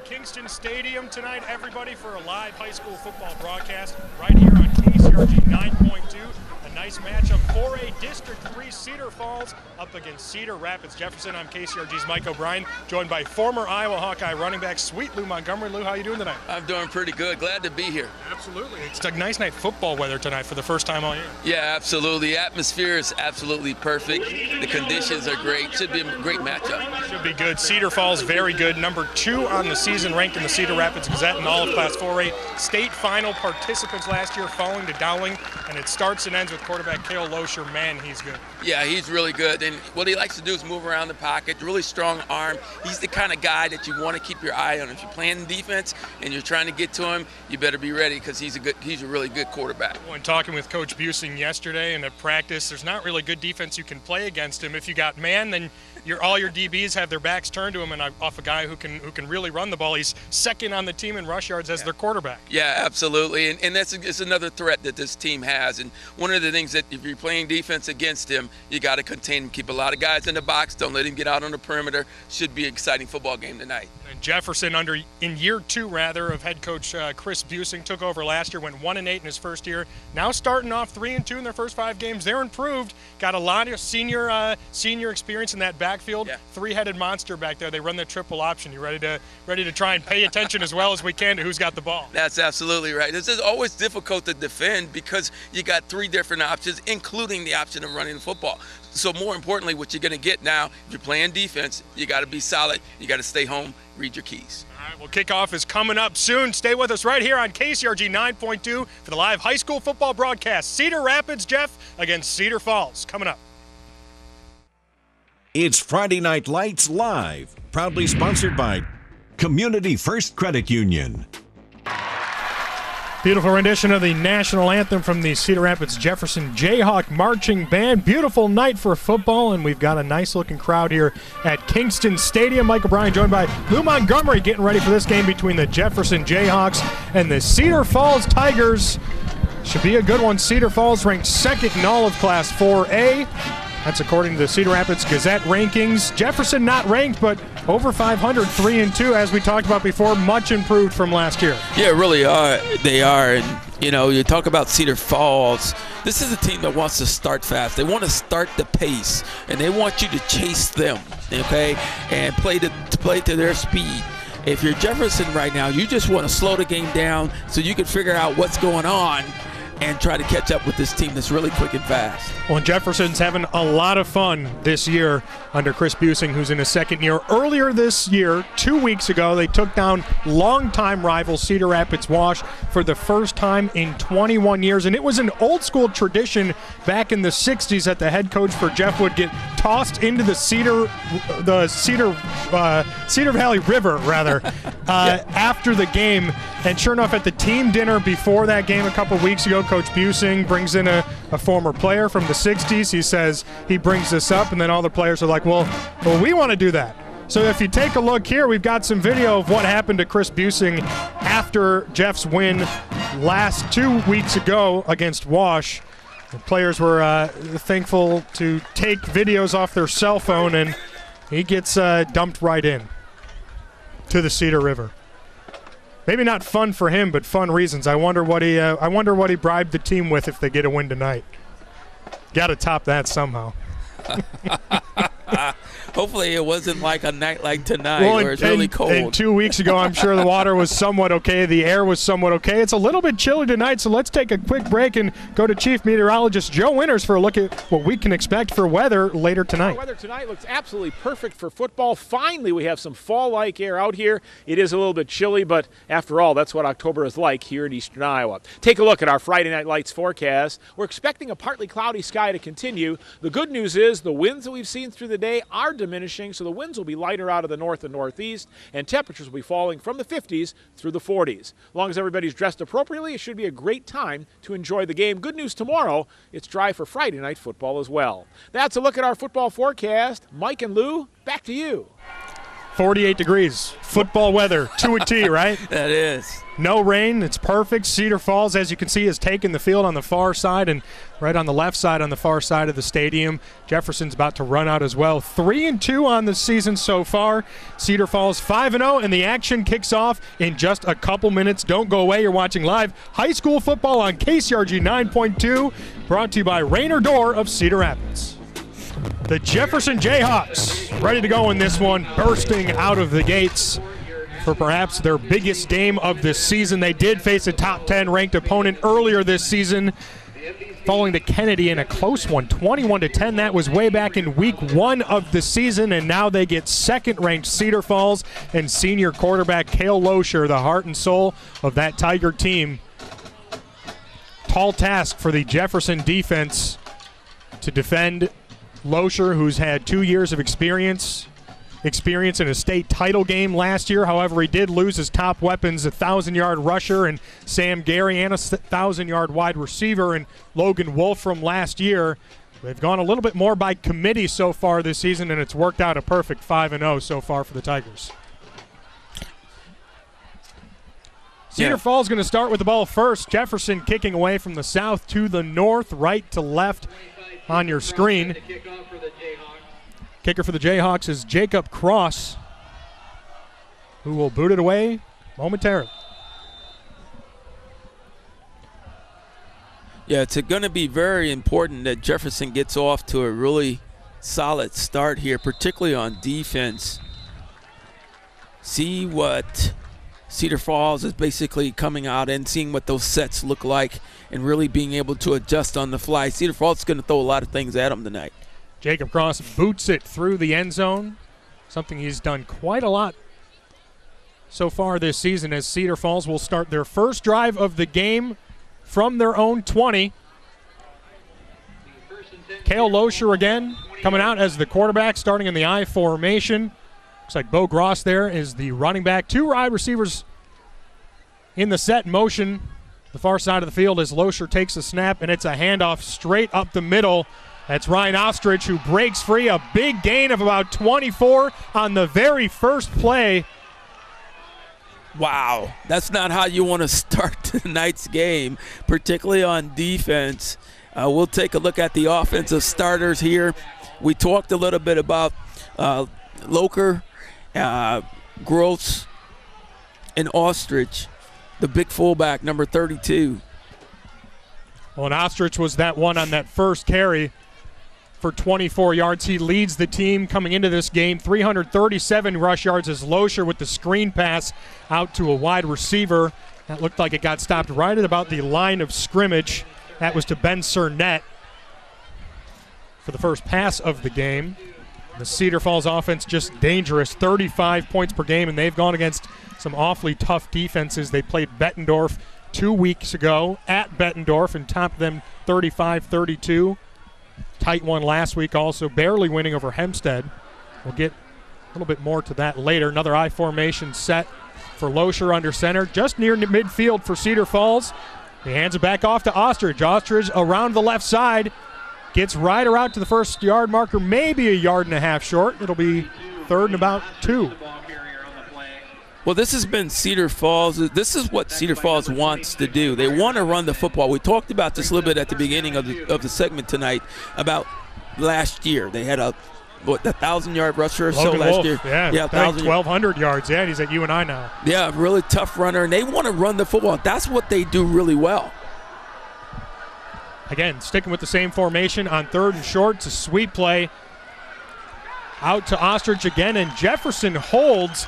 Kingston Stadium tonight, everybody, for a live high school football broadcast right here on KCRG 9.2. A nice matchup, 4A District 3 Cedar Falls up against Cedar Rapids Jefferson. I'm KCRG's Mike O'Brien, joined by former Iowa Hawkeye running back Sweet Lou Montgomery. Lou, how you doing tonight? I'm doing pretty good. Glad to be here. Absolutely. It's a nice night football weather tonight for the first time all year. Yeah, absolutely. The atmosphere is absolutely perfect. The conditions are great. Should be a great matchup. Should be good. Cedar Falls, very good. Number 2 on the season, ranked in the Cedar Rapids Gazette in all of Class 4A. State final participants last year, falling to Dowling, and it starts and ends with quarterback Cale Loescher. Man, he's good. Yeah, he's really good. And what he likes to do is move around the pocket, really strong arm. He's the kind of guy that you want to keep your eye on. If you're playing defense and you're trying to get to him, you better be ready because he's a really good quarterback. When talking with Coach Busing yesterday and at practice, there's not really good defense you can play against him. If you got man, then all your DBs have their backs turned to him, and off a guy who can really run the ball. He's second on the team in rush yards as their quarterback. Yeah, absolutely, and it's another threat that this team has. And one of the things that if you're playing defense against him, you got to contain him, keep a lot of guys in the box, don't let him get out on the perimeter. Should be an exciting football game tonight. And Jefferson, in year 2 of head coach Chris Busing, took over last year, went 1-8 in his first year. Now starting off 3-2 in their first 5 games. They're improved. Got a lot of senior experience in that backfield. Yeah. 3-headed monster back there. They run the triple option. You ready to try and pay attention as well as we can to who's got the ball? That's absolutely right. This is always difficult to defend because you got 3 different options, including the option of running the football. So more importantly, what you're going to get now, if you're playing defense, you got to be solid. You got to stay home, read your keys. All right, well, kickoff is coming up soon. Stay with us right here on KCRG 9.2 for the live high school football broadcast. Cedar Rapids, Jeff, against Cedar Falls. Coming up. It's Friday Night Lights Live, proudly sponsored by Community First Credit Union. Beautiful rendition of the national anthem from the Cedar Rapids Jefferson Jayhawk Marching Band. Beautiful night for football, and we've got a nice-looking crowd here at Kingston Stadium. Mike O'Brien joined by Lou Montgomery getting ready for this game between the Jefferson Jayhawks and the Cedar Falls Tigers. Should be a good one. Cedar Falls ranked 2nd in all of Class 4A. That's according to the Cedar Rapids Gazette rankings. Jefferson not ranked, but over 500, 3-2, as we talked about before, much improved from last year. Yeah, really are. They are. And, you talk about Cedar Falls. This is a team that wants to start fast. They want to start the pace, and they want you to chase them, okay, and play to their speed. If you're Jefferson right now, you just want to slow the game down so you can figure out what's going on and try to catch up with this team that's really quick and fast. Well, Jefferson's having a lot of fun this year under Chris Busing, who's in his 2nd year. Earlier this year, 2 weeks ago, they took down longtime rival Cedar Rapids Wash for the first time in 21 years. And it was an old school tradition back in the 60s that the head coach for Jeff would get tossed into the Cedar Valley River, after the game. And sure enough, at the team dinner before that game a couple weeks ago, Coach Busing brings in a former player from the 60s. He says he brings this up, and then all the players are like, well, we want to do that. So if you take a look here, we've got some video of what happened to Chris Busing after Jeff's win 2 weeks ago against Wash. The players were thankful to take videos off their cell phone, and he gets dumped right in to the Cedar River. Maybe not fun for him, but fun reasons. I wonder what he bribed the team with if they get a win tonight. Got to top that somehow. Hopefully it wasn't like a night like tonight where it's really cold. And 2 weeks ago, I'm sure the water was somewhat okay. The air was somewhat okay. It's a little bit chilly tonight, so let's take a quick break and go to Chief Meteorologist Joe Winters for a look at what we can expect for weather later tonight. Our weather tonight looks absolutely perfect for football. Finally, we have some fall-like air out here. It is a little bit chilly, but after all, that's what October is like here in eastern Iowa. Take a look at our Friday Night Lights forecast. We're expecting a partly cloudy sky to continue. The good news is the winds that we've seen through the day are diminishing, so the winds will be lighter out of the north and northeast, and temperatures will be falling from the 50s through the 40s. As long as everybody's dressed appropriately, it should be a great time to enjoy the game. Good news tomorrow, it's dry for Friday night football as well. That's a look at our football forecast. Mike and Lou, back to you. 48 degrees. Football weather to a T, right? That is. No rain. It's perfect. Cedar Falls, as you can see, has taken the field on the far side and right on the left side on the far side of the stadium. Jefferson's about to run out as well. 3-2 on the season so far. Cedar Falls 5-0, and the action kicks off in just a couple minutes. Don't go away. You're watching live high school football on KCRG 9.2, brought to you by Rainer Door of Cedar Rapids. The Jefferson Jayhawks ready to go in this one, bursting out of the gates for perhaps their biggest game of the season. They did face a top 10 ranked opponent earlier this season, falling to Kennedy in a close one, 21-10. That was way back in week 1 of the season, and now they get second-ranked Cedar Falls and senior quarterback Cale Losher, the heart and soul of that Tiger team. Tall task for the Jefferson defense to defend Losher, who's had 2 years of experience in a state title game last year. However, he did lose his top weapons, a 1,000-yard rusher and Sam Gary, and a 1,000-yard wide receiver and Logan Wolf from last year. They've gone a little bit more by committee so far this season, and it's worked out a perfect 5-0 so far for the Tigers. Cedar Falls going to start with the ball first. Jefferson kicking away from the south to the north, right to left on your screen. Kicker for the Jayhawks is Jacob Cross, who will boot it away momentarily. Yeah, it's going to be very important that Jefferson gets off to a really solid start here, particularly on defense. See what Cedar Falls is basically coming out and seeing what those sets look like and really being able to adjust on the fly. Cedar Falls is going to throw a lot of things at them tonight. Jacob Cross boots it through the end zone, something he's done quite a lot so far this season, as Cedar Falls will start their first drive of the game from their own 20. Cale Losher again coming out as the quarterback, starting in the I formation. Looks like Bo Gross there is the running back. 2 wide receivers in the set motion. The far side of the field as Losher takes a snap, and it's a handoff straight up the middle. That's Ryan Ostrich, who breaks free. A big gain of about 24 on the very first play. Wow, that's not how you want to start tonight's game, particularly on defense. We'll take a look at the offensive starters here. We talked a little bit about Loker, Gross, and Ostrich, the big fullback, number 32. Well, and Ostrich was that one on that first carry for 24 yards. He leads the team coming into this game. 337 rush yards as Losher with the screen pass out to a wide receiver. That looked like it got stopped right at about the line of scrimmage. That was to Ben Cernett for the first pass of the game. The Cedar Falls offense just dangerous, 35 points per game, and they've gone against some awfully tough defenses. They played Bettendorf 2 weeks ago at Bettendorf and topped them 35-32. Tight one last week, also barely winning over Hempstead. We'll get a little bit more to that later. Another I formation set for Losher under center, just near midfield for Cedar Falls. He hands it back off to Ostrich. Ostrich around the left side, gets right around to the first yard marker, maybe a yard and a half short. It'll be third and about 2. Well, this has been Cedar Falls. This is what Cedar Falls wants to do. They want to run the football. We talked about this a little bit at the beginning of the segment tonight about last year. They had a 1,000-yard rusher or so last year. Yeah, 1,200 yards. Yeah, he's at UNI now. Yeah, really tough runner, and they want to run the football. That's what they do really well. Again, sticking with the same formation on third and short. It's a sweep play out to Ostrich again, and Jefferson holds.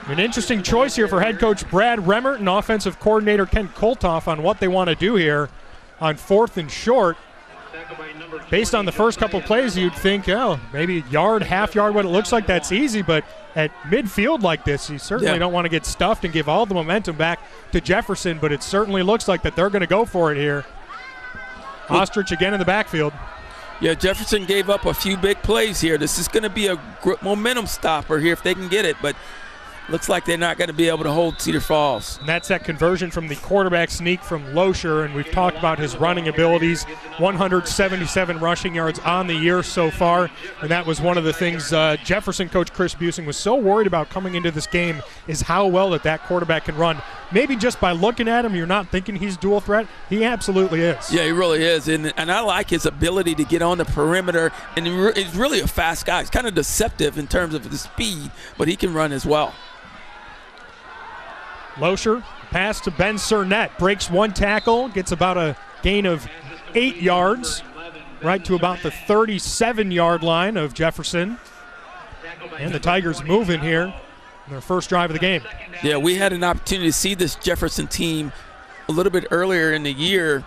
An interesting choice here for head coach Brad Remmert and offensive coordinator Ken Koltoff on what they want to do here on fourth and short. Based on the first couple of plays, you'd think, oh, maybe a yard, half yard, what it looks like, that's easy. But at midfield like this, you certainly don't want to get stuffed and give all the momentum back to Jefferson, but it certainly looks like that they're going to go for it here. Ostrich again in the backfield. Yeah, Jefferson gave up a few big plays here. This is going to be a momentum stopper here if they can get it, but looks like they're not going to be able to hold Cedar Falls. And that's that conversion from the quarterback sneak from Loescher, and we've talked about his running abilities. 177 rushing yards on the year so far, and that was one of the things Jefferson coach Chris Busing was so worried about coming into this game, is how well that quarterback can run. Maybe just by looking at him, you're not thinking he's dual threat. He absolutely is. Yeah, he really is, and I like his ability to get on the perimeter, and he's really a fast guy. He's kind of deceptive in terms of the speed, but he can run as well. Loescher, pass to Ben Cernette, breaks one tackle, gets about a gain of 8 yards, right to about the 37-yard line of Jefferson. And the Tigers move in here in their first drive of the game. Yeah, we had an opportunity to see this Jefferson team a little bit earlier in the year.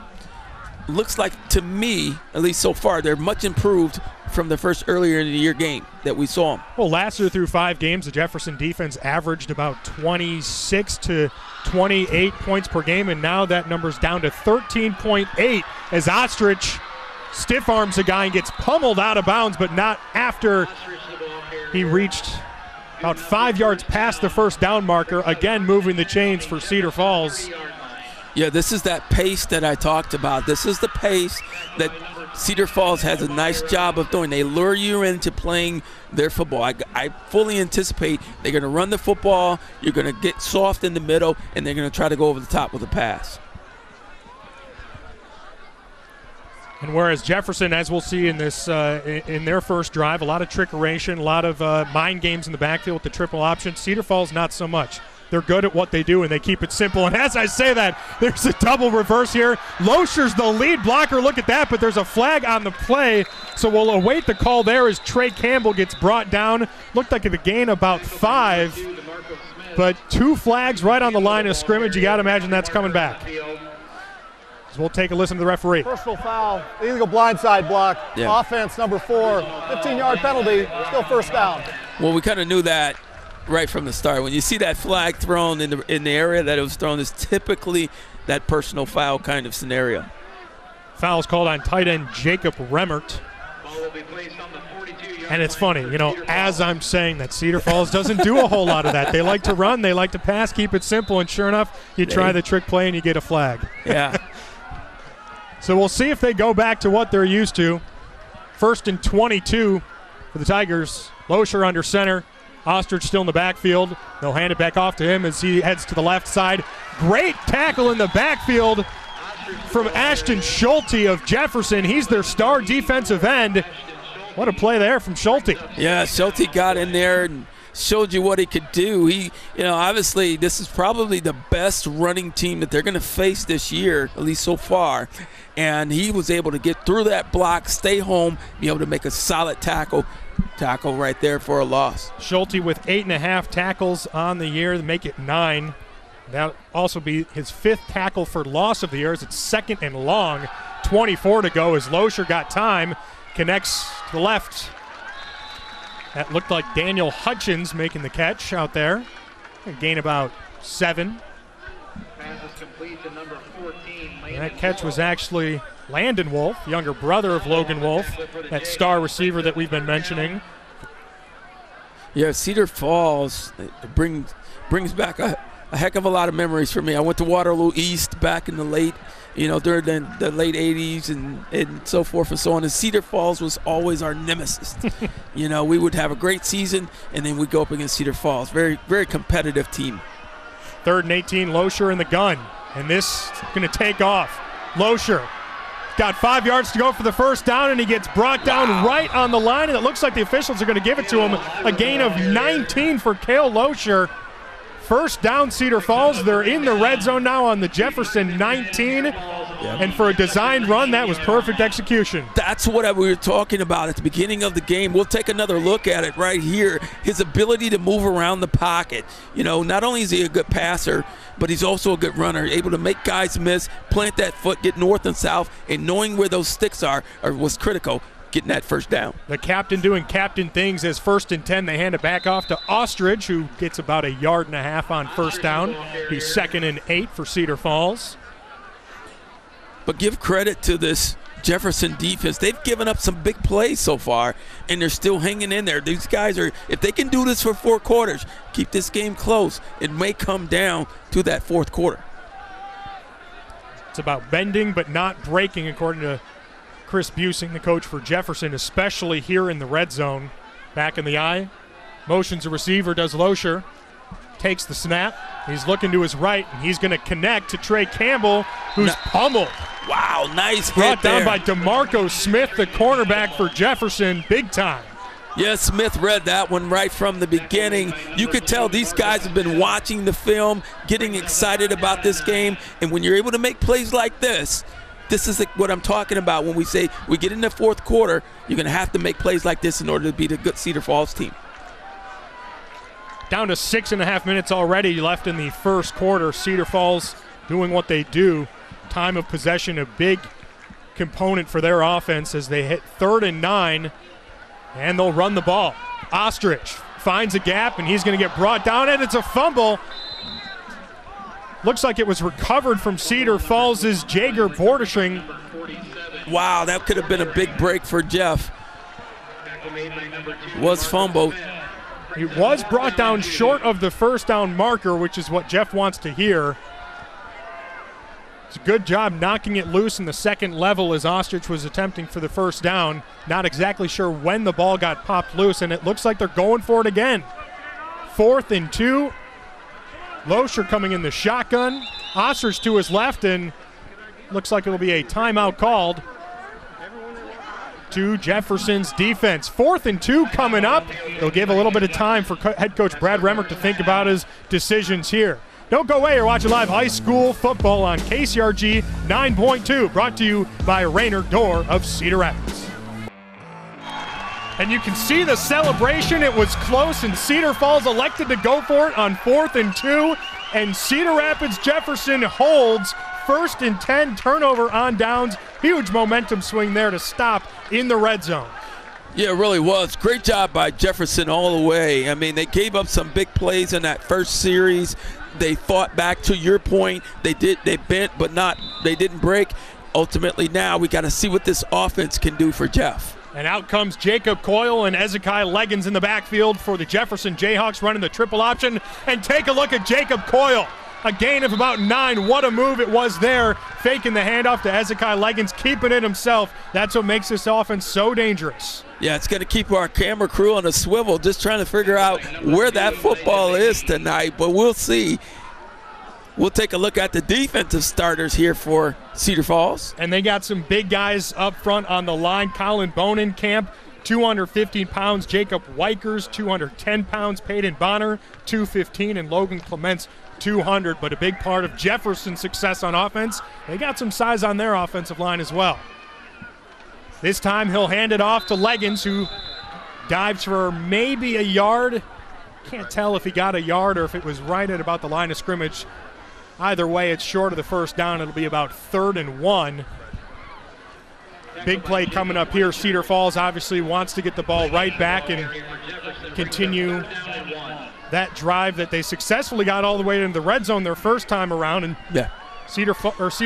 Looks like, to me, at least so far, they're much improved from the first earlier in the year game that we saw them. Well, last year through 5 games, the Jefferson defense averaged about 26 to 28 points per game, and now that number's down to 13.8 as Ostrich stiff arms a guy and gets pummeled out of bounds, but not after he reached about 5 yards past the first down marker, again moving the chains for Cedar Falls. Yeah, this is that pace that I talked about. This is the pace that Cedar Falls has a nice job of doing. They lure you into playing their football. I fully anticipate they're going to run the football, you're going to get soft in the middle, and they're going to try to go over the top with a pass. And whereas Jefferson, as we'll see in this in their first drive, a lot of trickeration, a lot of mind games in the backfield with the triple option, Cedar Falls not so much. They're good at what they do, and they keep it simple. And as I say that, there's a double reverse here. Loescher's the lead blocker. Look at that, but there's a flag on the play, so we'll await the call there as Trey Campbell gets brought down. Looked like a gain about 5, but 2 flags right on the line of scrimmage. You got to imagine that's coming back. So we'll take a listen to the referee. Personal foul, illegal blindside block, Yeah. Offense number 4, 15-yard penalty, still first down. Well, we kind of knew that right from the start. When you see that flag thrown in the area that it was thrown, is typically that personal foul kind of scenario. Foul's called on tight end Jacob Remmert. And it's funny, you know, as I'm saying that, Cedar Falls doesn't do a whole lot of that. They like to run, they like to pass, keep it simple, and sure enough, you try the trick play and you get a flag. Yeah. So we'll see if they go back to what they're used to. 1st and 22 for the Tigers. Loescher under center. Ostrich still in the backfield. They'll hand it back off to him as he heads to the left side. Great tackle in the backfield from Ashton Schulte of Jefferson. He's their star defensive end. What a play there from Schulte. Yeah, Schulte got in there and showed you what he could do. He, you know, obviously this is probably the best running team that they're going to face this year, at least so far. And he was able to get through that block, stay home, be able to make a solid tackle right there for a loss. Schulte with 8.5 tackles on the year to make it 9. That'll also be his 5th tackle for loss of the year as it's 2nd and long. 24 to go as Loescher got time. Connects to the left. That looked like Daniel Hutchins making the catch out there. A gain about 7. And that catch was actually Landon Wolf, younger brother of Logan Wolf, that star receiver that we've been mentioning. Yeah, Cedar Falls brings back a heck of a lot of memories for me. I went to Waterloo East back in the late, during the late 80s and so forth and so on. And Cedar Falls was always our nemesis. We would have a great season, and then we'd go up against Cedar Falls. Very, very competitive team. 3rd and 18, Loescher in the gun. And this is going to take off. Loescher got 5 yards to go for the first down, and he gets brought down right on the line, and it looks like the officials are going to give it to him. A gain of 19 for Cale Loescher. First down, Cedar Falls. They're in the red zone now on the Jefferson 19. And for a designed run, that was perfect execution. That's what we were talking about at the beginning of the game. We'll take another look at it right here. His ability to move around the pocket. Not only is he a good passer, but he's also a good runner, able to make guys miss, plant that foot, get north and south, and knowing where those sticks are was critical, getting that first down. The captain doing captain things as 1st and 10. They hand it back off to Ostrich, who gets about 1.5 yards on first down. He's 2nd and 8 for Cedar Falls. But give credit to this Jefferson defense, they've given up some big plays so far, and they're still hanging in there. These guys are, if they can do this for 4 quarters, keep this game close, it may come down to that 4th quarter. It's about bending but not breaking, according to Chris Busing, the coach for Jefferson, especially here in the red zone. Back in the eye, motions a receiver, does Losher, takes the snap. He's looking to his right, and he's going to connect to Trey Campbell, who's pummeled. Wow, nice Brought hit down there. by DeMarco Smith, the cornerback for Jefferson, big time. Yes, Smith read that one right from the beginning. You could tell these guys have been watching the film, getting excited about this game, and when you're able to make plays like this is what I'm talking about when we say we get in the 4th quarter, you're going to have to make plays like this in order to beat a good Cedar Falls team. Down to 6.5 minutes already left in the first quarter. Cedar Falls doing what they do. Time of possession, a big component for their offense as they hit 3rd and 9, and they'll run the ball. Ostrich finds a gap, and he's going to get brought down, and it's a fumble. Looks like it was recovered from Cedar Falls' Jager Bordishing. Wow, that could have been a big break for Jeff. Was fumbled. He was brought down short of the first down marker, which is what Jeff wants to hear. It's a good job knocking it loose in the second level as Ostrich was attempting for the first down. Not exactly sure when the ball got popped loose, and it looks like they're going for it again. 4th and 2. Losher coming in the shotgun. Ostrich to his left, and looks like it'll be a timeout called to Jefferson's defense. 4th and 2 coming up. They'll give a little bit of time for head coach Brad Remmert to think about his decisions here. Don't go away. You're watching live high school football on KCRG 9.2, brought to you by Rainer Door of Cedar Rapids. And you can see the celebration. It was close, and Cedar Falls elected to go for it on 4th and 2, and Cedar Rapids Jefferson holds. 1st and 10, turnover on downs. Huge momentum swing there to stop in the red zone. Yeah, it really was. Great job by Jefferson all the way. I mean, they gave up some big plays in that first series. They fought back, to your point. They bent, but they didn't break. Ultimately, now we got to see what this offense can do for Jeff. And out comes Jacob Coyle and Ezekiel Leggins in the backfield for the Jefferson Jayhawks, running the triple option. And take a look at Jacob Coyle. A gain of about 9. What a move it was there. Faking the handoff to Ezekiel Leggins, keeping it himself. That's what makes this offense so dangerous. Yeah, it's going to keep our camera crew on a swivel, just trying to figure out where that football is tonight. But we'll see. We'll take a look at the defensive starters here for Cedar Falls. And they got some big guys up front on the line. Colin Bonenkamp, 215 pounds. Jacob Weichers, 210 pounds. Peyton Bonner, 215. And Logan Clements, 200. But a big part of Jefferson's success on offense, they got some size on their offensive line as well. This time he'll hand it off to Leggins, who dives for maybe a yard. Can't tell if he got a yard or if it was right at about the line of scrimmage. Either way, it's short of the first down. It'll be about 3rd and 1. Big play coming up here. Cedar Falls obviously wants to get the ball right back and continue that drive that they successfully got all the way into the red zone their first time around. And yeah, Cedar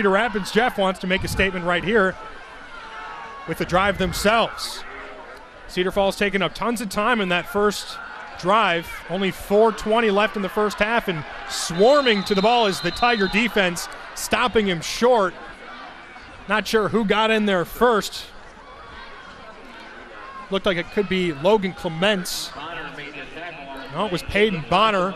Rapids Jeff wants to make a statement right here with the drive themselves. Cedar Falls taking up tons of time in that first drive. Only 4:20 left in the first half, and swarming to the ball is the Tiger defense, stopping him short. Not sure who got in there first. Looked like it could be Logan Clements. No, it was Peyton Bonner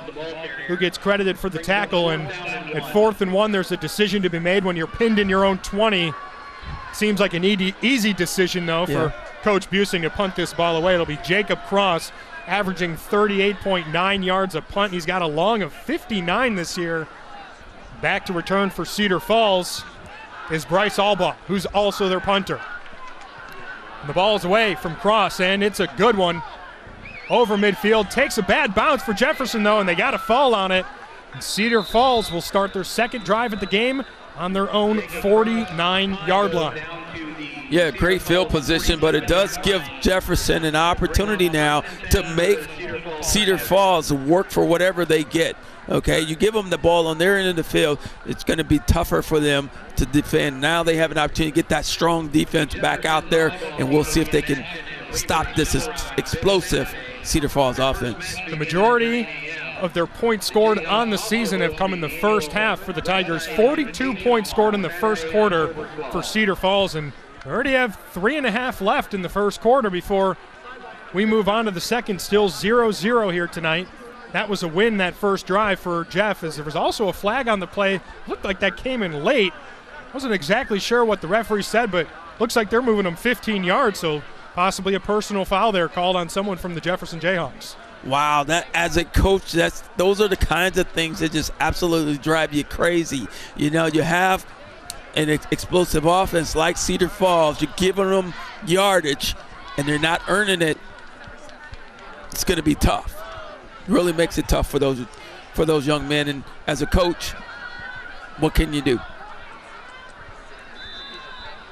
who gets credited for the tackle. And at 4th and 1, there's a decision to be made when you're pinned in your own 20. Seems like an easy decision, though, for Coach Busing to punt this ball away. It'll be Jacob Cross, averaging 38.9 yards a punt. He's got a long of 59 this year. Back to return for Cedar Falls is Bryce Albaugh, who's also their punter. And the ball is away from Cross, and it's a good one. Over midfield, takes a bad bounce for Jefferson, though, and they got a fall on it. And Cedar Falls will start their second drive at the game on their own 49-yard line. Yeah, great field position, but it does give Jefferson an opportunity now to make Cedar Falls work for whatever they get. Okay, you give them the ball on their end of the field, it's going to be tougher for them to defend. Now they have an opportunity to get that strong defense back out there, and we'll see if they can stop this explosive Cedar Falls offense. The majority of their points scored on the season have come in the first half for the Tigers. 42 points scored in the first quarter for Cedar Falls, and we already have 3.5 left in the first quarter before we move on to the second. Still 0-0 here tonight. That was a win, that first drive for Jeff, as there was also a flag on the play. Looked like that came in late. Wasn't exactly sure what the referee said, but looks like they're moving them 15 yards, so possibly a personal foul there called on someone from the Jefferson Jayhawks. Wow, that as a coach, those are the kinds of things that just absolutely drive you crazy. You know, you have an explosive offense like Cedar Falls. You're giving them yardage, and they're not earning it. It's going to be tough. Really makes it tough for those young men. And as a coach, what can you do?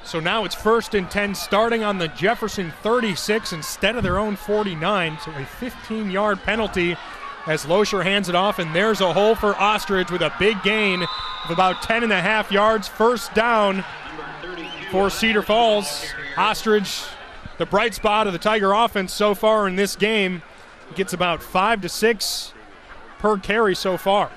So now it's 1st and 10, starting on the Jefferson 36 instead of their own 49. So a 15-yard penalty as Loescher hands it off, and there's a hole for Ostrich with a big gain of about 10.5 yards. First down for Cedar Falls. Ostrich, the bright spot of the Tiger offense so far in this game, gets about 5 to 6 per carry so far.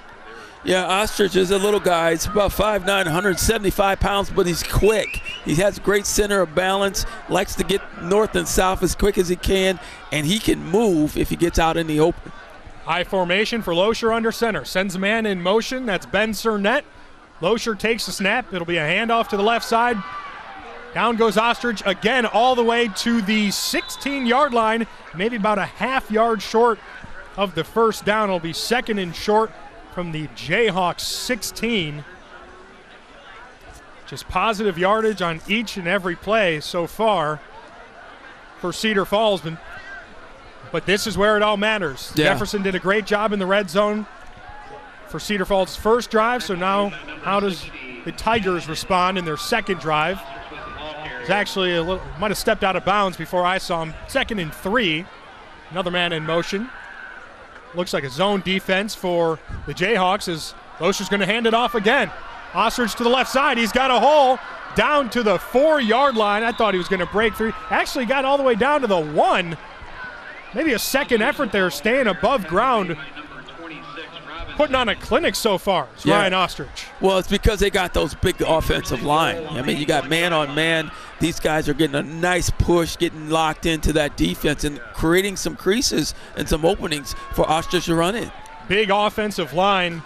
Yeah, Ostrich is a little guy. He's about 5'9", 175 pounds, but he's quick. He has great center of balance, likes to get north and south as quick as he can, and he can move if he gets out in the open. High formation for Loescher under center. Sends a man in motion. That's Ben Cernett. Loescher takes the snap. It'll be a handoff to the left side. Down goes Ostrich again all the way to the 16-yard line, maybe about a half yard short of the first down. It'll be 2nd and short from the Jayhawks 16. Just positive yardage on each and every play so far for Cedar Falls. But this is where it all matters. Yeah. Jefferson did a great job in the red zone for Cedar Falls' first drive, so now how does the Tigers respond in their second drive? He's actually might have stepped out of bounds before I saw him. 2nd and 3. Another man in motion. Looks like a zone defense for the Jayhawks as Loescher's going to hand it off again. Ostrich to the left side. He's got a hole down to the 4-yard line. I thought he was going to break through. Actually got all the way down to the 1. Maybe a second effort there, staying above ground. Putting on a clinic so far, it's Ryan Ostrich. Well, it's because they got those big offensive line. I mean, you got man on man. These guys are getting a nice push, getting locked into that defense and creating some creases and some openings for Ostrich to run in. Big offensive line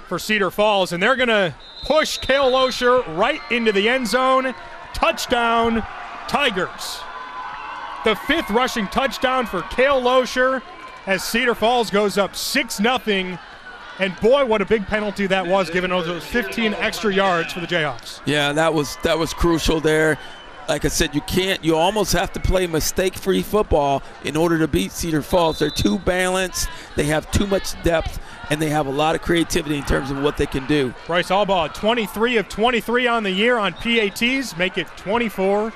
for Cedar Falls, and they're going to push Cale Loescher right into the end zone. Touchdown, Tigers. The 5th rushing touchdown for Cale Loescher as Cedar Falls goes up 6-0. And boy, what a big penalty that was, given those 15 extra yards for the Jayhawks. Yeah, that was crucial there. Like I said, you almost have to play mistake-free football in order to beat Cedar Falls. They're too balanced, they have too much depth, and they have a lot of creativity in terms of what they can do. Bryce Albaugh, 23 of 23 on the year on PATs, make it 24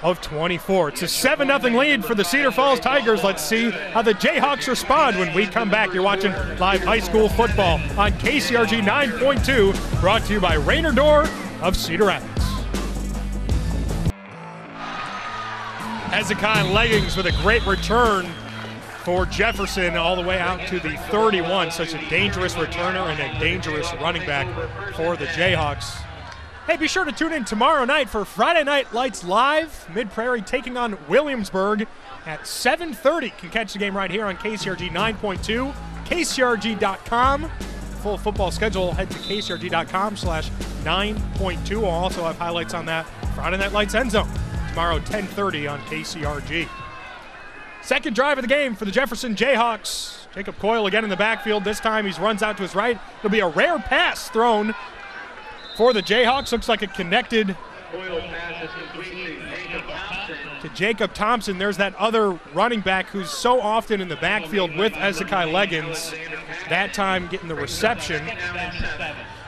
of 24. It's a 7-0 lead for the Cedar Falls Tigers. Let's see how the Jayhawks respond when we come back. You're watching live high school football on KCRG 9.2, brought to you by Rainer Door of Cedar Rapids. Hezekiah Leggings with a great return for Jefferson all the way out to the 31. Such a dangerous returner and a dangerous running back for the Jayhawks. Hey, be sure to tune in tomorrow night for Friday Night Lights Live. Mid-Prairie taking on Williamsburg at 7:30. You can catch the game right here on KCRG 9.2, KCRG.com. Full football schedule, head to KCRG.com/9.2. We'll also have highlights on that Friday Night Lights End Zone tomorrow 10:30 on KCRG. Second drive of the game for the Jefferson Jayhawks. Jacob Coyle again in the backfield. This time he runs out to his right. It'll be a rare pass thrown for the Jayhawks. Looks like it connected to Jacob Thompson. There's that other running back who's so often in the backfield with Hezekiah Leggins. That time getting the reception.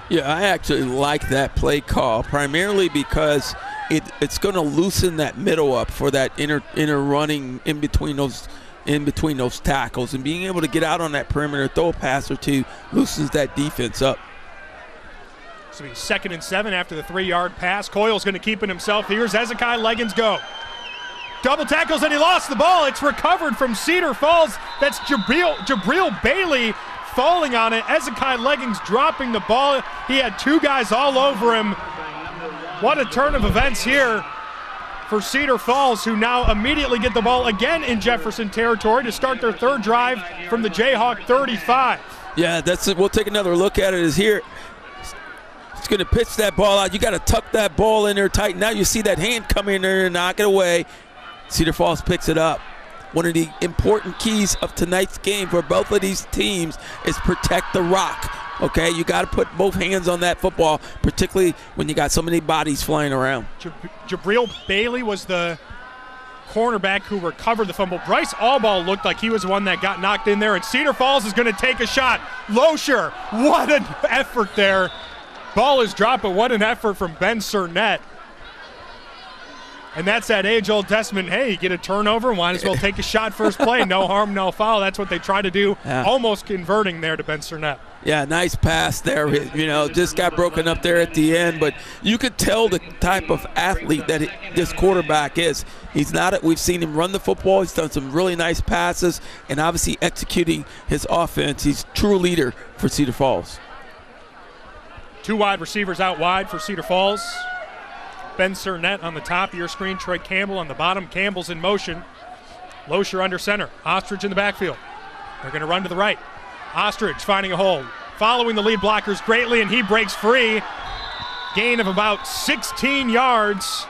Yeah, I actually like that play call, primarily because it's going to loosen that middle up for that inner running in between those in between those tackles, and being able to get out on that perimeter, throw a pass or two, loosens that defense up. So he's 2nd and 7 after the 3-yard pass. Coyle's going to keep it himself. Here's Ezekiel Leggins go. Double tackles, and he lost the ball. It's recovered from Cedar Falls. That's Jabril Bailey falling on it. Ezekiel Leggins dropping the ball. He had 2 guys all over him. What a turn of events here for Cedar Falls, who now immediately get the ball again in Jefferson territory to start their 3rd drive from the Jayhawk 35. Yeah, that's it. We'll take another look at it. Is here. It's going to pitch that ball out. You got to tuck that ball in there tight. Now you see that hand come in there and knock it away. Cedar Falls picks it up. One of the important keys of tonight's game for both of these teams is protect the rock. Okay, you got to put both hands on that football, particularly when you got so many bodies flying around. Jabril Bailey was the cornerback who recovered the fumble. Bryce Allball looked like he was the one that got knocked in there, and Cedar Falls is going to take a shot. Losher, what an effort there. Ball is dropped, but what an effort from Ben Cernette. And that's that age-old testament, hey, you get a turnover, might as well take a shot first play. No harm, no foul. That's what they try to do, almost converting there to Ben Cernette. Yeah, nice pass there. You know, just got broken up there at the end, but you could tell the type of athlete that this quarterback is. He's not. We've seen him run the football. He's done some really nice passes, and obviously executing his offense. He's a true leader for Cedar Falls. 2 wide receivers out wide for Cedar Falls. Ben Cernette on the top of your screen. Troy Campbell on the bottom. Campbell's in motion. Losher under center. Ostrich in the backfield. They're going to run to the right. Ostrich finding a hole. Following the lead blockers greatly, and he breaks free. Gain of about 16 yards.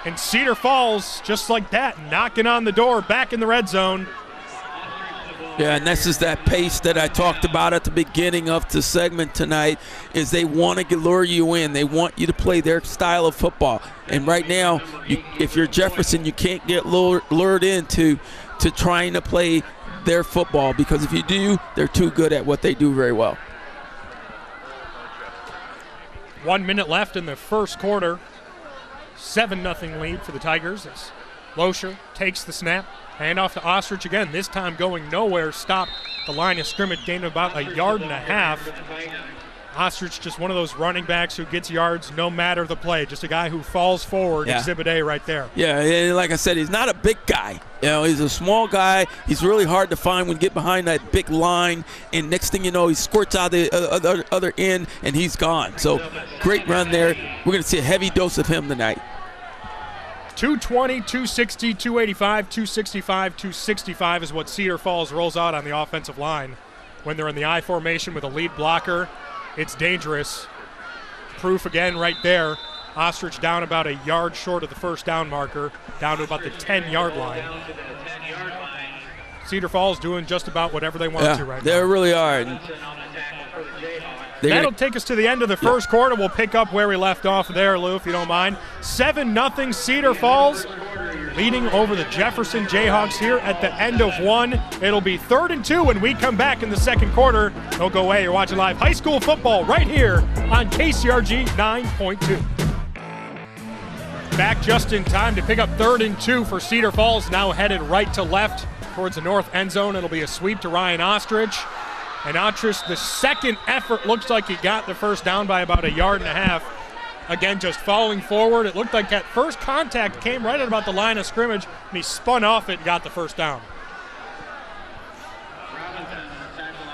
And Cedar Falls, just like that, knocking on the door, back in the red zone. Yeah, and this is that pace that I talked about at the beginning of the segment tonight, is they want to lure you in. They want you to play their style of football. And right now, if you're Jefferson, you can't get lured into trying to play their football, because if you do, they're too good at what they do very well. 1 minute left in the first quarter. 7-0 lead for the Tigers as Losher takes the snap. Hand off to Ostrich again, this time going nowhere. Stop the line of scrimmage, gained about 1.5 yards. Ostrich just one of those running backs who gets yards no matter the play. Just a guy who falls forward. Yeah. Exhibit A right there. Yeah, and like I said, he's not a big guy. You know, he's a small guy. He's really hard to find when you get behind that big line. And next thing you know, he squirts out the other end, and he's gone. So great run there. We're going to see a heavy dose of him tonight. 220, 260, 285, 265, 265 is what Cedar Falls rolls out on the offensive line. When they're in the I formation with a lead blocker, it's dangerous. Proof again right there. Ostrich down about 1 yard short of the first down marker, down to about the 10-yard line. Cedar Falls doing just about whatever they want to right now. They really are. That'll take us to the end of the first quarter. We'll pick up where we left off there, Lou, if you don't mind. 7-0 Cedar Falls leading over the Jefferson Jayhawks here at the end of one. It'll be 3rd and 2 when we come back in the second quarter. Don't go away. You're watching live high school football right here on KCRG 9.2. Back just in time to pick up 3rd and 2 for Cedar Falls, now headed right to left towards the north end zone. It'll be a sweep to Ryan Ostrich. And Ostrich, the second effort, looks like he got the first down by about 1.5 yards. Again, just falling forward. It looked like that first contact came right at about the line of scrimmage, and he spun off it and got the first down.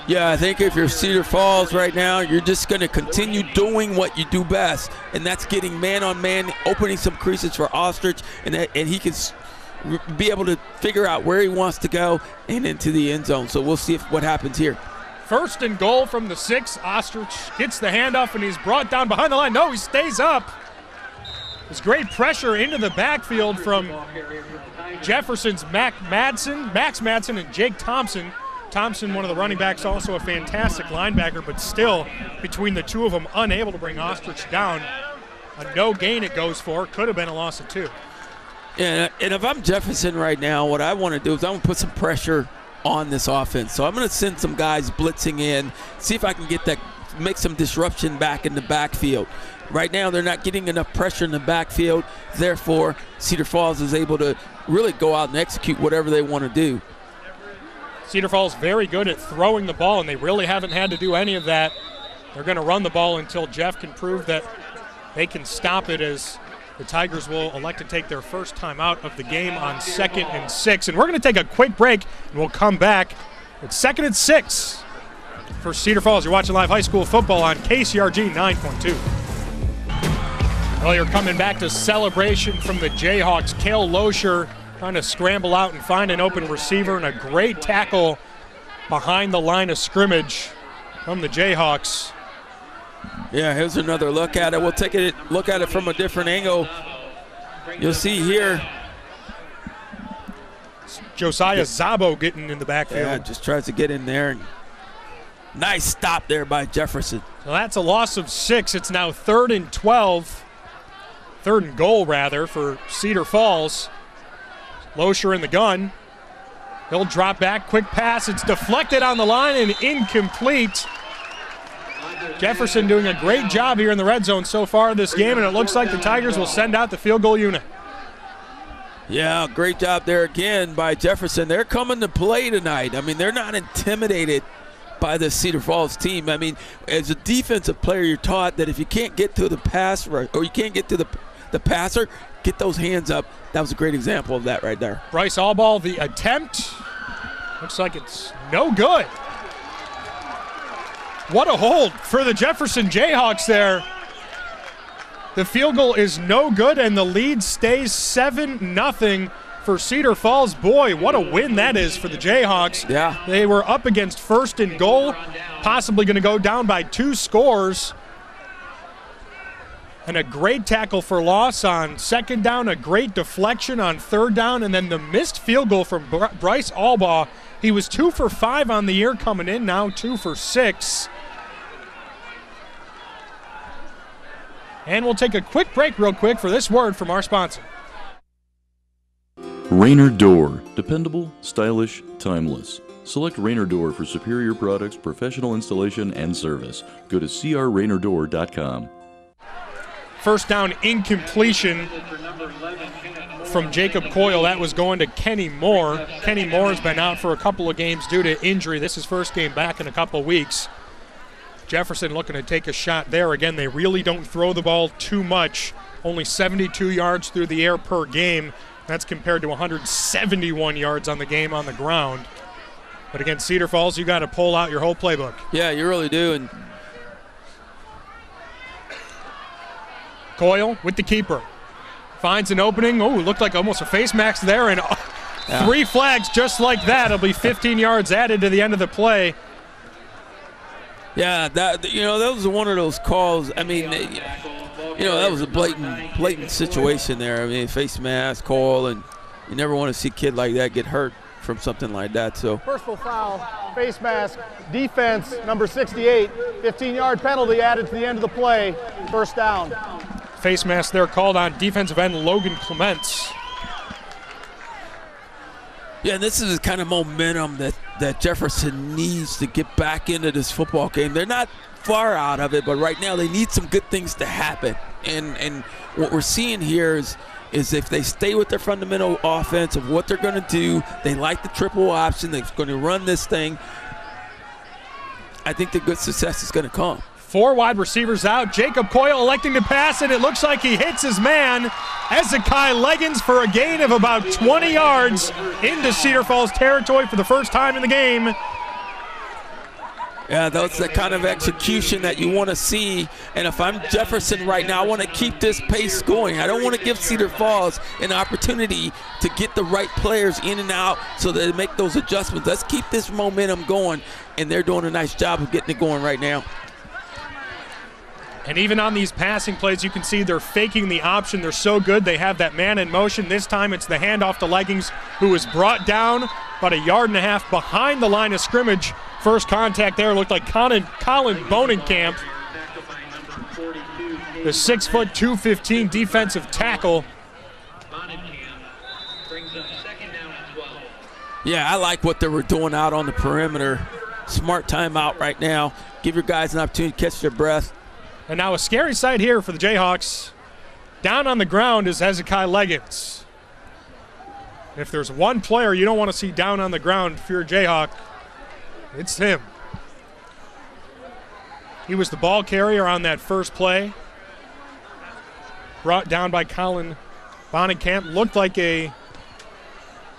Yeah, I think if you're Cedar Falls right now, you're just going to continue doing what you do best, and that's getting man-on-man, opening some creases for Ostrich, and he can be able to figure out where he wants to go and into the end zone. So we'll see what happens here. 1st and goal from the 6. Ostrich gets the handoff, and he's brought down behind the line. No, he stays up. There's great pressure into the backfield from Jefferson's Max Madsen and Jake Thompson. Thompson, one of the running backs, also a fantastic linebacker, but still, between the two of them, unable to bring Ostrich down. A no gain it goes for. Could have been a loss of 2. Yeah, and if I'm Jefferson right now, what I want to do is I want to put some pressure on this offense. So I'm going to send some guys blitzing in, see if I can make some disruption back in the backfield. Right now, they're not getting enough pressure in the backfield. Therefore, Cedar Falls is able to really go out and execute whatever they want to do. Cedar Falls very good at throwing the ball, and they really haven't had to do any of that. They're going to run the ball until Jeff can prove that they can stop it, as the Tigers will elect to take their first time out of the game on 2nd and 6. And we're going to take a quick break, and we'll come back. It's 2nd and 6 for Cedar Falls. You're watching live high school football on KCRG 9.2. Well, you're coming back to celebration from the Jayhawks. Cale Loescher trying to scramble out and find an open receiver, and a great tackle behind the line of scrimmage from the Jayhawks. Yeah, here's another look at it. We'll take a look at it from a different angle. You'll see here. Josiah Zabo getting in the backfield. Yeah, just tries to get in there. And nice stop there by Jefferson. So that's a loss of 6. It's now 3rd and 12. 3rd and goal, rather, for Cedar Falls. Loescher in the gun. He'll drop back, quick pass. It's deflected on the line and incomplete. Jefferson doing a great job here in the red zone so far this game, and it looks like the Tigers will send out the field goal unit. Yeah, great job there again by Jefferson. They're coming to play tonight. I mean, they're not intimidated by the Cedar Falls team. I mean, as a defensive player, you're taught that if you can't get to the pass, or you can't get to the passer, get those hands up. That was a great example of that right there. Bryce Allball, the attempt. Looks like it's no good. What a hold for the Jefferson Jayhawks there. The field goal is no good, and the lead stays 7-0 for Cedar Falls. Boy, what a win that is for the Jayhawks. Yeah. They were up against 1st and goal, possibly going to go down by 2 scores. And a great tackle for loss on 2nd down, a great deflection on 3rd down, and then the missed field goal from Bryce Allbaugh. He was 2 for 5 on the year coming in, now 2 for 6. And we'll take a quick break real quick for this word from our sponsor. Rainer Door. Dependable, stylish, timeless. Select Rainer Door for superior products, professional installation, and service. Go to crrainerdoor.com. First down incompletion from Jacob Coyle. That was going to Kenny Moore. Kenny Moore has been out for a couple of games due to injury. This is first game back in a couple of weeks. Jefferson looking to take a shot there. Again, they really don't throw the ball too much. Only 72 yards through the air per game. That's compared to 171 yards on the game on the ground. But again, Cedar Falls, you got to pull out your whole playbook. Yeah, you really do. And Coyle with the keeper. Finds an opening. Oh, looked like almost a face mask there. And 3 flags just like that. It'll be 15 yards added to the end of the play. Yeah, that was one of those calls. I mean, that was a blatant situation there. I mean, face mask call, and you never want to see a kid like that get hurt from something like that. So Personal foul, face mask, defense, number 68, 15-yard penalty added to the end of the play, first down. Face mask there called on defensive end Logan Clements. yeah, and this is the kind of momentum that Jefferson needs to get back into this football game. They're not far out of it, but right now they need some good things to happen. And what we're seeing here is if they stay with their fundamental offense of what they're going to do, they like the triple option, they're going to run this thing, I think the good success is going to come. 4 wide receivers out. Jacob Coyle electing to pass, and it looks like he hits his man. Ezekiel Leggins for a gain of about 20 yards into Cedar Falls territory for the first time in the game. Yeah, that's the kind of execution that you want to see. And if I'm Jefferson right now, I want to keep this pace going. I don't want to give Cedar Falls an opportunity to get the right players in and out so that they make those adjustments. Let's keep this momentum going, and they're doing a nice job of getting it going right now. And even on these passing plays, you can see they're faking the option. They're so good. They have that man in motion. This time it's the handoff to Leggings, who was brought down about 1.5 yards behind the line of scrimmage. First contact there looked like Colin Bonenkamp, the 6', 215 defensive tackle. Yeah, I like what they were doing out on the perimeter. Smart timeout right now. Give your guys an opportunity to catch their breath. And now a scary sight here for the Jayhawks. Down on the ground is Ezekiel Leggins. If there's one player you don't want to see down on the ground if you're a Jayhawk, it's him. He was the ball carrier on that first play. Brought down by Colin Bonenkamp. Looked like a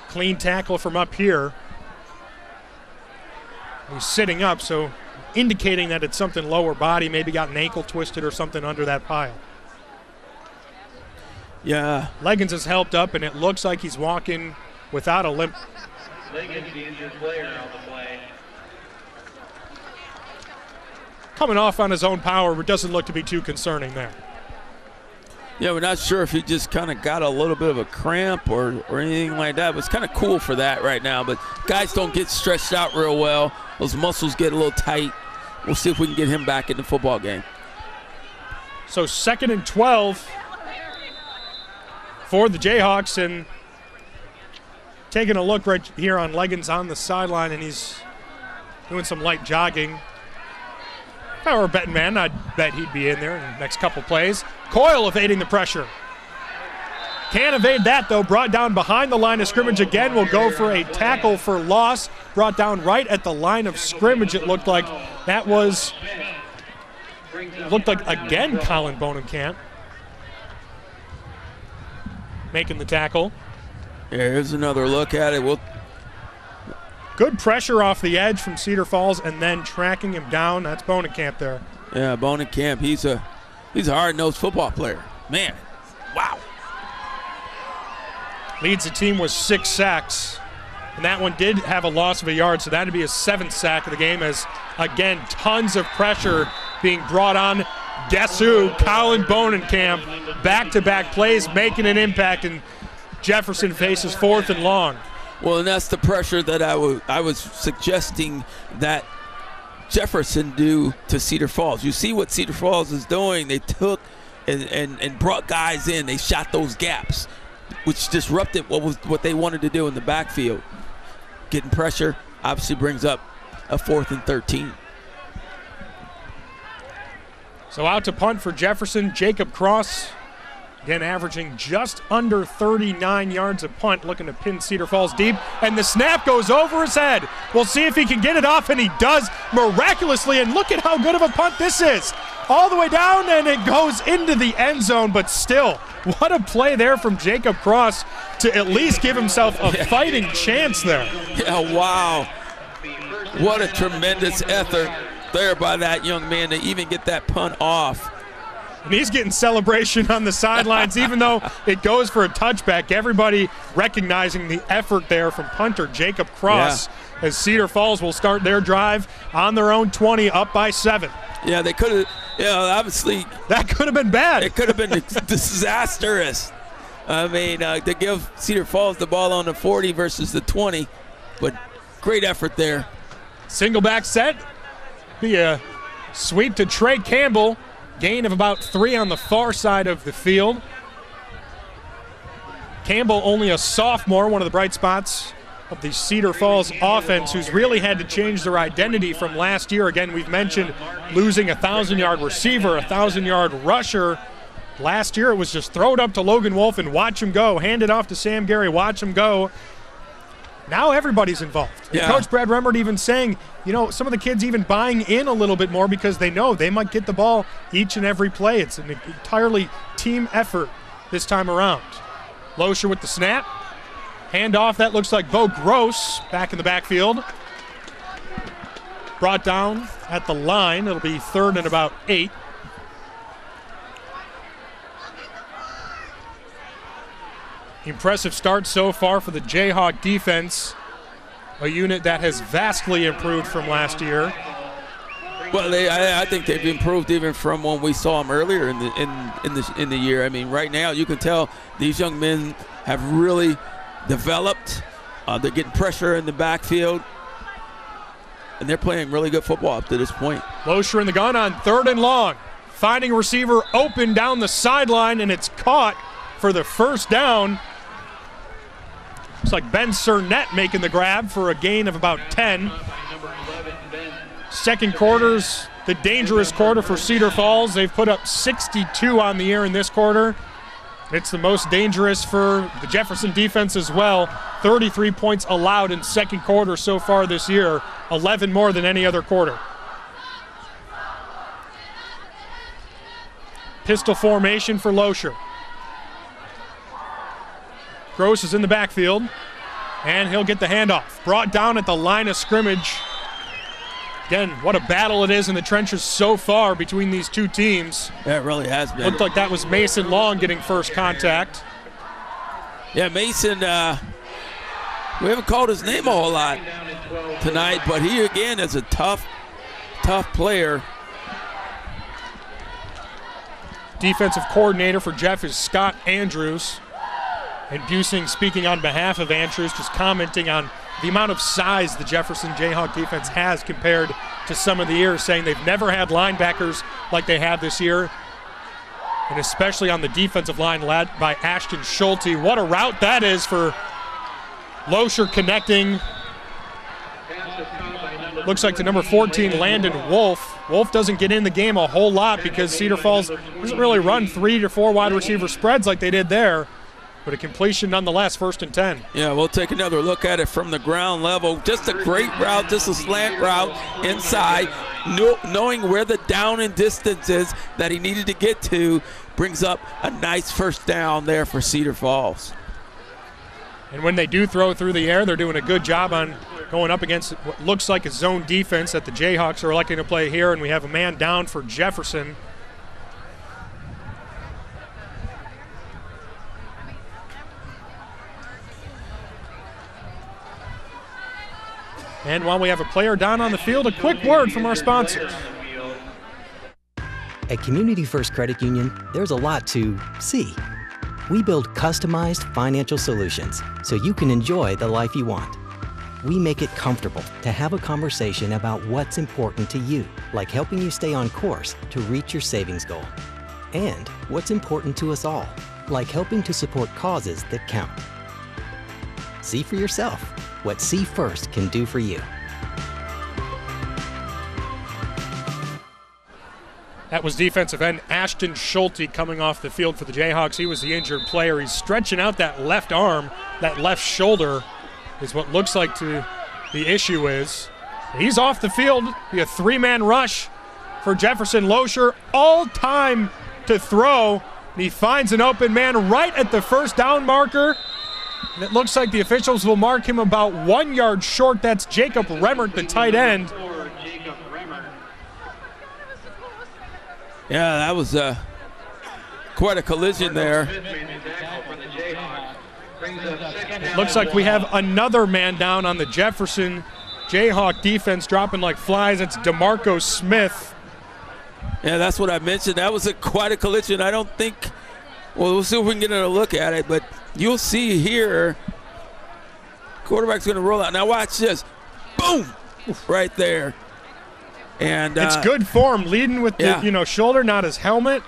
clean tackle from up here. He's sitting up, so indicating that it's something lower body, maybe got an ankle twisted or something under that pile. Yeah. Leggins has helped up, and it looks like he's walking without a limp. Leggins, the injured player on the play. Coming off on his own power, but doesn't look to be too concerning there. Yeah, we're not sure if he just kind of got a little bit of a cramp or anything like that. But it's kind of cool for that right now. But guys don't get stretched out real well. Those muscles get a little tight. We'll see if we can get him back in the football game. So 2nd and 12 for the Jayhawks, and taking a look right here on Leggins on the sideline, and he's doing some light jogging. If I were a betting man, I'd bet he'd be in there in the next couple plays. Coyle evading the pressure. Can't evade that, though. Brought down behind the line of scrimmage again. Will go for a tackle for loss. Brought down right at the line of scrimmage, it looked like. That was, looked like, again, Colin Bonenkamp making the tackle. Here's another look at it. Good pressure off the edge from Cedar Falls and then tracking him down. That's Bonenkamp there. Yeah, Bonenkamp, he's a hard-nosed football player. Man, wow. Leads the team with 6 sacks. And that one did have a loss of a yard, so that would be his 7th sack of the game as, again, tons of pressure being brought on. Guess who? Colin Bonenkamp. Back-to-back plays, making an impact, and Jefferson faces 4th and long. Well, and that's the pressure that I was suggesting that Jefferson do to Cedar Falls. You see what Cedar Falls is doing. They took and brought guys in. They shot those gaps, which disrupted what they wanted to do in the backfield. Getting pressure obviously brings up a 4th and 13. So out to punt for Jefferson, Jacob Cross. Again, averaging just under 39 yards a punt, looking to pin Cedar Falls deep. And the snap goes over his head. We'll see if he can get it off, and he does miraculously. And look at how good of a punt this is. All the way down, and it goes into the end zone, but still, what a play there from Jacob Cross to at least give himself a fighting chance there. Yeah, wow. What a tremendous effort there by that young man to even get that punt off. And he's getting celebration on the sidelines, even though it goes for a touchback. Everybody recognizing the effort there from punter Jacob Cross, as Cedar Falls will start their drive on their own 20, up by 7. Yeah, they could have, obviously. That could have been bad. It could have been disastrous. I mean, to give Cedar Falls the ball on the 40 versus the 20, but great effort there. Single back set. Be a sweep to Trey Campbell. Gain of about 3 on the far side of the field. Campbell, only a sophomore, one of the bright spots of the Cedar Falls offense, who's really had to change their identity from last year. Again, we've mentioned losing a 1,000-yard receiver, a 1,000-yard rusher. Last year it was just throw it up to Logan Wolf and watch him go. Hand it off to Sam Gary, watch him go. Now everybody's involved. Yeah. Coach Brad Remmert even saying, some of the kids even buying in a little bit more because they know they might get the ball each and every play. It's an entirely team effort this time around. Loescher with the snap. Handoff, that looks like Bo Gross back in the backfield. Brought down at the line. It'll be 3rd and about 8. Impressive start so far for the Jayhawk defense, a unit that has vastly improved from last year. Well, I think they've improved even from when we saw them earlier in the year. I mean, right now you can tell these young men have really developed. They're getting pressure in the backfield, and they're playing really good football up to this point. Loescher in the gun on 3rd and long, finding a receiver open down the sideline, and it's caught for the first down. Looks like Ben Cernett making the grab for a gain of about 10. Second quarter's the dangerous quarter for Cedar Falls. They've put up 62 on the year in this quarter. It's the most dangerous for the Jefferson defense as well. 33 points allowed in second quarter so far this year, 11 more than any other quarter. Pistol formation for Loescher. Gross is in the backfield, and he'll get the handoff. Brought down at the line of scrimmage. Again, what a battle it is in the trenches so far between these two teams. Yeah, it really has been. Looked like that was Mason Long getting first contact. Yeah, Mason, we haven't called his name a whole lot tonight, but he, again, is a tough player. Defensive coordinator for Jeff is Scott Andrews. And Busing, speaking on behalf of Andrews, just commenting on the amount of size the Jefferson Jayhawk defense has compared to some of the years, saying they've never had linebackers like they have this year, and especially on the defensive line led by Ashton Schulte. What a route that is for Loescher, connecting. Looks like to number 14, Landon Wolf. Wolf doesn't get in the game a whole lot because Cedar Falls doesn't really run 3 to 4 wide receiver spreads like they did there. But a completion nonetheless, 1st and 10. Yeah, we'll take another look at it from the ground level. Just a great route, just a slant route inside. Knowing where the down and distance is that he needed to get to brings up a nice first down there for Cedar Falls. And when they do throw through the air, they're doing a good job on going up against what looks like a zone defense that the Jayhawks are electing to play here. And we have a man down for Jefferson. And while we have a player down on the field, a quick word from our sponsors. At Community First Credit Union, there's a lot to see. We build customized financial solutions so you can enjoy the life you want. We make it comfortable to have a conversation about what's important to you, like helping you stay on course to reach your savings goal. And what's important to us all, like helping to support causes that count. See for yourself what See First can do for you. That was defensive end Ashton Schulte coming off the field for the Jayhawks. He was the injured player. He's stretching out that left arm, that left shoulder is what looks like to the issue is. He's off the field. Be a 3-man rush for Jefferson. Loescher, all time to throw. And he finds an open man right at the first down marker. And it looks like the officials will mark him about 1 yard short. That's Jacob Remmert, the tight end. Yeah, that was quite a collision there. It looks like we have another man down on the Jefferson Jayhawk defense, dropping like flies. It's DeMarco Smith. Yeah, that's what I mentioned. That was quite a collision. I don't think, well, we'll see if we can get a look at it, but you'll see here, quarterback's going to roll out. Now watch this. Boom! Right there. And it's good form, leading with the shoulder, not his helmet.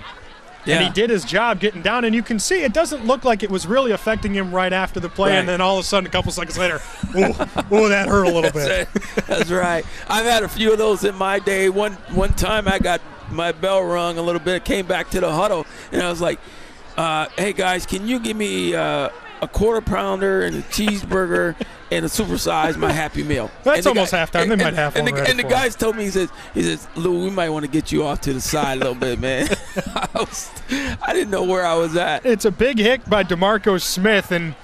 Yeah. And he did his job getting down, and you can see it doesn't look like it was really affecting him right after the play, right. And then all of a sudden, a couple seconds later, ooh, that hurt a little bit. That's right. I've had a few of those in my day. One time I got my bell rung a little bit, came back to the huddle, and I was like, hey, guys, can you give me a quarter pounder and a cheeseburger and a supersize my Happy Meal? That's almost halftime. They might have one. And the guys told me, he says, Lou, we might want to get you off to the side a little bit, man. I didn't know where I was at. It's a big hit by DeMarco Smith, and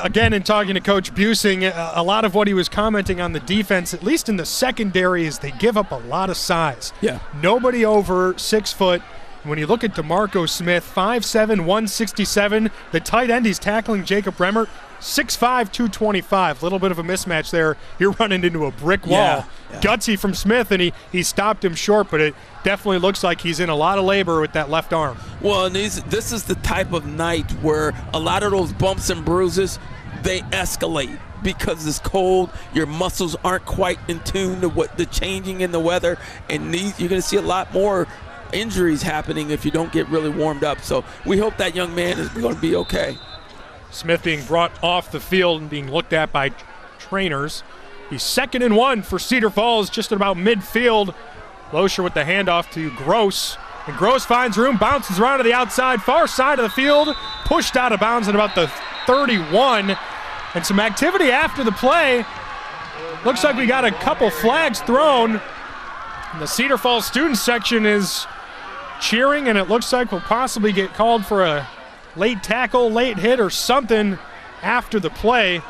again, in talking to Coach Busing, a lot of what he was commenting on the defense, at least in the secondary, is they give up a lot of size. Yeah. Nobody over 6 foot. When you look at DeMarco Smith, 5'7", 167. The tight end he's tackling, Jacob Remmert, 6'5", 225. A little bit of a mismatch there. You're running into a brick wall. Yeah. Gutsy from Smith, and he stopped him short, but it definitely looks like he's in a lot of labor with that left arm. Well, and this is the type of night where a lot of those bumps and bruises, they escalate. Because it's cold, your muscles aren't quite in tune to what the changing in the weather, and you're going to see a lot more injuries happening if you don't get really warmed up. So we hope that young man is going to be okay. Smith being brought off the field and being looked at by trainers. He's 2nd and 1 for Cedar Falls, just at about midfield. Loescher with the handoff to Gross. And Gross finds room, bounces around to the outside, far side of the field, pushed out of bounds at about the 31. And some activity after the play. Looks like we got a couple flags thrown. And the Cedar Falls student section is cheering, and it looks like we'll possibly get called for a late tackle, late hit, or something after the play.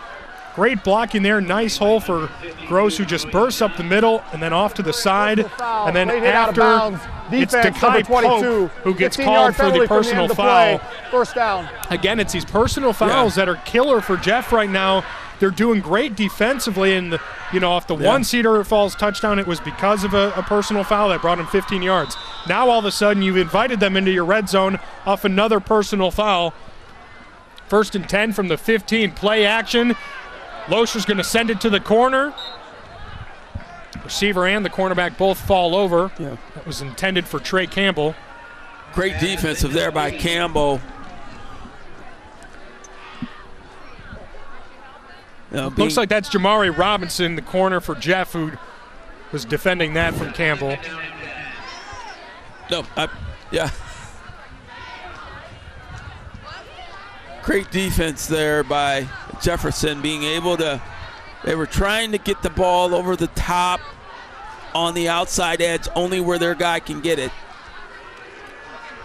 Great blocking there, nice hole for Gross, who just bursts up the middle and then off to the side. And then after, it's Dekai Pope who gets called for the personal foul. First down. Again, it's these personal fouls that are killer for Jeff right now. They're doing great defensively, and off the one Cedar Falls touchdown, it was because of a personal foul that brought him 15 yards. Now all of a sudden you've invited them into your red zone off another personal foul. 1st and 10 from the 15, play action. Loescher's going to send it to the corner. Receiver and the cornerback both fall over. Yeah. That was intended for Trey Campbell. Great defensive there by Campbell. Looks like that's Jamari Robinson, the corner for Jeff, who was defending that from Campbell. Yeah. Great defense there by Jefferson, being able to, they were trying to get the ball over the top on the outside edge, only where their guy can get it.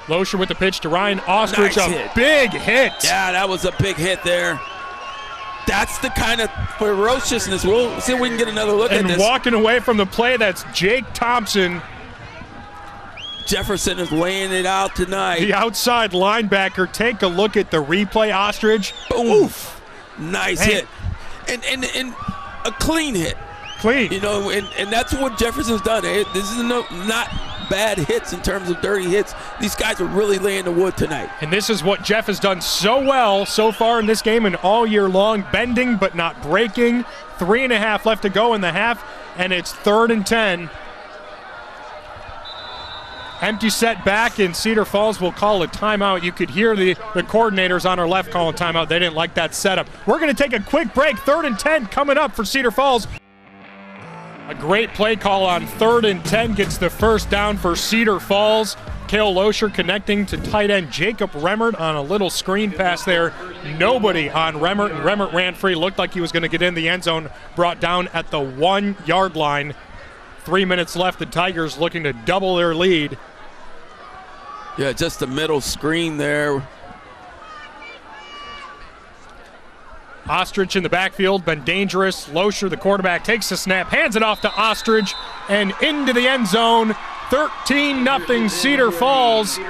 Loescher with the pitch to Ryan Ostrich, Nice big hit. Yeah, that was a big hit there. That's the kind of ferociousness. We'll see if we can get another look at this. And walking away from the play, that's Jake Thompson. Jefferson is laying it out tonight. The outside linebacker. Take a look at the replay, Ostrich. Boom. Oof. Nice hit. And a clean hit. Clean. And that's what Jefferson's done. This is not bad hits in terms of dirty hits. These guys are really laying the wood tonight. And this is what Jeff has done so well so far in this game and all year long, bending but not breaking. 3.5 left to go in the half, and it's 3rd and 10. Empty set back, and Cedar Falls will call a timeout. You could hear the coordinators on our left calling timeout. They didn't like that setup. We're going to take a quick break. 3rd and 10 coming up for Cedar Falls. A great play call on 3rd and 10 gets the first down for Cedar Falls. Cale Loescher connecting to tight end Jacob Remmert on a little screen pass there. Nobody on Remmert, and Remmert ran free. Looked like he was going to get in the end zone. Brought down at the 1-yard line. 3 minutes left. The Tigers looking to double their lead. Yeah, just the middle screen there. Ostrich in the backfield, been dangerous. Loescher, the quarterback, takes the snap, hands it off to Ostrich, and into the end zone. 13-0 Cedar Falls.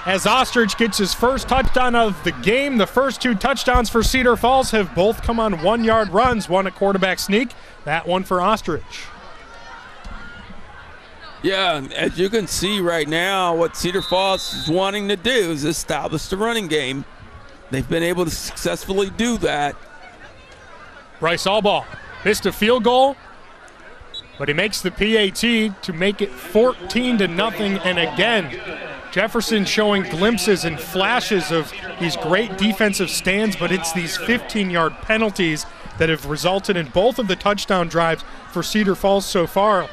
As Ostrich gets his first touchdown of the game, the first 2 touchdowns for Cedar Falls have both come on 1-yard runs. One a quarterback sneak, that one for Ostrich. Yeah, as you can see right now, what Cedar Falls is wanting to do is establish the running game. They've been able to successfully do that. Bryce Allball missed a field goal, but he makes the PAT to make it 14-0. And again, Jefferson showing glimpses and flashes of these great defensive stands, but it's these 15-yard penalties that have resulted in both of the touchdown drives for Cedar Falls so far.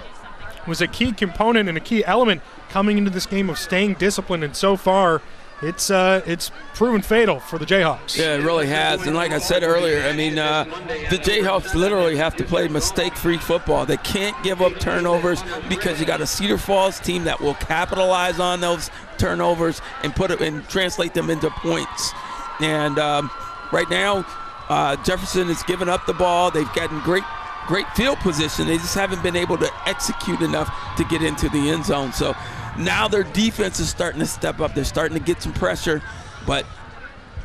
Was a key component and a key element coming into this game of staying disciplined, and so far it's proven fatal for the Jayhawks. Yeah, it really has. And like I said earlier, I mean, the Jayhawks literally have to play mistake-free football. They can't give up turnovers because you got a Cedar Falls team that will capitalize on those turnovers and put it and translate them into points. And right now, Jefferson has given up the ball. They've gotten great field position. They just haven't been able to execute enough to get into the end zone. So now their defense is starting to step up. They're starting to get some pressure, but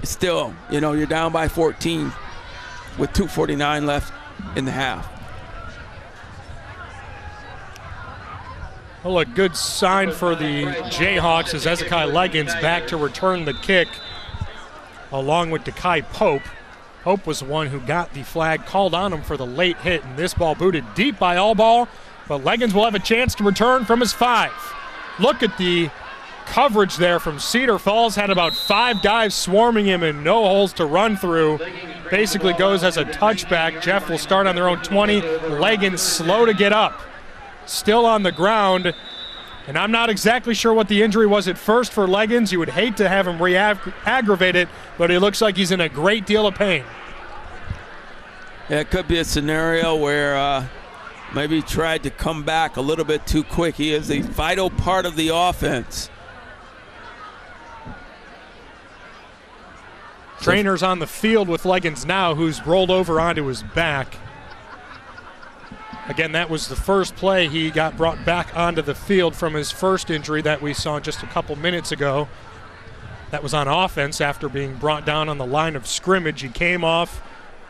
still, you're down by 14 with 2:49 left in the half. Well, a good sign for the Jayhawks as Ezekiel Leggins back to return the kick along with Dekai Pope. Pope was the one who got the flag called on him for the late hit, and this ball booted deep by Allball, but Leggins will have a chance to return from his 5. Look at the coverage there from Cedar Falls. Had about 5 guys swarming him and no holes to run through. Basically goes as a touchback. Jeff will start on their own 20. Leggins slow to get up. Still on the ground. And I'm not exactly sure what the injury was at first for Leggins. You would hate to have him re-aggravate it, but it looks like he's in a great deal of pain. Yeah, it could be a scenario where maybe he tried to come back a little bit too quick. He is a vital part of the offense. Trainer's on the field with Leggins now, who's rolled over onto his back. Again, that was the first play. He got brought back onto the field from his first injury that we saw just a couple minutes ago. That was on offense after being brought down on the line of scrimmage. He came off.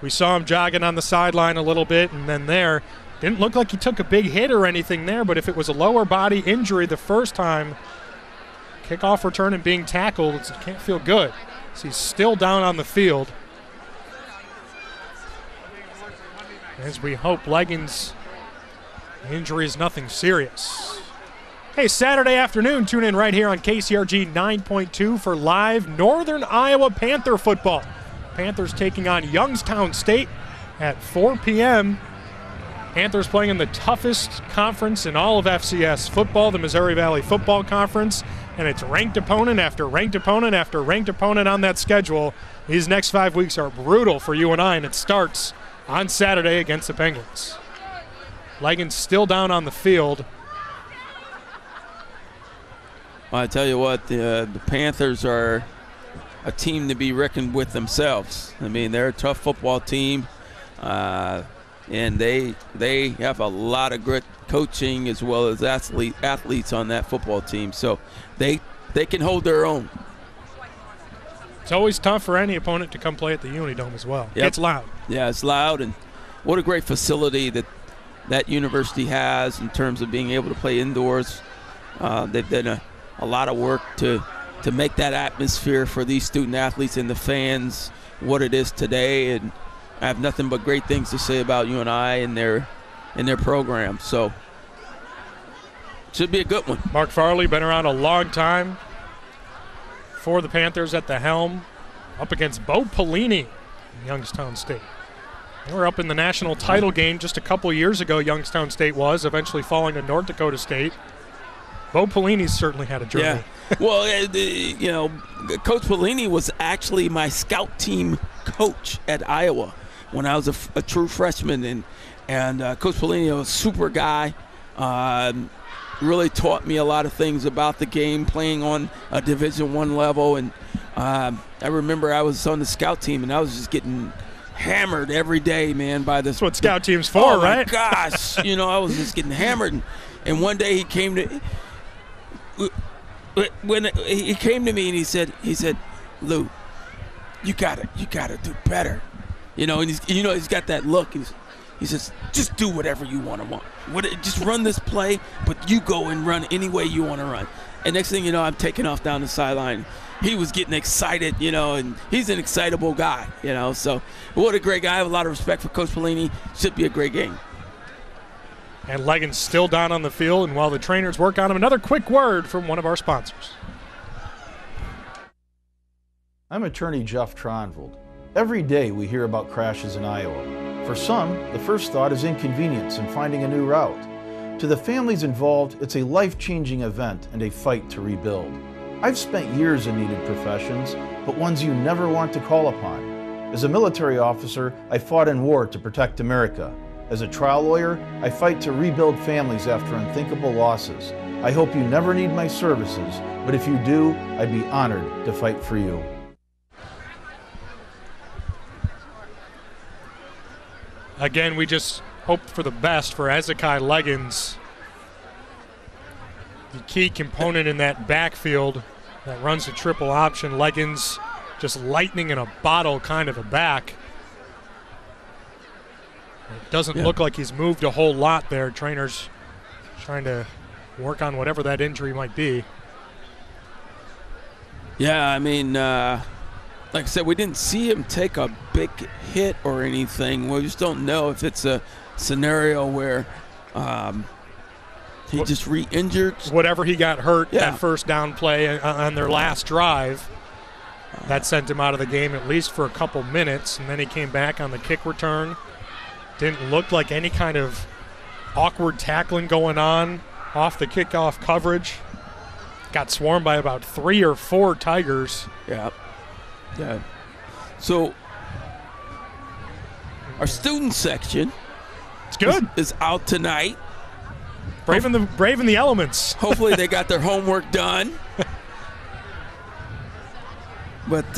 We saw him jogging on the sideline a little bit, and then there. Didn't look like he took a big hit or anything there, but if it was a lower body injury the first time, kickoff return and being tackled, it can't feel good. So he's still down on the field. As we hope Leggins' injury is nothing serious. Hey, Saturday afternoon, tune in right here on KCRG 9.2 for live Northern Iowa Panther football. Panthers taking on Youngstown State at 4 p.m. Panthers playing in the toughest conference in all of FCS football, the Missouri Valley Football Conference, and it's ranked opponent after ranked opponent after ranked opponent on that schedule. These next 5 weeks are brutal for UNI, and it starts on Saturday against the Penguins. Leggins still down on the field. Well, I tell you what, the Panthers are a team to be reckoned with themselves. I mean, they're a tough football team, and they have a lot of great coaching as well as athletes on that football team. So they can hold their own. It's always tough for any opponent to come play at the Unidome as well. Yep. It's loud. Yeah, it's loud, and what a great facility that university has in terms of being able to play indoors. They've done a lot of work to make that atmosphere for these student athletes and the fans what it is today, and I have nothing but great things to say about UNI and their program. So should be a good one. Mark Farley, been around a long time for the Panthers at the helm, up against Bo Pelini in Youngstown State. They were up in the national title game just a couple years ago, Youngstown State was, eventually falling to North Dakota State. Bo Pelini's certainly had a journey. Yeah. Well, Coach Pelini was actually my scout team coach at Iowa when I was a true freshman, and Coach Pelini was a super guy. Really taught me a lot of things about the game, playing on a Division I level, and I remember I was on the scout team, and I was just getting hammered every day, man, by this. That's what scout team's for, right? Oh, my gosh. I was just getting hammered, and one day he came to – when he came to me and he said, Lou, you gotta do better, and he's got that look. He says, just do whatever you want. Just run this play, but you go and run any way you want to run. And next thing you know, I'm taking off down the sideline. He was getting excited, and he's an excitable guy, So what a great guy. I have a lot of respect for Coach Pelini. Should be a great game. And Leggins still down on the field, and while the trainers work on him, another quick word from one of our sponsors. I'm attorney Jeff Tronvold. Every day we hear about crashes in Iowa. For some, the first thought is inconvenience and finding a new route. To the families involved, it's a life-changing event and a fight to rebuild. I've spent years in needed professions, but ones you never want to call upon. As a military officer, I fought in war to protect America. As a trial lawyer, I fight to rebuild families after unthinkable losses. I hope you never need my services, but if you do, I'd be honored to fight for you. Again, we just hope for the best for Ezekiel Leggins, the key component in that backfield that runs the triple option. Leggins just lightning in a bottle kind of a back. It doesn't look like he's moved a whole lot there. Trainers trying to work on whatever that injury might be. Yeah, I mean, like I said, we didn't see him take a big hit or anything. We just don't know if it's a scenario where he just re-injured. Whatever he got hurt that first down play on their last drive, that sent him out of the game at least for a couple minutes, and then he came back on the kick return. Didn't look like any kind of awkward tackling going on off the kickoff coverage. Got swarmed by about 3 or 4 Tigers. Yeah. Yeah. So our student section it's good. Is out tonight. Braving the elements. Hopefully they got their homework done. But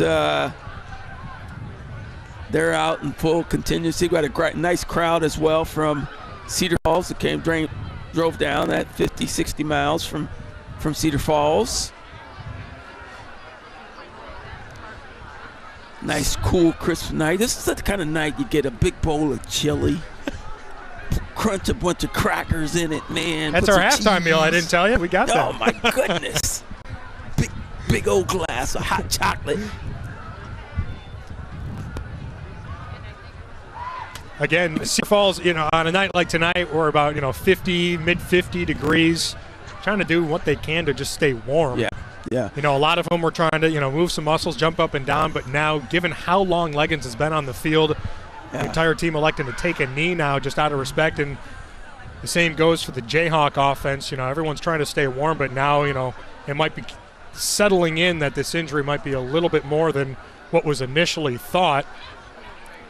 they're out in full contingency. We got a nice crowd as well from Cedar Falls that drove down that 50, 60 miles from Cedar Falls. Nice, cool, crisp night. This is the kind of night you get a big bowl of chili, crunch a bunch of crackers in it, man. That's our halftime meal. I didn't tell you. We got that. Oh, my goodness. Big old glass of hot chocolate. Again, Cedar Falls, on a night like tonight, we're about, mid 50 degrees, trying to do what they can to just stay warm. Yeah. Yeah. A lot of them were trying to, move some muscles, jump up and down, but now, given how long Leggins has been on the field, the entire team electing to take a knee now just out of respect, and the same goes for the Jayhawk offense. Everyone's trying to stay warm, but now, it might be settling in that this injury might be a little bit more than what was initially thought.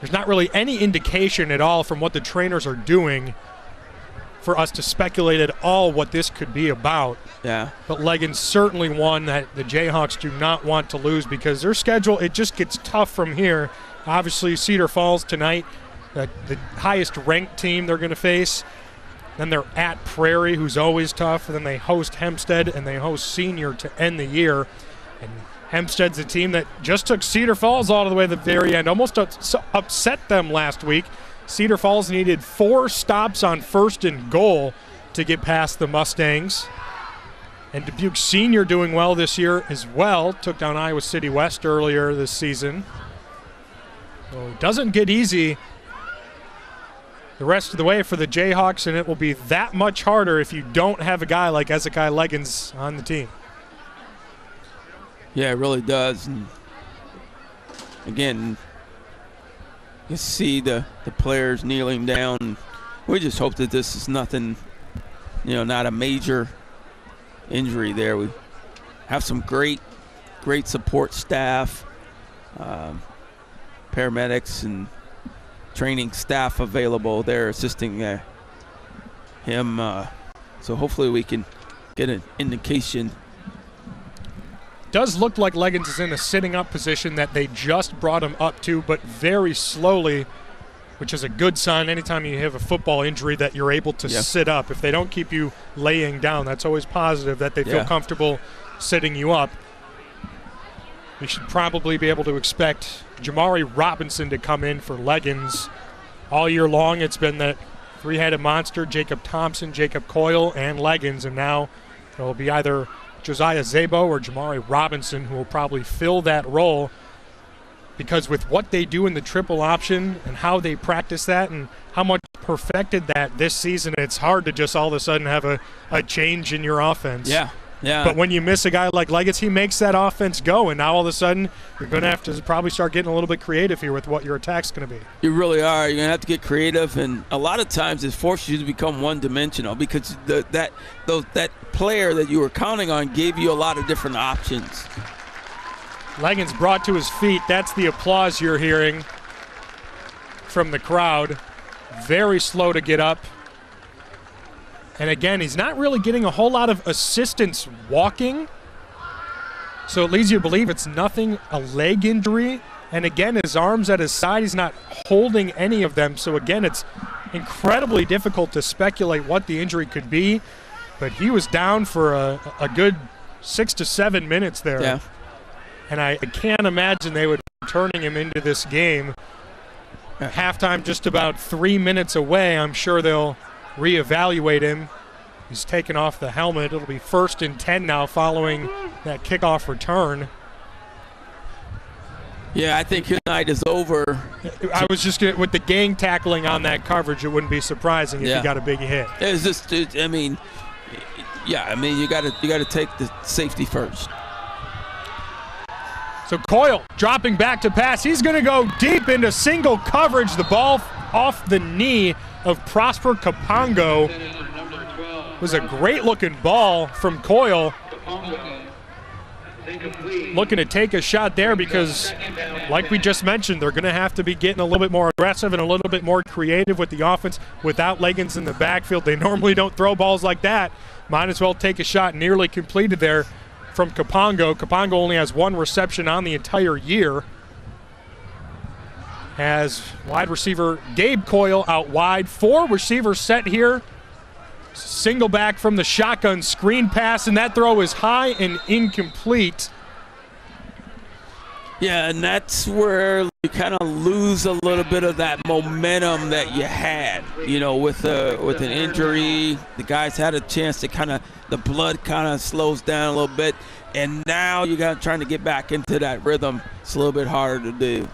There's not really any indication at all from what the trainers are doing for us to speculate at all what this could be about. Yeah. But Leggins certainly one that the Jayhawks do not want to lose because their schedule, it just gets tough from here. Obviously, Cedar Falls tonight, the highest ranked team they're going to face. Then they're at Prairie, who's always tough. And then they host Hempstead, and they host Senior to end the year. And Hempstead's a team that just took Cedar Falls all the way to the very end, almost upset them last week. Cedar Falls needed 4 stops on 1st and goal to get past the Mustangs. And Dubuque Senior doing well this year as well. Took down Iowa City West earlier this season. So it doesn't get easy the rest of the way for the Jayhawks, and it will be that much harder if you don't have a guy like Ezekiel Leggins on the team. Yeah, it really does. And again, you see the players kneeling down. We just hope that this is nothing, not a major injury there. We have some great support staff, paramedics and training staff available there assisting him. So hopefully we can get an indication. Does look like Leggins is in a sitting up position that they just brought him up to, but very slowly, which is a good sign anytime you have a football injury that you're able to sit up. If they don't keep you laying down, that's always positive that they feel comfortable sitting you up. We should probably be able to expect Jamari Robinson to come in for Leggins. All year long it's been that three-headed monster, Jacob Thompson, Jacob Coyle, and Leggins, and now it will be either Josiah Zabo or Jamari Robinson who will probably fill that role, because with what they do in the triple option and how they practice that and how much perfected that this season, it's hard to just all of a sudden have a change in your offense. Yeah. But when you miss a guy like Leggins, he makes that offense go, and now all of a sudden you're going to have to probably start getting a little bit creative here with what your attack's going to be. You really are. You're going to have to get creative, and a lot of times it forces you to become one-dimensional because that player that you were counting on gave you a lot of different options. Leggins brought to his feet. That's the applause you're hearing from the crowd. Very slow to get up. And again, he's not really getting a whole lot of assistance walking. So it leads you to believe it's nothing, a leg injury. And again, his arms at his side, he's not holding any of them. So again, it's incredibly difficult to speculate what the injury could be. But he was down for a good 6 to 7 minutes there. Yeah. And I can't imagine they would be turning him into this game. At halftime, just about 3 minutes away. I'm sure they'll reevaluate him. He's taken off the helmet. It'll be 1st and 10 now following that kickoff return. Yeah, I think his night is over. I was just gonna, with the gang tackling on that coverage, it wouldn't be surprising if he got a big hit. It's just, you got to take the safety first. So Coyle dropping back to pass. He's going to go deep into single coverage. The ball off the knee of Prosper Kapongo. It was a great-looking ball from Coyle. Looking to take a shot there because, like we just mentioned, they're going to have to be getting a little bit more aggressive and a little bit more creative with the offense without Leggins in the backfield. They normally don't throw balls like that. Might as well take a shot. Nearly completed there from Kapongo. Kapongo only has 1 reception on the entire year. As wide receiver Gabe Coyle out wide. 4 receivers set here. Single back from the shotgun screen pass, and that throw is high and incomplete. Yeah, and that's where you kind of lose a little bit of that momentum that you had. You know, with an injury, the guys had a chance to the blood kind of slows down a little bit, and now you got trying to get back into that rhythm. It's a little bit harder to do.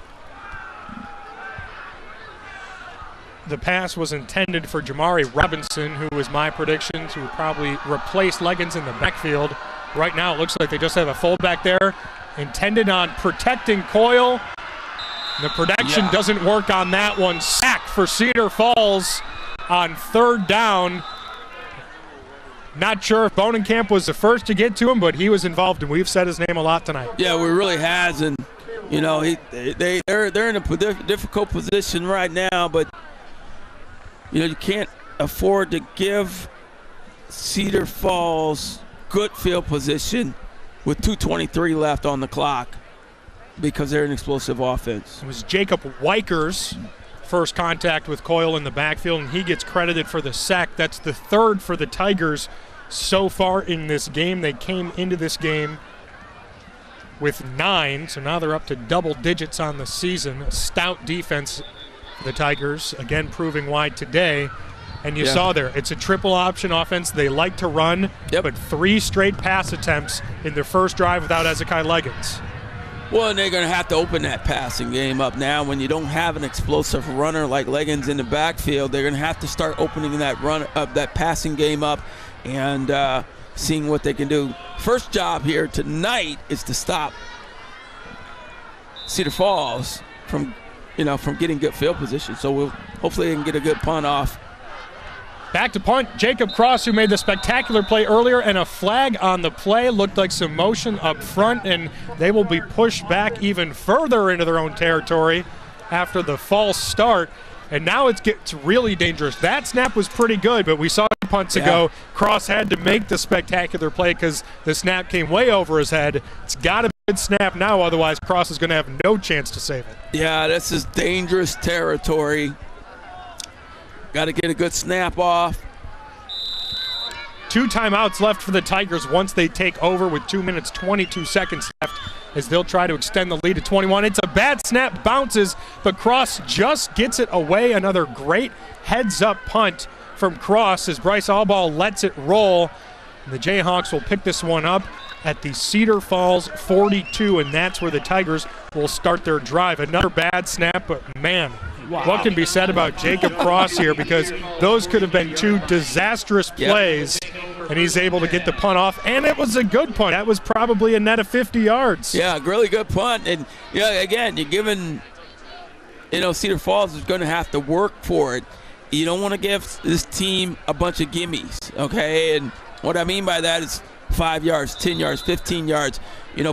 The pass was intended for Jamari Robinson, who was my prediction to probably replace Leggins in the backfield. Right now it looks like they just have a fullback there. Intended on protecting Coyle. The protection doesn't work on that one. Sack for Cedar Falls on 3rd down. Not sure if Bonenkamp was the first to get to him, but he was involved, and we've said his name a lot tonight. Yeah, we really has, and you know they're in a difficult position right now, but you know, you can't afford to give Cedar Falls good field position with 2:23 left on the clock because they're an explosive offense. It was Jacob Weiker's first contact with Coyle in the backfield, and he gets credited for the sack. That's the 3rd for the Tigers so far in this game. They came into this game with 9, so now they're up to double digits on the season. A stout defense for the Tigers, again proving why today. And you saw there, it's a triple option offense. They like to run, but 3 straight pass attempts in their first drive without Ezekiel Leggins. Well, and they're going to have to open that passing game up now. When you don't have an explosive runner like Leggins in the backfield, they're going to have to start opening that that passing game up and seeing what they can do. First job here tonight is to stop Cedar Falls from getting good field position. So hopefully they can get a good punt off. Back to punt, Jacob Cross, who made the spectacular play earlier, and a flag on the play. Looked like some motion up front, and they will be pushed back even further into their own territory after the false start. And now it gets really dangerous. That snap was pretty good, but we saw punts ago. Cross had to make the spectacular play because the snap came way over his head. It's got to be a good snap now, otherwise Cross is going to have no chance to save it. Yeah, this is dangerous territory. Got to get a good snap off. 2 timeouts left for the Tigers once they take over with 2 minutes, 22 seconds left as they'll try to extend the lead to 21. It's a bad snap, bounces, but Cross just gets it away. Another great heads-up punt from Cross as Bryce Allball lets it roll. And the Jayhawks will pick this one up at the Cedar Falls 42, and that's where the Tigers will start their drive. Another bad snap, but man, what can be said about Jacob Cross here, because those could have been 2 disastrous plays, and he's able to get the punt off, and it was a good punt. That was probably a net of 50 yards. Yeah, really good punt. And, again, you're giving, Cedar Falls is going to have to work for it. You don't want to give this team a bunch of gimmies, okay? And what I mean by that is 5 yards, 10 yards, 15 yards,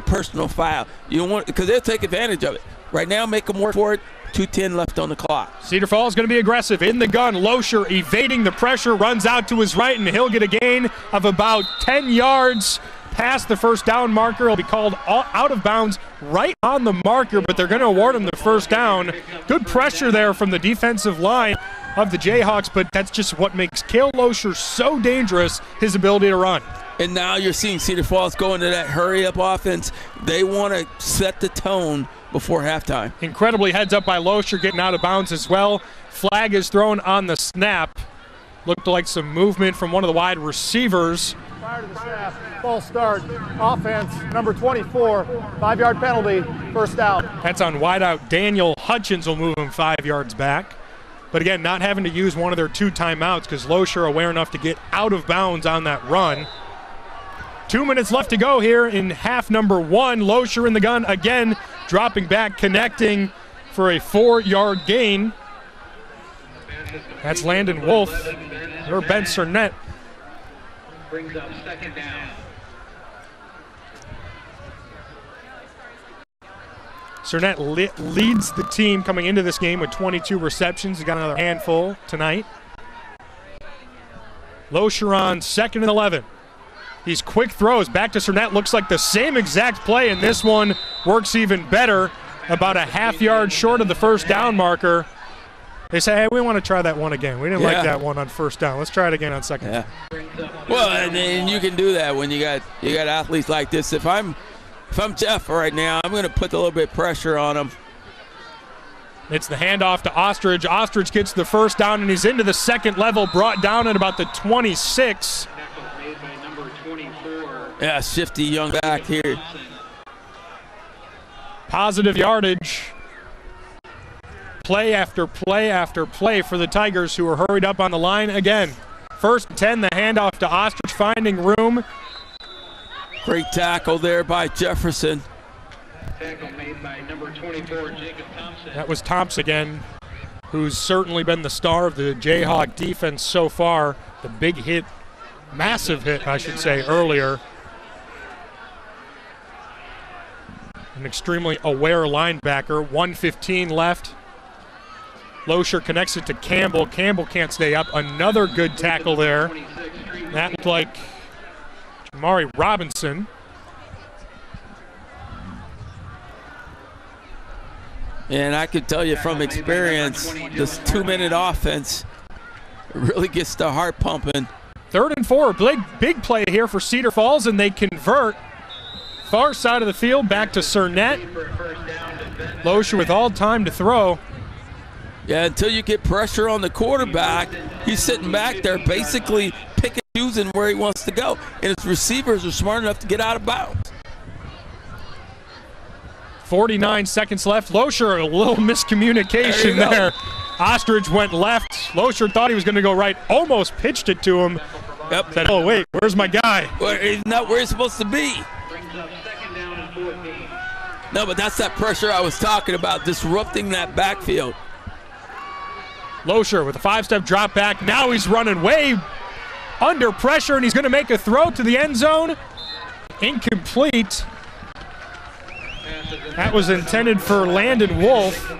personal foul. You don't want, because they'll take advantage of it. Right now, make them work for it. 2:10 left on the clock. Cedar Falls going to be aggressive in the gun. Loescher evading the pressure, runs out to his right, and he'll get a gain of about 10 yards past the first down marker. He'll be called out of bounds right on the marker, but they're going to award him the first down. Good pressure there from the defensive line of the Jayhawks, but that's just what makes Cale Loescher so dangerous, his ability to run. And now you're seeing Cedar Falls go into that hurry-up offense. They want to set the tone before halftime. Incredibly heads up by Loescher, getting out of bounds as well. Flag is thrown on the snap. Looked like some movement from one of the wide receivers. Prior to the snap, false start, offense, number 24, 5-yard penalty, first down. That's on wideout. Daniel Hutchins will move him 5 yards back. But again, not having to use one of their 2 timeouts because Loescher aware enough to get out of bounds on that run. 2 minutes left to go here in half number 1. Loescher in the gun again, dropping back, connecting for a 4-yard gain. That's Landon Wolf or Ben Cernett. Brings up second down. Cernette leads the team coming into this game with 22 receptions. He got another handful tonight. Locheron, 2nd and 11. These quick throws back to Cernette looks like the same exact play, and this one works even better, about a half yard short of the first down marker. They say, hey, we want to try that one again. We didn't like that one on first down. Let's try it again on second. Yeah. Well, and you can do that when you got athletes like this. If I'm Jeff right now, I'm going to put a little bit of pressure on him. It's the handoff to Ostrich. Ostrich gets the first down, and he's into the second level, brought down at about the 26. Yeah, shifty young back here. Positive yardage. Play after play after play for the Tigers, who are hurried up on the line again. 1st and 10, the handoff to Ostrich, finding room. Great tackle there by Jefferson. Tackle made by number 24, Jacob Thompson. That was Thompson again, who's certainly been the star of the Jayhawk defense so far. The big hit, massive hit, I should say, earlier. An extremely aware linebacker. 1:15 left. Loescher connects it to Campbell. Campbell can't stay up. Another good tackle there. That looked like Jamari Robinson. And I can tell you from experience, this 2-minute offense really gets the heart pumping. 3rd and 4, big play here for Cedar Falls, and they convert. Far side of the field, back to Cernette. Loescher with all time to throw. Yeah, until you get pressure on the quarterback, he's sitting back there basically picking and choosing where he wants to go. And his receivers are smart enough to get out of bounds. 49 seconds left. Loescher, a little miscommunication there. Ostrich went left. Loescher thought he was going to go right, almost pitched it to him. Yep. Said, oh, wait, where's my guy? Well, he's not where he's supposed to be. No, but that's that pressure I was talking about, disrupting that backfield. Loescher with a 5-step drop back. Now he's running way under pressure, and he's going to make a throw to the end zone. Incomplete. That was intended for Landon Wolf.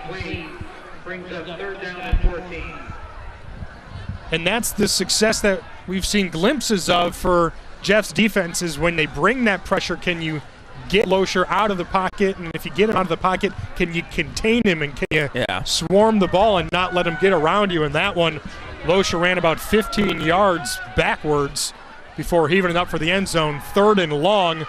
And that's the success that we've seen glimpses of for Jeff's defense, is when they bring that pressure, can you get Loescher out of the pocket? And if you get him out of the pocket, can you contain him and can you swarm the ball and not let him get around you? And that one, Loescher ran about 15 yards backwards before heaving it up for the end zone. 3rd and long.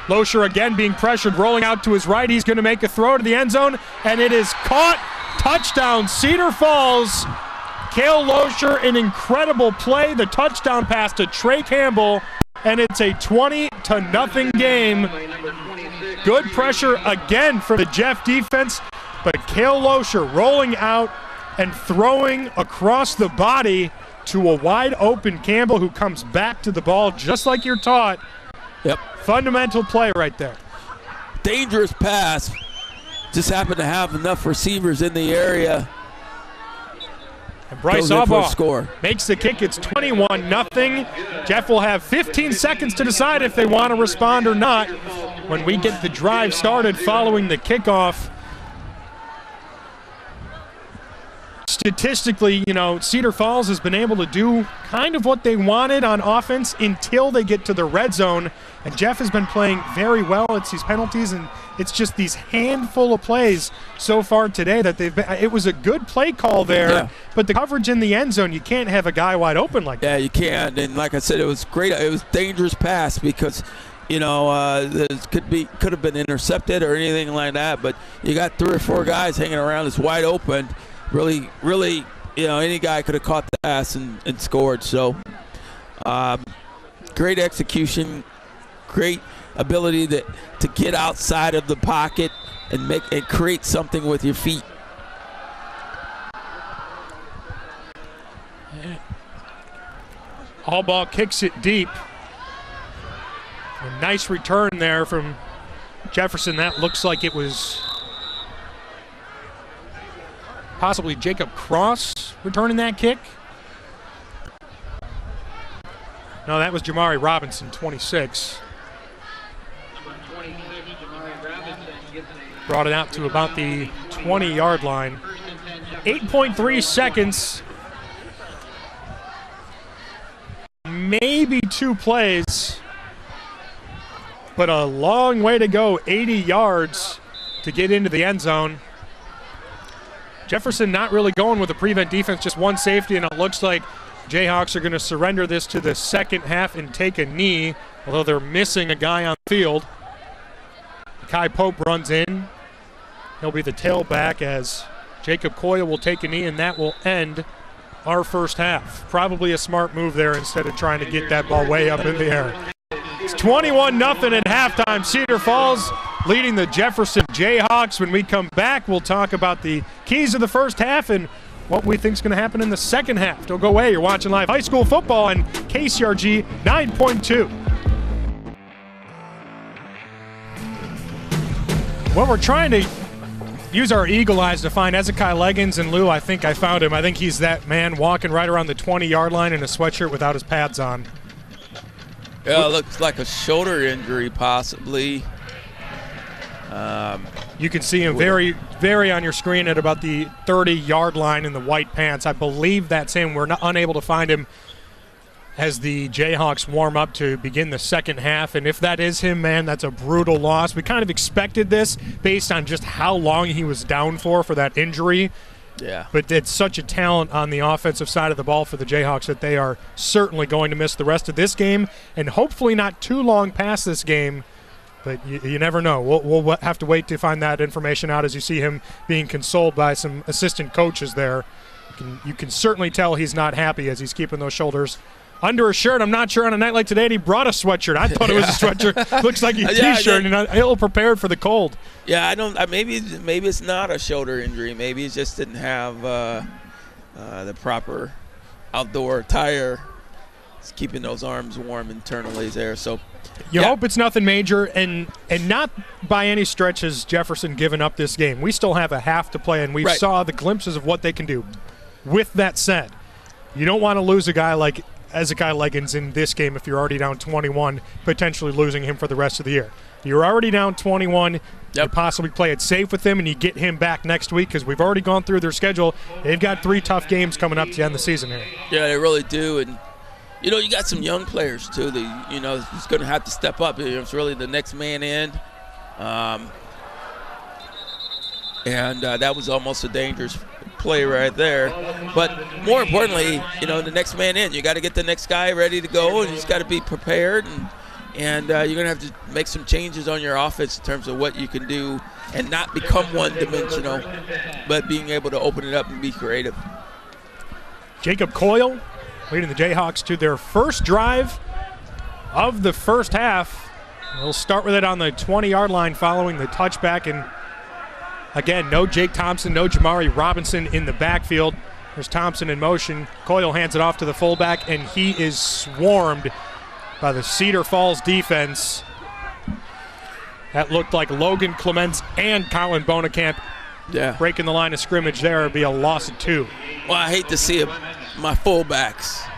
Loescher again being pressured, rolling out to his right. He's going to make a throw to the end zone, and it is caught. Touchdown, Cedar Falls. Cale Loescher, an incredible play. The touchdown pass to Trey Campbell, and it's a 20-0 game. Good pressure again for the Jeff defense, but Cale Loescher rolling out and throwing across the body to a wide open Campbell, who comes back to the ball just like you're taught. Yep. Fundamental play right there. Dangerous pass. Just happened to have enough receivers in the area. And Bryce Aubaugh makes the kick. It's 21-0. Jeff will have 15 seconds to decide if they want to respond or not when we get the drive started following the kickoff. Statistically, you know, Cedar Falls has been able to do kind of what they wanted on offense until they get to the red zone. And Jeff has been playing very well. It's these penalties, and it's just these handful of plays so far today that they've been. It was a good play call there, but the coverage in the end zone, you can't have a guy wide open like that. Yeah, you can't. And like I said, it was great. It was dangerous pass because, you know, it could have been intercepted or anything like that. But you got 3 or 4 guys hanging around. It's wide open. Really, you know, any guy could have caught the pass and scored. So, great execution, great ability to get outside of the pocket and create something with your feet. Aubaugh kicks it deep. A nice return there from Jefferson. That looks like it was possibly Jacob Cross returning that kick. No, that was Jamari Robinson, 26. Number 26, Jamari Robinson gets a Brought it out to about the 20-yard line. 8.3 seconds. Maybe 2 plays, but a long way to go, 80 yards to get into the end zone. Jefferson not really going with the prevent defense, just one safety, and it looks like Jayhawks are going to surrender this to the second half and take a knee, although they're missing a guy on the field. Kai Pope runs in. He'll be the tailback as Jacob Coyle will take a knee, and that will end our first half. Probably a smart move there instead of trying to get that ball way up in the air. It's 21-0 at halftime. Cedar Falls leading the Jefferson Jayhawks. When we come back, we'll talk about the keys of the first half and what we think is going to happen in the second half. Don't go away. You're watching live high school football on KCRG 9.2. Well, we're trying to use our eagle eyes to find Ezekiel Leggins, and Lou, I think I found him. I think he's that man walking right around the 20-yard line in a sweatshirt without his pads on. Yeah, it looks like a shoulder injury possibly. You can see him very, very on your screen at about the 30-yard line in the white pants. I believe that's him. We're unable to find him as the Jayhawks warm up to begin the second half. And if that is him, man, that's a brutal loss. We kind of expected this based on just how long he was down for that injury. Yeah. But it's such a talent on the offensive side of the ball for the Jayhawks that they are certainly going to miss the rest of this game and hopefully not too long past this game. But you never know. We'll have to wait to find that information out as you see him being consoled by some assistant coaches there. You can certainly tell he's not happy as he's keeping those shoulders under a shirt. I'm not sure on a night like today he brought a sweatshirt. I thought it was a sweatshirt. Looks like a T-shirt and ill prepared for the cold. Yeah, I don't. Maybe it's not a shoulder injury. Maybe he just didn't have the proper outdoor attire. It's keeping those arms warm internally there. So you hope it's nothing major, and not by any stretch has Jefferson given up this game. We still have a half to play, and we saw the glimpses of what they can do. With that said, you don't want to lose a guy like Ezekiel Leggins in this game if you're already down 21, potentially losing him for the rest of the year. You're already down 21. You possibly play it safe with him, and you get him back next week because we've already gone through their schedule. They've got 3 tough games coming up to end the season here. Yeah, they really do. And, you got some young players, too, that, he's going to have to step up. It's really the next man in. And that was almost a dangerous play right there. But more importantly, the next man in. You got to get the next guy ready to go, and he's got to be prepared. And you're going to have to make some changes on your offense in terms of what you can do and not become one-dimensional, but being able to open it up and be creative. Jacob Coyle leading the Jayhawks to their first drive of the first half. We'll start with it on the 20-yard line following the touchback. And again, no Jake Thompson, no Jamari Robinson in the backfield. There's Thompson in motion. Coyle hands it off to the fullback, and he is swarmed by the Cedar Falls defense. That looked like Logan Clements and Colin Bonekamp breaking the line of scrimmage there. It'd be a loss of 2. Well, I hate to see my fullbacks,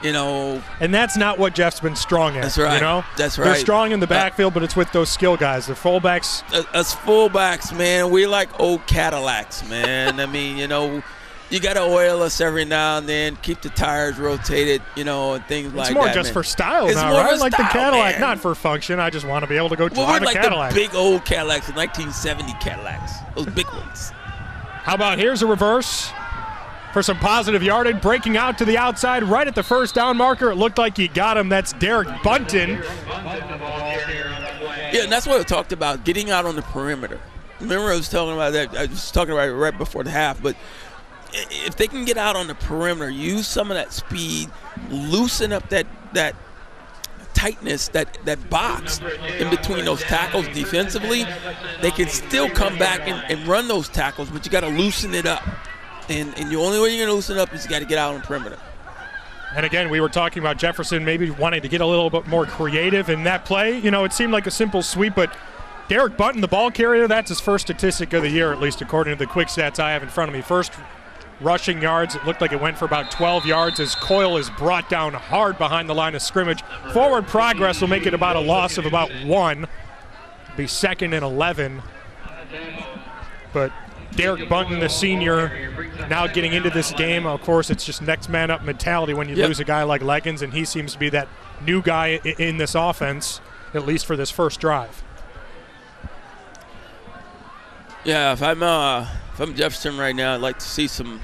And that's not what Jeff's been strong at. That's right. That's right. They're strong in the backfield, but it's with those skill guys. The fullbacks. Us fullbacks, man, we like old Cadillacs, man. I mean, you got to oil us every now and then, keep the tires rotated, and things like that. It's more just for style now, right? I like the Cadillac, man. Not for function. I just want to be able to go drive a Cadillac. The big old Cadillacs, the 1970 Cadillacs, those big ones. How about here's a reverse for some positive yardage, breaking out to the outside right at the first down marker. It looked like he got him. That's Derek Bunton. Yeah, and that's what I talked about, getting out on the perimeter. Remember I was talking about that. I was talking about it right before the half, but if they can get out on the perimeter, use some of that speed, loosen up that tightness, that box in between those tackles defensively, they can still come back and run those tackles, but you got to loosen it up. And the only way you're going to loosen it up is you got to get out on the perimeter. And again, we were talking about Jefferson maybe wanting to get a little bit more creative in that play. It seemed like a simple sweep, but Derek Bunton, the ball carrier, that's his first statistic of the year, at least according to the quick stats I have in front of me. First rushing yards. It looked like it went for about 12 yards as Coyle is brought down hard behind the line of scrimmage. Forward progress will make it about a loss of about 1. Be 2nd and 11. But Derek Bunton, the senior, now getting into this game. Of course, it's just next man up mentality when you lose a guy like Leggins, and he seems to be that new guy in this offense, at least for this first drive. Yeah, if I'm Jefferson right now, I'd like to see some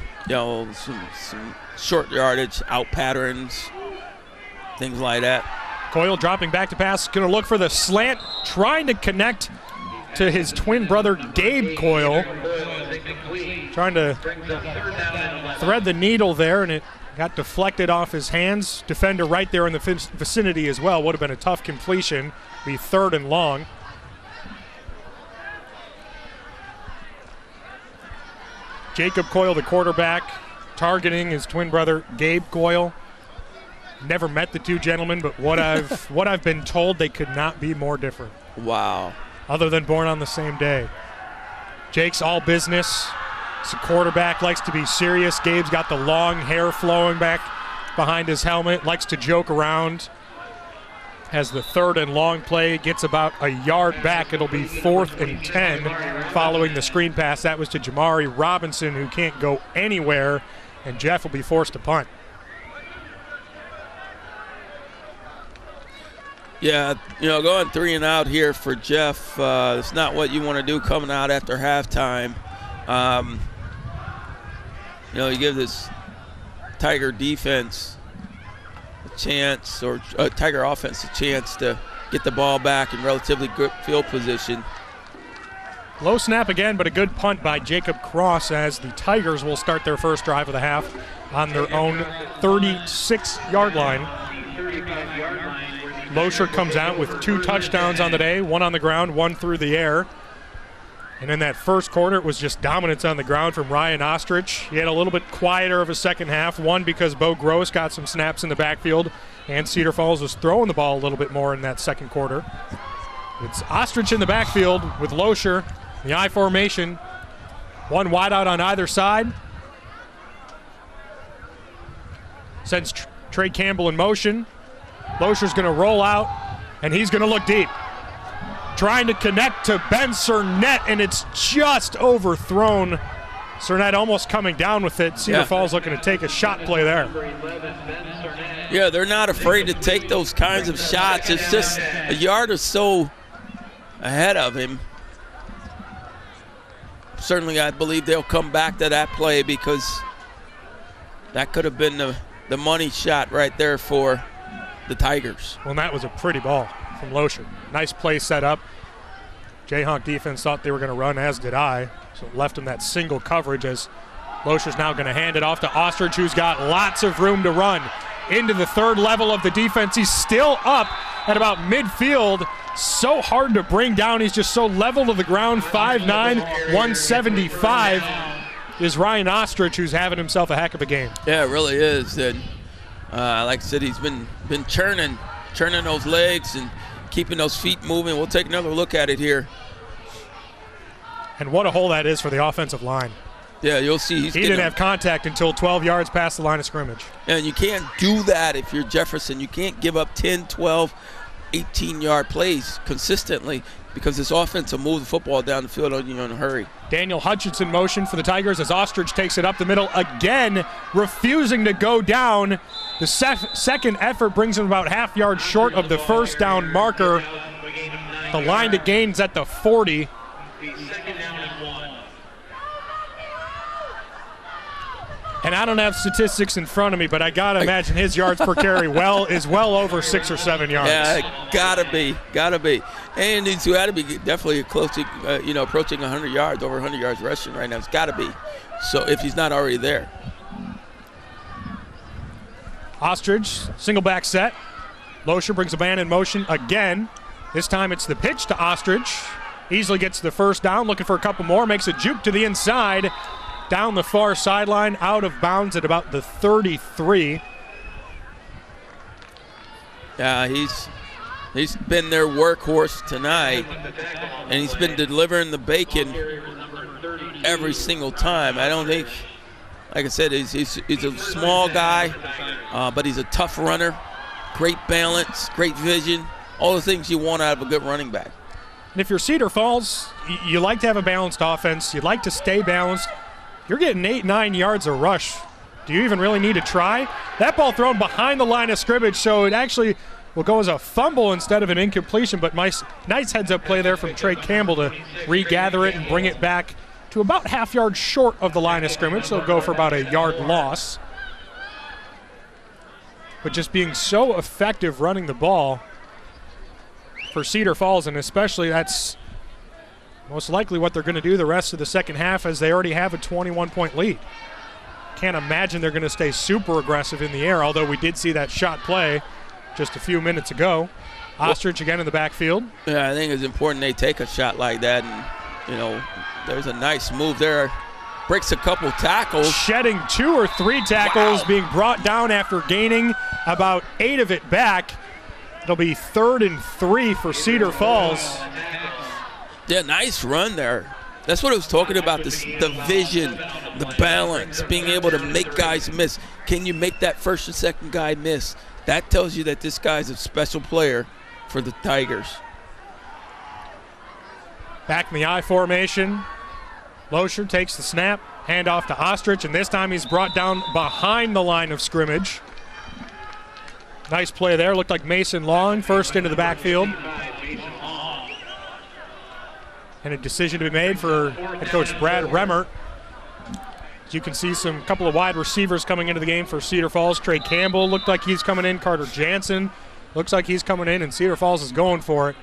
short yardage, out patterns, things like that. Coyle dropping back to pass, going to look for the slant, trying to connect to his twin brother Gabe Coyle. Trying to thread the needle there, and it got deflected off his hands. Defender right there in the vicinity as well. Would have been a tough completion. Be 3rd and long. Jacob Coyle, the quarterback, targeting his twin brother Gabe Coyle. Never met the two gentlemen, but what I've been told, they could not be more different. Wow. Other than born on the same day. Jake's all business. He's a quarterback, likes to be serious. Gabe's got the long hair flowing back behind his helmet, likes to joke around. Has the 3rd and long play, gets about a yard back. It'll be 4th and 10 following the screen pass. That was to Jamari Robinson, who can't go anywhere, and Jeff will be forced to punt. Yeah, going 3 and out here for Jeff, it's not what you want to do coming out after halftime. You give this Tiger defense a chance, or Tiger offense a chance to get the ball back in relatively good field position. Low snap again, but a good punt by Jacob Cross as the Tigers will start their first drive of the half on their own 36-yard line. Loescher comes out with 2 touchdowns on the day, 1 on the ground, 1 through the air. And in that first quarter, it was just dominance on the ground from Ryan Ostrich. He had a little bit quieter of a second half, one because Bo Gross got some snaps in the backfield, and Cedar Falls was throwing the ball a little bit more in that second quarter. It's Ostrich in the backfield with Loescher, the I formation. 1 wide out on either side. Sends Trey Campbell in motion. Loescher's going to roll out, and he's going to look deep. Trying to connect to Ben Cernette, and it's just overthrown. Cernette almost coming down with it. Cedar Falls looking to take a shot play there. Yeah, they're not afraid to take those kinds of shots. It's just a yard or so ahead of him. Certainly, I believe they'll come back to that play because that could have been the money shot right there for the Tigers. Well, and that was a pretty ball from Loescher. Nice play set up. Jayhawk defense thought they were going to run, as did I. So it left him that single coverage as Loescher's now going to hand it off to Ostrich, who's got lots of room to run into the 3rd level of the defense. He's still up at about midfield. So hard to bring down. He's just so level to the ground. 5'9", 175 is Ryan Ostrich, who's having himself a heck of a game. Yeah, it really is. And like I said, he's been churning those legs and keeping those feet moving. We'll take another look at it here. And what a hole that is for the offensive line. Yeah, you'll see. He didn't have contact until 12 yards past the line of scrimmage. And you can't do that if you're Jefferson. You can't give up 10, 12, 18-yard plays consistently because this offense will move the football down the field on you in a hurry. Daniel Hutchinson motion for the Tigers as Ostrich takes it up the middle again, refusing to go down. The second effort brings him about half yard short of the first down marker. The line to gains at the 40. And I don't have statistics in front of me, but I got to imagine his yards per carry is well over 6 or 7 yards. Yeah, gotta be. And he's got to be definitely close to, approaching 100 yards, over 100 yards rushing right now. It's got to be. So if he's not already there. Ostrich, single back set. Loescher brings a man in motion again. This time it's the pitch to Ostrich. Easily gets the first down, looking for a couple more, makes a juke to the inside. Down the far sideline, out of bounds at about the 33. Yeah, he's been their workhorse tonight, and he's been delivering the bacon every single time. I don't think Like I said, he's a small guy, but he's a tough runner, great balance, great vision, all the things you want out of a good running back. And if you're Cedar Falls, you like to have a balanced offense. You'd like to stay balanced. You're getting 8-9 yards a rush. Do you even really need to try? That ball thrown behind the line of scrimmage, so it actually will go as a fumble instead of an incompletion, but nice heads-up play there from Trey Campbell to regather it and bring it back to about half yard short of the line of scrimmage, so it'll go for about a yard loss. But just being so effective running the ball for Cedar Falls, and especially that's most likely what they're going to do the rest of the second half, as they already have a 21-point lead. Can't imagine they're going to stay super aggressive in the air, although we did see that shot play just a few minutes ago. Ostrich again in the backfield. Yeah, I think it's important they take a shot like that, and, you know, there's a nice move there. Breaks a couple tackles. Shedding 2 or 3 tackles, wow. Being brought down after gaining about 8 of it back. It'll be 3rd and 3 for Cedar Falls. Yeah, nice run there. That's what I was talking about, the vision, the balance, being able to make guys miss. Can you make that first and second guy miss? That tells you that this guy's a special player for the Tigers. Back in the I formation. Loescher takes the snap, hand off to Ostrich, and this time he's brought down behind the line of scrimmage. Nice play there. Looked like Mason Long first into the backfield. And a decision to be made for head coach Brad Remmert. As you can see, some couple of wide receivers coming into the game for Cedar Falls. Trey Campbell looked like he's coming in. Carter Jansen looks like he's coming in, and Cedar Falls is going for it.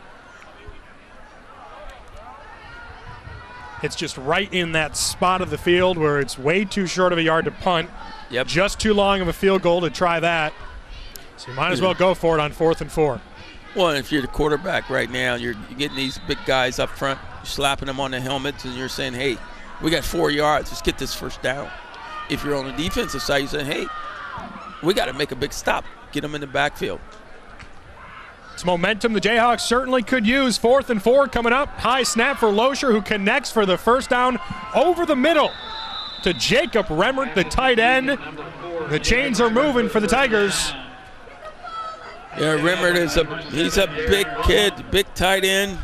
It's just right in that spot of the field where it's way too short of a yard to punt. Yep. Just too long of a field goal to try that. So you might as well go for it on 4th and 4. Well, if you're the quarterback right now, you're getting these big guys up front, you're slapping them on the helmets, and you're saying, hey, we got 4 yards. Let's get this first down. If you're on the defensive side, you're saying, hey, we got to make a big stop. Get them in the backfield. It's momentum the Jayhawks certainly could use. 4th and 4 coming up. High snap for Loescher, who connects for the first down over the middle to Jacob Remmert, the tight end. The chains are moving for the Tigers. Yeah, Remmert he's a big kid, big tight end.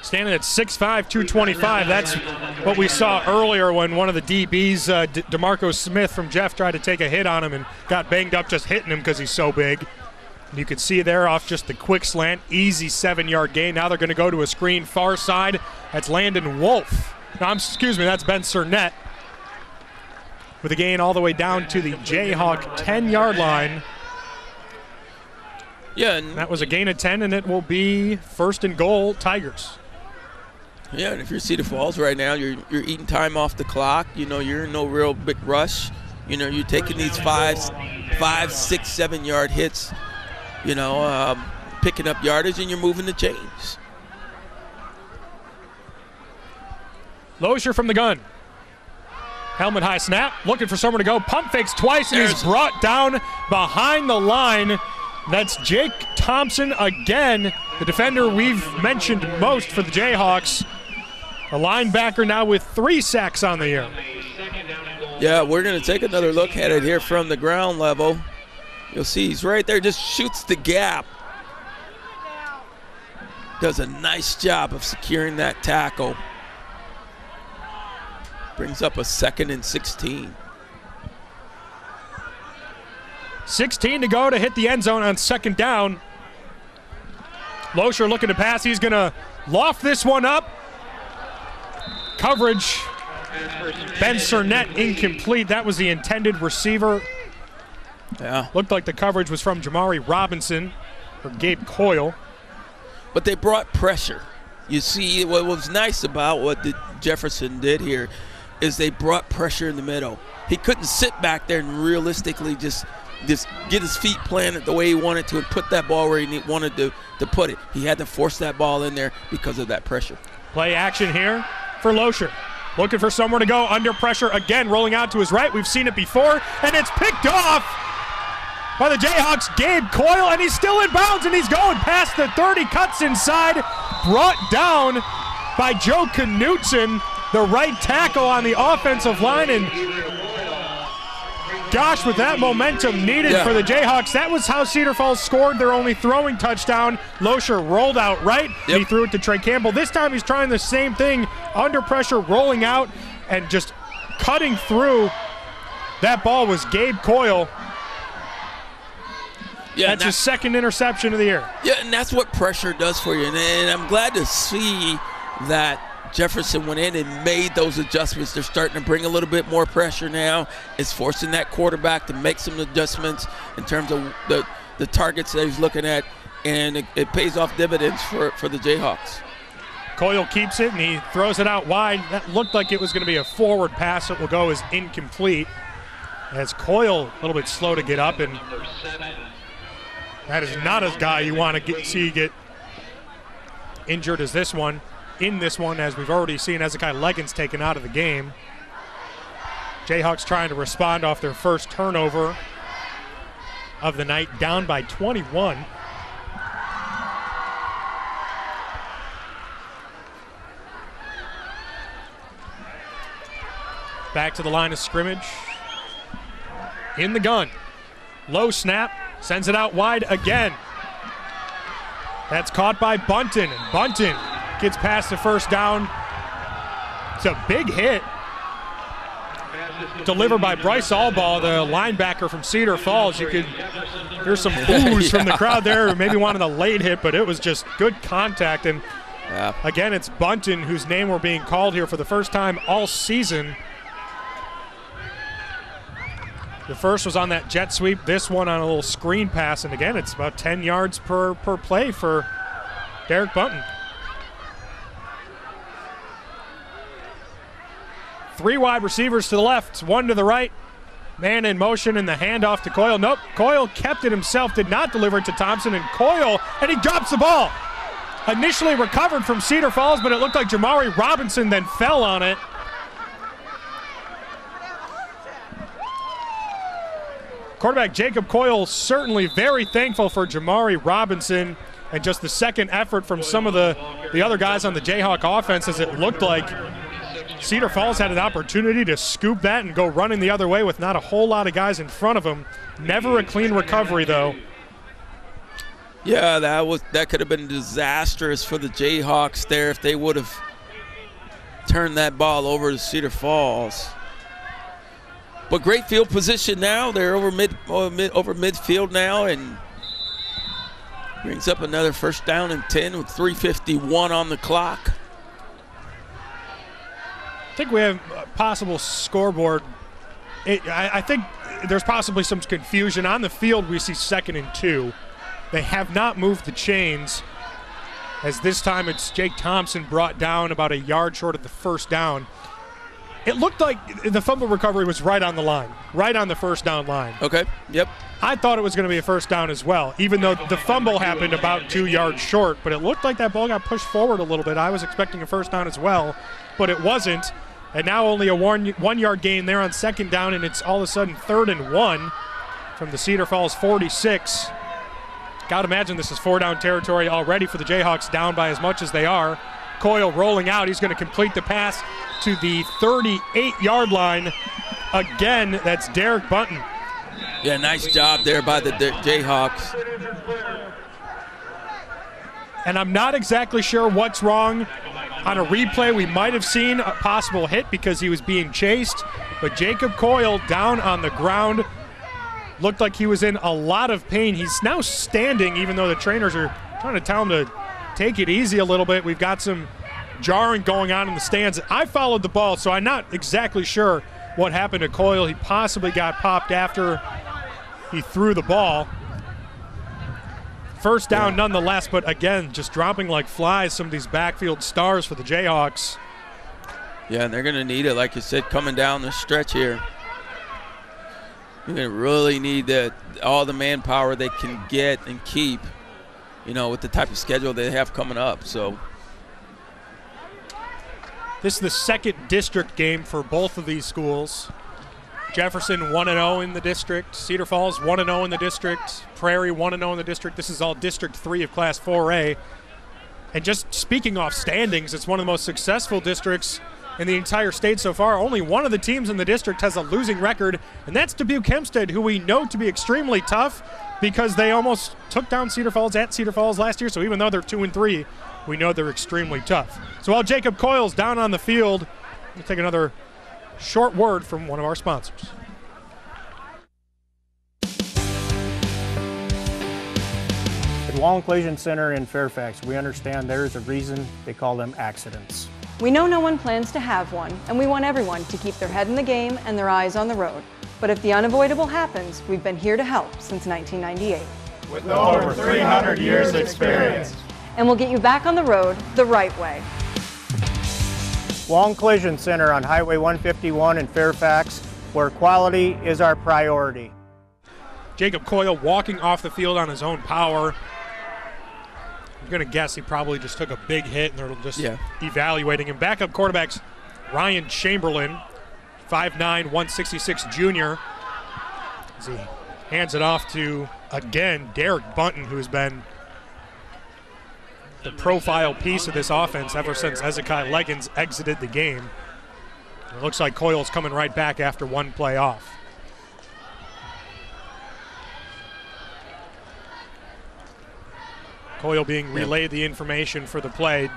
Standing at 6'5", 225. That's what we saw earlier when one of the DBs, DeMarco Smith from Jeff, tried to take a hit on him and got banged up just hitting him because he's so big. And you can see there off just the quick slant, easy 7-yard gain. Now they're going to go to a screen far side. That's Landon Wolf. No, excuse me, that's Ben Cernett. With a gain all the way down to the Jayhawk 10-yard line. Yeah, and that was a gain of 10, and it will be 1st and goal, Tigers. Yeah, and if you're Cedar Falls right now, you're eating time off the clock. You know, you're in no real big rush. You know, you're taking these 5, 6, 7-yard hits, you know, picking up yardage, and you're moving the chains. Loescher from the gun. Helmet high snap, looking for someone to go. Pump fakes twice, and he's brought down behind the line. That's Jake Thompson again, the defender we've mentioned most for the Jayhawks. A linebacker now with 3 sacks on the year. Yeah, we're going to take another look at it here from the ground level. You'll see he's right there, just shoots the gap. Does a nice job of securing that tackle. Brings up a 2nd and 16. 16 to go to hit the end zone on 2nd down. Loescher looking to pass. He's going to loft this one up. Coverage. Ben Cernett incomplete. That was the intended receiver. Yeah. Looked like the coverage was from Jamari Robinson or Gabe Coyle. But they brought pressure. You see, what was nice about what Jefferson did here is they brought pressure in the middle. He couldn't sit back there and realistically just get his feet planted the way he wanted to and put that ball where he wanted to put it. He had to force that ball in there because of that pressure. Play action here for Loescher. Looking for somewhere to go under pressure again, rolling out to his right. We've seen it before, and it's picked off by the Jayhawks, Gabe Coyle, and he's still in bounds, and he's going past the 30, cuts inside, brought down by Joe Knutson. the right tackle on the offensive line, and gosh, with that momentum needed for the Jayhawks, that was how Cedar Falls scored their only throwing touchdown. Loescher rolled out right. He threw it to Trey Campbell. This time he's trying the same thing, under pressure, rolling out, and just cutting through. That ball was Gabe Coyle. Yeah, that's his second interception of the year. Yeah, and that's what pressure does for you. And I'm glad to see that Jefferson went in and made those adjustments. They're starting to bring a little bit more pressure now. It's forcing that quarterback to make some adjustments in terms of the targets that he's looking at, and it pays off dividends for the Jayhawks. Coyle keeps it, and he throws it out wide. That looked like it was going to be a forward pass that will go as incomplete, as Coyle a little bit slow to get up, and that is not a guy you want to see get injured as this one. In this one, as we've already seen, Hezekiah Leggins taken out of the game. Jayhawks trying to respond off their first turnover of the night, down by 21. Back to the line of scrimmage. In the gun. Low snap, sends it out wide again. That's caught by Bunton, and Bunton gets past the first down. It's a big hit. Delivered by Bryce Allball, the linebacker from Cedar Falls. There's some boos from the crowd there, maybe wanted a late hit, but it was just good contact. And again, it's Bunton, whose name we're being called here for the first time all season. The first was on that jet sweep, this one on a little screen pass, and again, it's about 10 yards per play for Derek Bunton. 3 wide receivers to the left, 1 to the right. Man in motion, and the handoff to Coyle. Nope, Coyle kept it himself, did not deliver it to Thompson, and Coyle, and he drops the ball. Initially recovered from Cedar Falls, but it looked like Jamari Robinson then fell on it. Quarterback Jacob Coyle certainly very thankful for Jamari Robinson and just the second effort from some of the other guys on the Jayhawk offense, as it looked like Cedar Falls had an opportunity to scoop that and go running the other way with not a whole lot of guys in front of them. Never a clean recovery, though. Yeah, that could have been disastrous for the Jayhawks there if they would have turned that ball over to Cedar Falls. But great field position now. They're over midfield now, and brings up another first down and 10 with 3:51 on the clock. I think we have a possible scoreboard. I think there's possibly some confusion. On the field, we see 2nd and 2. They have not moved the chains, as this time it's Jake Thompson brought down about a yard short of the first down. It looked like the fumble recovery was right on the line, right on the first down line. Okay, yep. I thought it was going to be a first down as well, even though the fumble happened about 2 yards short, but it looked like that ball got pushed forward a little bit. I was expecting a first down as well, but it wasn't. And now only a 1 yard gain there on 2nd down, and it's all of a sudden 3rd and 1 from the Cedar Falls 46. Got to imagine this is 4-down territory already for the Jayhawks, down by as much as they are. Coyle rolling out. He's going to complete the pass to the 38-yard line. Again, that's Derek Bunton. Yeah, nice job there by the Jayhawks. And I'm not exactly sure what's wrong. On a replay, we might have seen a possible hit because he was being chased. But Jacob Coyle down on the ground. Looked like he was in a lot of pain. He's now standing, even though the trainers are trying to tell him to take it easy a little bit. We've got some jarring going on in the stands. I followed the ball, so I'm not exactly sure what happened to Coyle. He possibly got popped after he threw the ball. First down nonetheless, but again, just dropping like flies, some of these backfield stars for the Jayhawks. Yeah, and they're going to need it, like you said, coming down the stretch here. You're going to really need all the manpower they can get and keep, you know, with the type of schedule they have coming up. So this is the 2nd district game for both of these schools. Jefferson 1-0 in the district. Cedar Falls 1-0 in the district. Prairie 1-0 in the district. This is all District 3 of Class 4A. And just speaking off standings, it's one of the most successful districts in the entire state so far. Only one of the teams in the district has a losing record, and that's Dubuque Hempstead, who we know to be extremely tough because they almost took down Cedar Falls at Cedar Falls last year. So even though they're 2-3, we know they're extremely tough. So while Jacob Coyle's down on the field, we'll take another short word from one of our sponsors. At Long Collision Center in Fairfax, we understand there is a reason they call them accidents. We know no one plans to have one, and we want everyone to keep their head in the game and their eyes on the road. But if the unavoidable happens, we've been here to help since 1998. With over 300 years experience. And we'll get you back on the road the right way. Long Collision Center on Highway 151 in Fairfax, where quality is our priority. Jacob Coyle walking off the field on his own power. I'm going to guess he probably just took a big hit and they're just evaluating him. Backup quarterbacks Ryan Chamberlain, 5'9", 166 junior. As he hands it off to, again, Derek Bunton, who's been the profile piece of this offense ever since Ezekiel Leggins exited the game. It looks like Coyle's coming right back after one play off. Coyle being relayed the information for the play.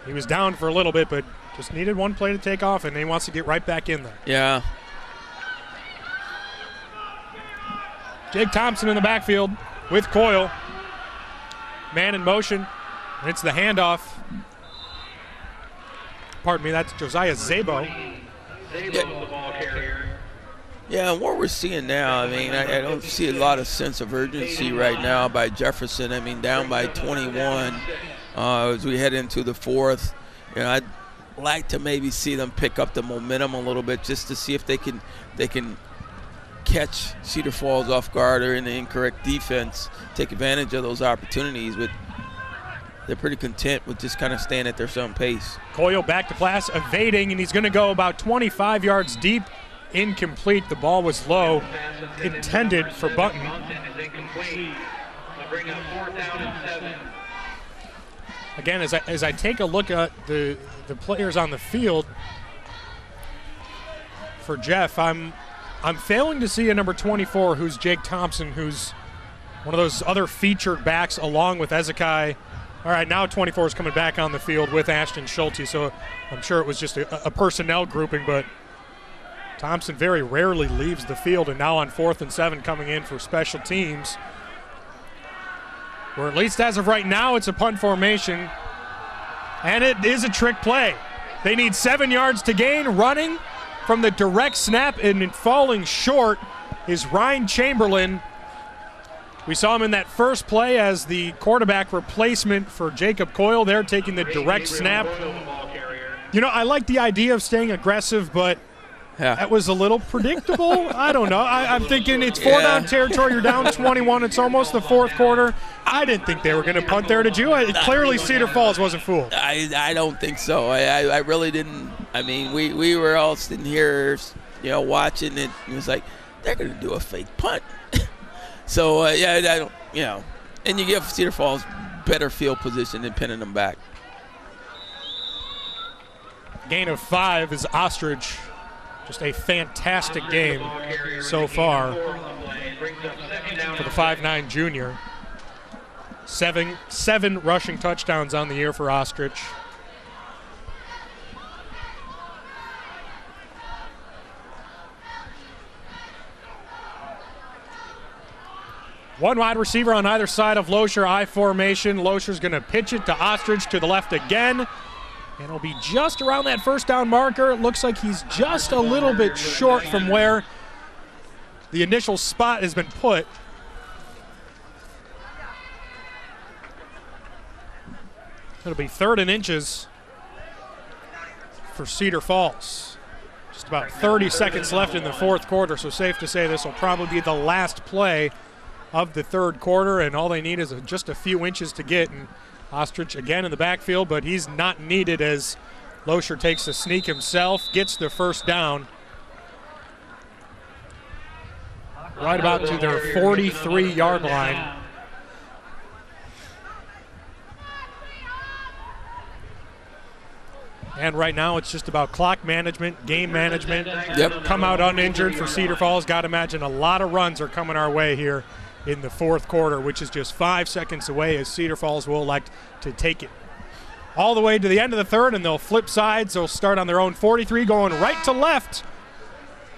He was down for a little bit, but just needed one play to take off, and he wants to get right back in there. Yeah. Jake Thompson in the backfield with Coyle. Man in motion, and it's the handoff. Pardon me, that's Josiah Zabo. Yeah, and what we're seeing now, I mean, I don't see a lot of sense of urgency right now by Jefferson. I mean, down by 21 as we head into the fourth. You know, I'd like to maybe see them pick up the momentum a little bit just to see if they can catch Cedar Falls off guard or in the incorrect defense, take advantage of those opportunities. But they're pretty content with just kind of staying at their own pace. Coyle back to pass, evading, and he's going to go about 25 yards deep. Incomplete. The ball was low, intended for Bunton. Again, as I take a look at the players on the field for Jeff, I'm failing to see a number 24 who's Jake Thompson, who's one of those other featured backs along with Ezekiel. All right, now 24 is coming back on the field with Ashton Schulte, so I'm sure it was just a personnel grouping, but Thompson very rarely leaves the field, and now on 4th and 7 coming in for special teams. Or at least as of right now, it's a punt formation, and it is a trick play. They need 7 yards to gain. Running from the direct snap and falling short is Ryan Chamberlain. We saw him in that first play as the quarterback replacement for Jacob Coyle there, taking the direct snap. You know, I like the idea of staying aggressive, but that was a little predictable. I don't know. I'm thinking it's 4-down territory. You're down 21. It's almost the fourth quarter. I didn't think they were going to punt there, did you? Clearly Cedar Falls wasn't fooled. I don't think so. I really didn't. I mean, we were all sitting here, you know, watching it. It was like, they're going to do a fake punt. So, I don't, you know. And you give Cedar Falls better field position than pinning them back. Gain of 5 is Ostrich. Just a fantastic game so far for the 5'9" junior. Seven rushing touchdowns on the year for Ostrich. One wide receiver on either side of Loescher, I formation. Loescher's going to pitch it to Ostrich to the left again. And it'll be just around that first down marker. It looks like he's just a little bit short from where the initial spot has been put. It'll be 3rd and inches for Cedar Falls. Just about 30 seconds left in the fourth quarter, so safe to say this will probably be the last play of the third quarter, and all they need is just a few inches to get. And Ostrich again in the backfield, but he's not needed as Loescher takes a sneak himself, gets the first down. Right about to their 43-yard line. And right now it's just about clock management, game management. Yep. Come out uninjured for Cedar Falls. Got to imagine a lot of runs are coming our way here in the fourth quarter, which is just 5 seconds away as Cedar Falls will elect to take it all the way to the end of the third, and they'll flip sides. They'll start on their own 43, going right to left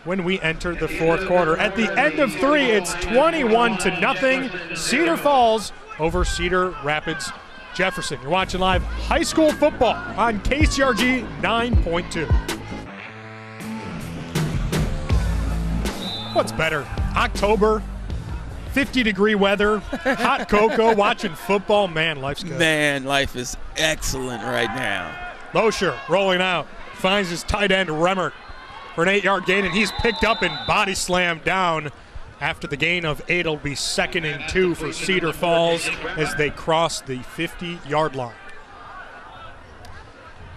when we enter the fourth quarter. At the end of 3, it's 21-0. Cedar Falls over Cedar Rapids Jefferson. You're watching live high school football on KCRG 9.2. What's better? October, 50-degree weather, hot cocoa, watching football. Man, life's good. Man, life is excellent right now. Losher rolling out, finds his tight end Remmert for an 8-yard gain, and he's picked up and body slammed down. After the gain of 8, it'll be 2nd and 2 for Cedar Falls as they cross the 50-yard line.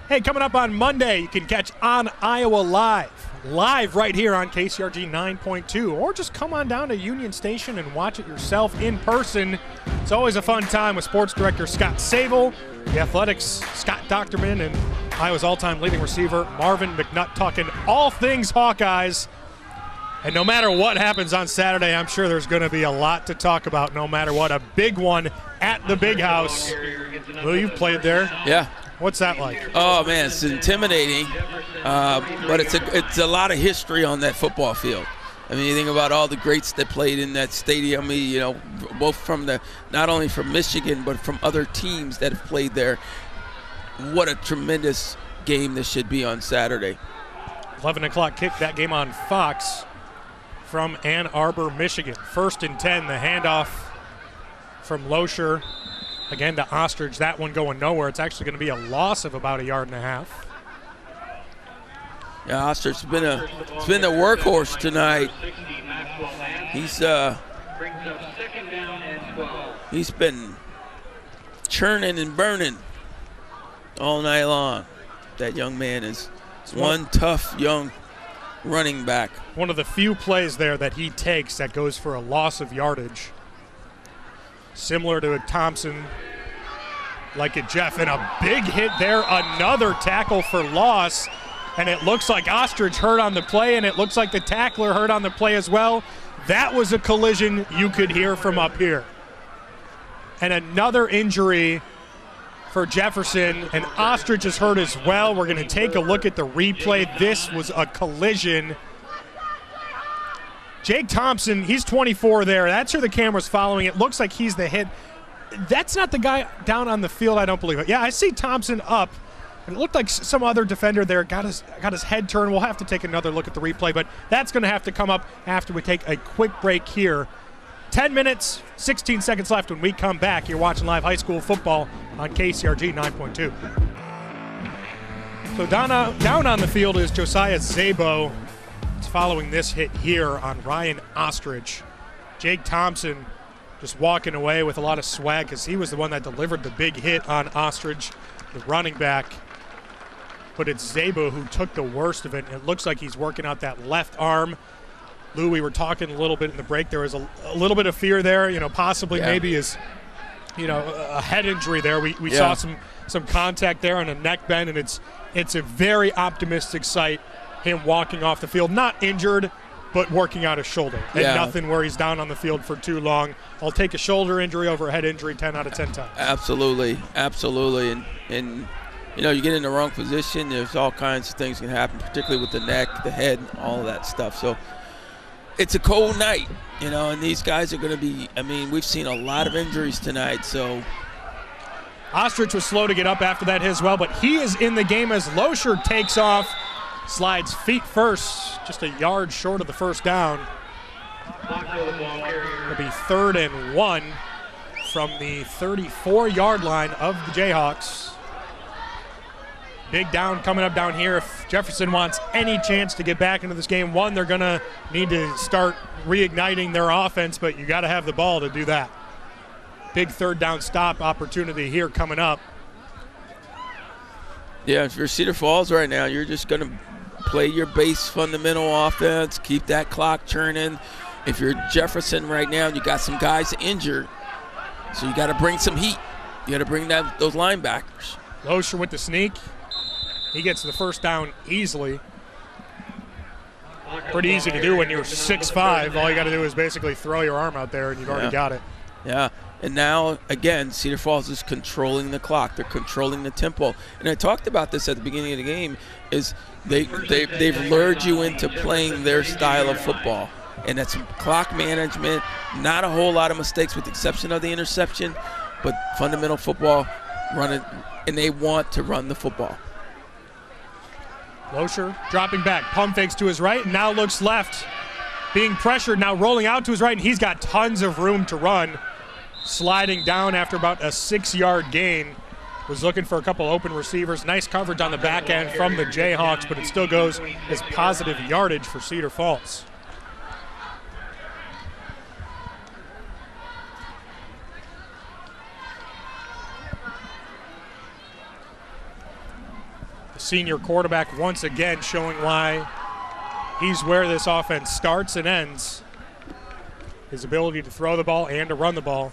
Hey, coming up on Monday, you can catch On Iowa live right here on KCRG 9.2, or just come on down to Union Station and watch it yourself in person. It's always a fun time with Sports Director Scott Sable, the Athletics Scott Docterman, and Iowa's all-time leading receiver Marvin McNutt talking all things Hawkeyes. And no matter what happens on Saturday, I'm sure there's going to be a lot to talk about no matter what. A big one at the Big House. Well, you've played there. Yeah. What's that like? Oh, man, it's intimidating, but it's a lot of history on that football field. I mean, you think about all the greats that played in that stadium, you know, both from not only from Michigan, but from other teams that have played there. What a tremendous game this should be on Saturday. 11 o'clock kick, that game on Fox from Ann Arbor, Michigan. 1st and 10, the handoff from Losher again to Ostrich. That one going nowhere. It's actually going to be a loss of about 1.5 yards. Yeah, Ostrich's been the workhorse tonight. He's been churning and burning all night long. That young man is one tough young running back. One of the few plays there that he takes that goes for a loss of yardage. Similar to a Thompson, like a Jeff, and a big hit there. Another tackle for loss, and it looks like Ostrich hurt on the play, and it looks like the tackler hurt on the play as well. That was a collision you could hear from up here. And another injury for Jefferson, and Ostrich is hurt as well. We're going to take a look at the replay. This was a collision. Jake Thompson, he's 24 there. That's who the camera's following. It looks like he's the hit. That's not the guy down on the field, I don't believe it. Yeah, I see Thompson up, and it looked like some other defender there got his head turned. We'll have to take another look at the replay, but that's going to have to come up after we take a quick break here. 10 minutes, 16 seconds left when we come back. You're watching live high school football on KCRG 9.2. So down on the field is Josiah Zabo. It's following this hit here on Ryan Ostrich. Jake Thompson just walking away with a lot of swag because he was the one that delivered the big hit on Ostrich, the running back. But it's Zabo who took the worst of it. It looks like he's working out that left arm. Lou, we were talking a little bit in the break. There was a little bit of fear there, possibly maybe is, a head injury there. We saw some contact there on a neck bend, and it's a very optimistic sight, him walking off the field, not injured, but working out his shoulder. And nothing where he's down on the field for too long. I'll take a shoulder injury over a head injury 10 out of 10 times. Absolutely. And you get in the wrong position, there's all kinds of things can happen, particularly with the neck, the head, all of that stuff. So it's a cold night, and these guys are going to be, we've seen a lot of injuries tonight, so. Ostrich was slow to get up after that as well, but he is in the game as Losher takes off, slides feet first, just a yard short of the first down. It'll be 3rd and 1 from the 34-yard line of the Jayhawks. Big down coming up down here. If Jefferson wants any chance to get back into this game, one, they're going to need to start reigniting their offense, but you got to have the ball to do that. Big 3rd down stop opportunity here coming up. Yeah, if you're Cedar Falls right now, you're just going to play your base fundamental offense, keep that clock churning. If you're Jefferson right now, you got some guys injured, so you got to bring some heat. You got to bring those linebackers. Losher with the sneak. He gets the first down easily. Pretty easy to do when you're 6'5". All you got to do is basically throw your arm out there, and you've already got it. Yeah, and now, again, Cedar Falls is controlling the clock. They're controlling the tempo. And I talked about this at the beginning of the game, is they've lured you into playing their style of football. And that's clock management, not a whole lot of mistakes with the exception of the interception, but fundamental football, running, and they want to run the football. Loescher dropping back, pump fakes to his right, and now looks left. Being pressured, now rolling out to his right, and he's got tons of room to run. Sliding down after about a 6-yard gain. Was looking for a couple open receivers. Nice coverage on the back end from the Jayhawks, but it still goes as positive yardage for Cedar Falls. Senior quarterback once again showing why he's where this offense starts and ends. His ability to throw the ball and to run the ball.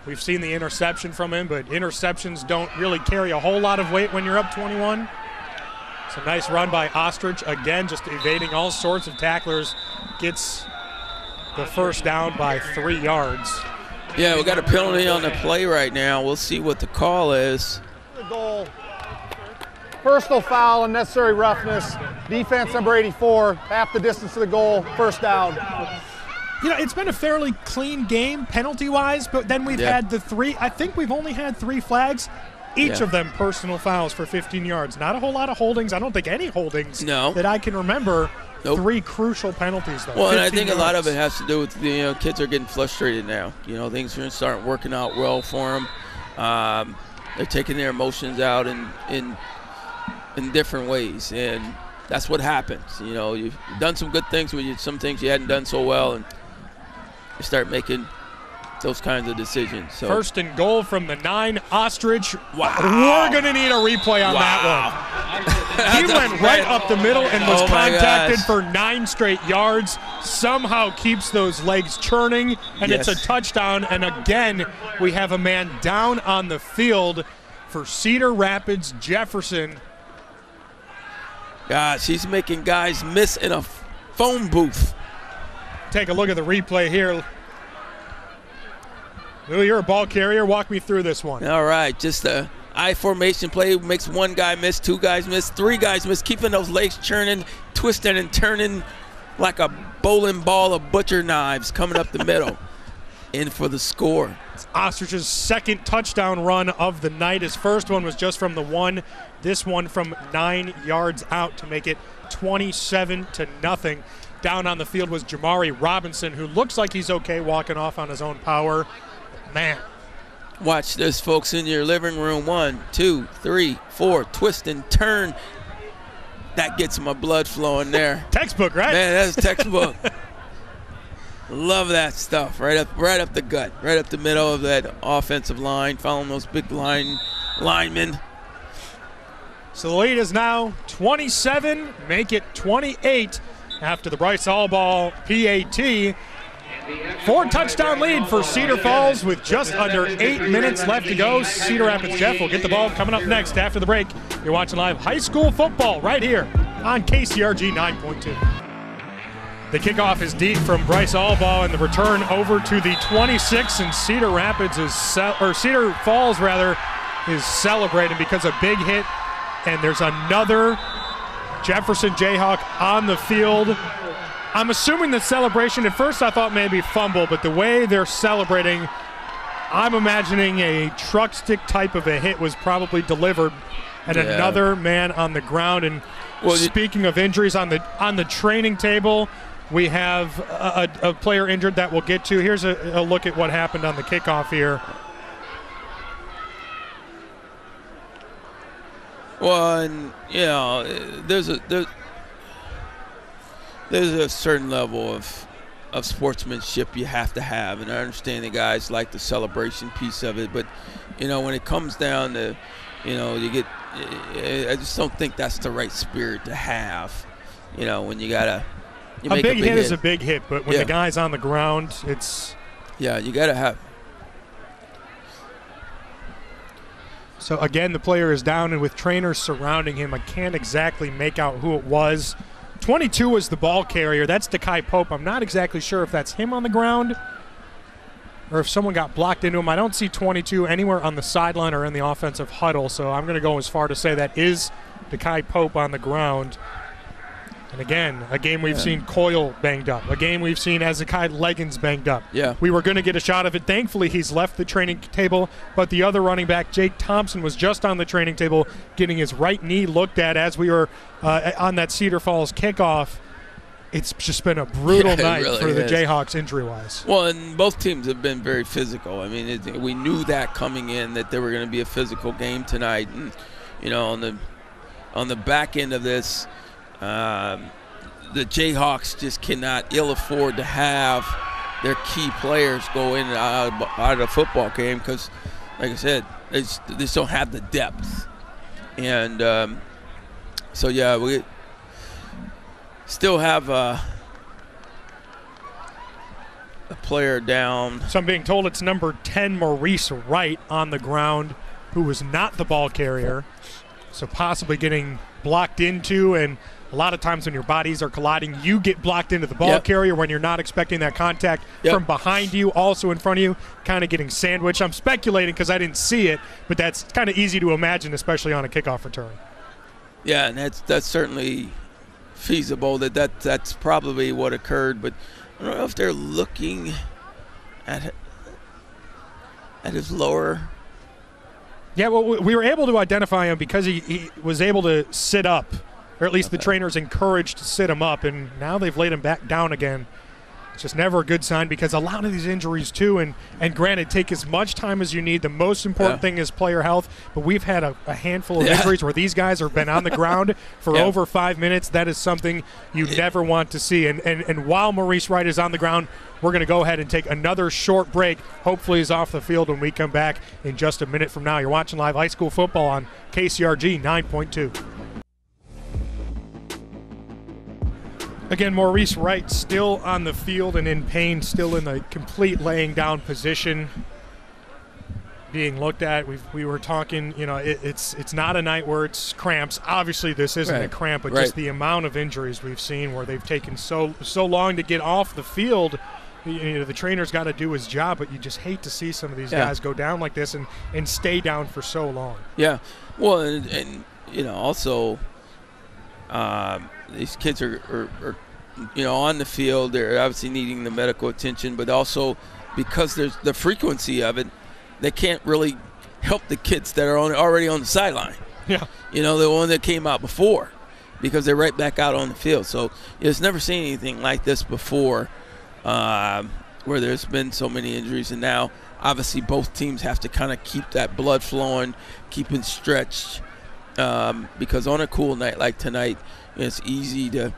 We've seen the interception from him, but interceptions don't really carry a whole lot of weight when you're up 21. It's a nice run by Ostrich. Again, just evading all sorts of tacklers. Gets the first down by 3 yards. Yeah, we got a penalty on the play right now. We'll see what the call is. The goal. Personal foul, unnecessary roughness. Defense number 84, half the distance to the goal, first down. You know, it's been a fairly clean game penalty-wise, but then we've had the 3. I think we've only had 3 flags, each of them personal fouls for 15 yards. Not a whole lot of holdings. I don't think any holdings that I can remember. Nope. 3 crucial penalties, though. Well, and I think a lot of it has to do with kids are getting frustrated now. Things are starting working out well for them. They're taking their emotions out in different ways, and that's what happens. You've done some good things with some things you hadn't done so well, and you start making those kinds of decisions. So first and goal from the 9, Ostrich. Wow. We're going to need a replay on that one. He went right up the middle and was contacted for 9 straight yards. Somehow keeps those legs churning, and it's a touchdown. And again, we have a man down on the field for Cedar Rapids Jefferson. Gosh, he's making guys miss in a phone booth. Take a look at the replay here. Lou, you're a ball carrier. Walk me through this one. All right, just a I formation play makes 1 guy miss, 2 guys miss, 3 guys miss, keeping those legs churning, twisting and turning like a bowling ball of butcher knives coming up the middle. In for the score. It's Ostrich's 2nd touchdown run of the night. His first one was just from the 1. This one from 9 yards out to make it 27-0. Down on the field was Jamari Robinson, who looks like he's okay walking off on his own power. Man. Watch this, folks, in your living room. 1, 2, 3, 4. Twist and turn. That gets my blood flowing there. Textbook, right? Man, that's textbook. Love that stuff. Right up the gut, right up the middle of that offensive line, following those big linemen. So the lead is now 27, make it 28 after the Bryce Allball PAT. 4-touchdown lead for Cedar Falls with just under 8 minutes left to go. Cedar Rapids Jeff will get the ball coming up next after the break. You're watching live high school football right here on KCRG 9.2. The kickoff is deep from Bryce Allball, and the return over to the 26, and Cedar Falls is celebrating because a big hit, and there's another Jefferson Jayhawk on the field. I'm assuming the celebration, at first I thought maybe fumble, but the way they're celebrating, I'm imagining a truck stick type of a hit was probably delivered, and another man on the ground. And speaking of injuries on the training table, we have a player injured that we'll get to. Here's a look at what happened on the kickoff here. Well, and there's a certain level of sportsmanship you have to have, and I understand the guys like the celebration piece of it, but when it comes down to I just don't think that's the right spirit to have. When you gotta. A big hit is a big hit, but when the guy's on the ground, it's... Yeah, you got to have... So again, the player is down, and with trainers surrounding him, I can't exactly make out who it was. 22 was the ball carrier. That's Dekai Pope. I'm not exactly sure if that's him on the ground or if someone got blocked into him. I don't see 22 anywhere on the sideline or in the offensive huddle, so I'm going to go as far to say that is Dekai Pope on the ground. And again, a game we've seen Coyle banged up, a game we've seen Ezekiel Leggins banged up. Yeah. We were going to get a shot of it. Thankfully, he's left the training table, but the other running back, Jake Thompson, was just on the training table getting his right knee looked at as we were on that Cedar Falls kickoff. It's just been a brutal night really for the is. Jayhawks injury-wise. Well, and both teams have been very physical. I mean, we knew that coming in that there were going to be a physical game tonight. And, you know, on the back end of this, the Jayhawks just cannot ill afford to have their key players go in and out of the football game because, like I said, they just don't have the depth. And so, yeah, we still have a player down. So I'm being told it's number 10, Maurice Wright, on the ground, who was not the ball carrier. So possibly getting blocked into, and a lot of times when your bodies are colliding, you get blocked into the ball carrier when you're not expecting that contact from behind you, also in front of you, kind of getting sandwiched. I'm speculating because I didn't see it, but that's kind of easy to imagine, especially on a kickoff return. Yeah, and that's certainly feasible. That's probably what occurred, but I don't know if they're looking at his lower. Yeah, well, we were able to identify him because he was able to sit up, or at least the trainers encouraged to sit him up, and now they've laid him back down again. It's just never a good sign because a lot of these injuries too, and granted, take as much time as you need. The most important thing is player health, but we've had a handful of injuries where these guys have been on the ground for over 5 minutes. That is something you never want to see. And while Maurice Wright is on the ground, we're going to go ahead and take another short break. Hopefully he's off the field when we come back in just a minute from now. You're watching live high school football on KCRG 9.2. Again, Maurice Wright still on the field and in pain, still in the complete laying down position, being looked at. We were talking, you know, it's not a night where it's cramps. Obviously, this isn't a cramp, but just the amount of injuries we've seen where they've taken so long to get off the field. You know, the trainer's got to do his job, but you just hate to see some of these guys go down like this and stay down for so long. Yeah, well, and you know, also these kids are you know, on the field. They're obviously needing the medical attention, but also because there's the frequency of it, they can't really help the kids that are already on the sideline. Yeah, you know, the one that came out before, because they're right back out on the field. So it's never seen anything like this before, where there's been so many injuries, and now obviously both teams have to kind of keep that blood flowing, keep it stretched, because on a cool night like tonight, it's easy to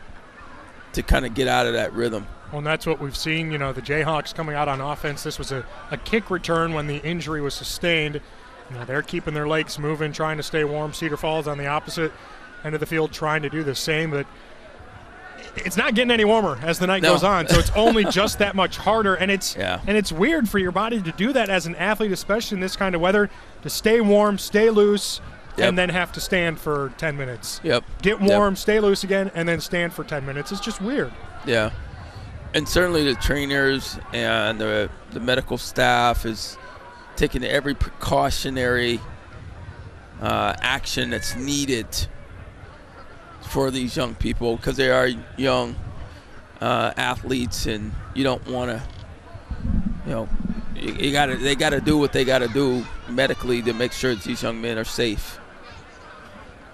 kind of get out of that rhythm. Well, and that's what we've seen. You know, the Jayhawks coming out on offense. This was a kick return when the injury was sustained. You know, they're keeping their legs moving, trying to stay warm. Cedar Falls on the opposite end of the field trying to do the same, but it's not getting any warmer as the night goes on, so it's only just that much harder, and it's weird for your body to do that as an athlete, especially in this kind of weather, to stay warm, stay loose, and then have to stand for 10 minutes. Get warm, stay loose again, and then stand for 10 minutes. It's just weird. Yeah. And certainly the trainers and the medical staff is taking every precautionary action that's needed for these young people, because they are young athletes, and you don't want to, you know, they got to do what they got to do medically to make sure that these young men are safe.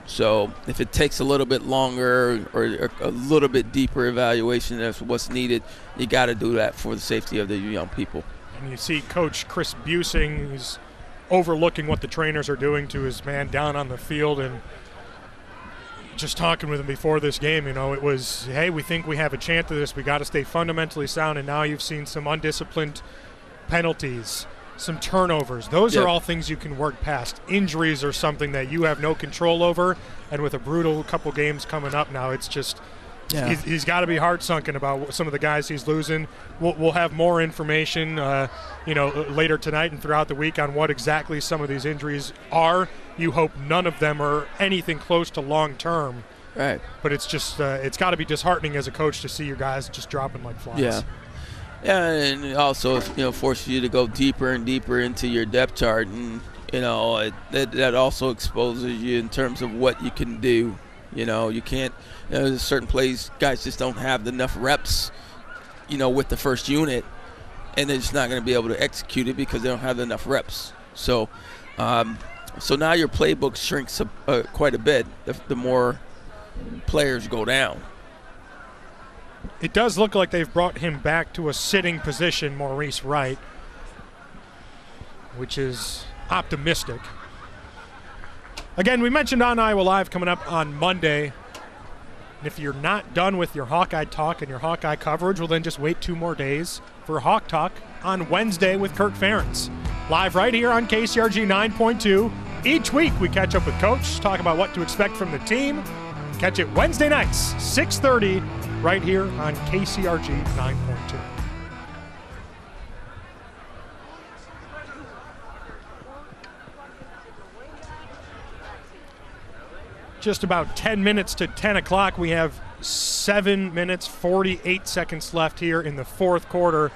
So if it takes a little bit longer or a little bit deeper evaluation of what's needed, you got to do that for the safety of the young people. And you see Coach Chris Busing, he's overlooking what the trainers are doing to his man down on the field, and just talking with him before this game, you know, it was, hey, we think we have a chance of this. We got to stay fundamentally sound, and now you've seen some undisciplined penalties, some turnovers. Those are all things you can work past. Injuries are something that you have no control over, and with a brutal couple games coming up now, it's just he's got to be heart sunken about some of the guys he's losing. We'll have more information, you know, later tonight and throughout the week on what exactly some of these injuries are. you hope none of them are anything close to long-term. Right. But it's just it's got to be disheartening as a coach to see your guys just dropping like flies. Yeah. Yeah, and also, forces you to go deeper and deeper into your depth chart, and that also exposes you in terms of what you can do. You can't. There's certain plays guys just don't have enough reps, with the first unit, and they're just not going to be able to execute it because they don't have enough reps. So, so now your playbook shrinks quite a bit the more players go down. It does look like they've brought him back to a sitting position, Maurice Wright, which is optimistic. Again, we mentioned on Iowa Live coming up on Monday. And if you're not done with your Hawkeye talk and your Hawkeye coverage, well, then just wait 2 more days for Hawk Talk on Wednesday with Kirk Ferentz. Live right here on KCRG 9.2. Each week we catch up with Coach, talk about what to expect from the team. Catch it Wednesday nights, 6:30, right here on KCRG 9.2. Just about 10 minutes to 10 o'clock. We have 7 minutes, 48 seconds left here in the fourth quarter.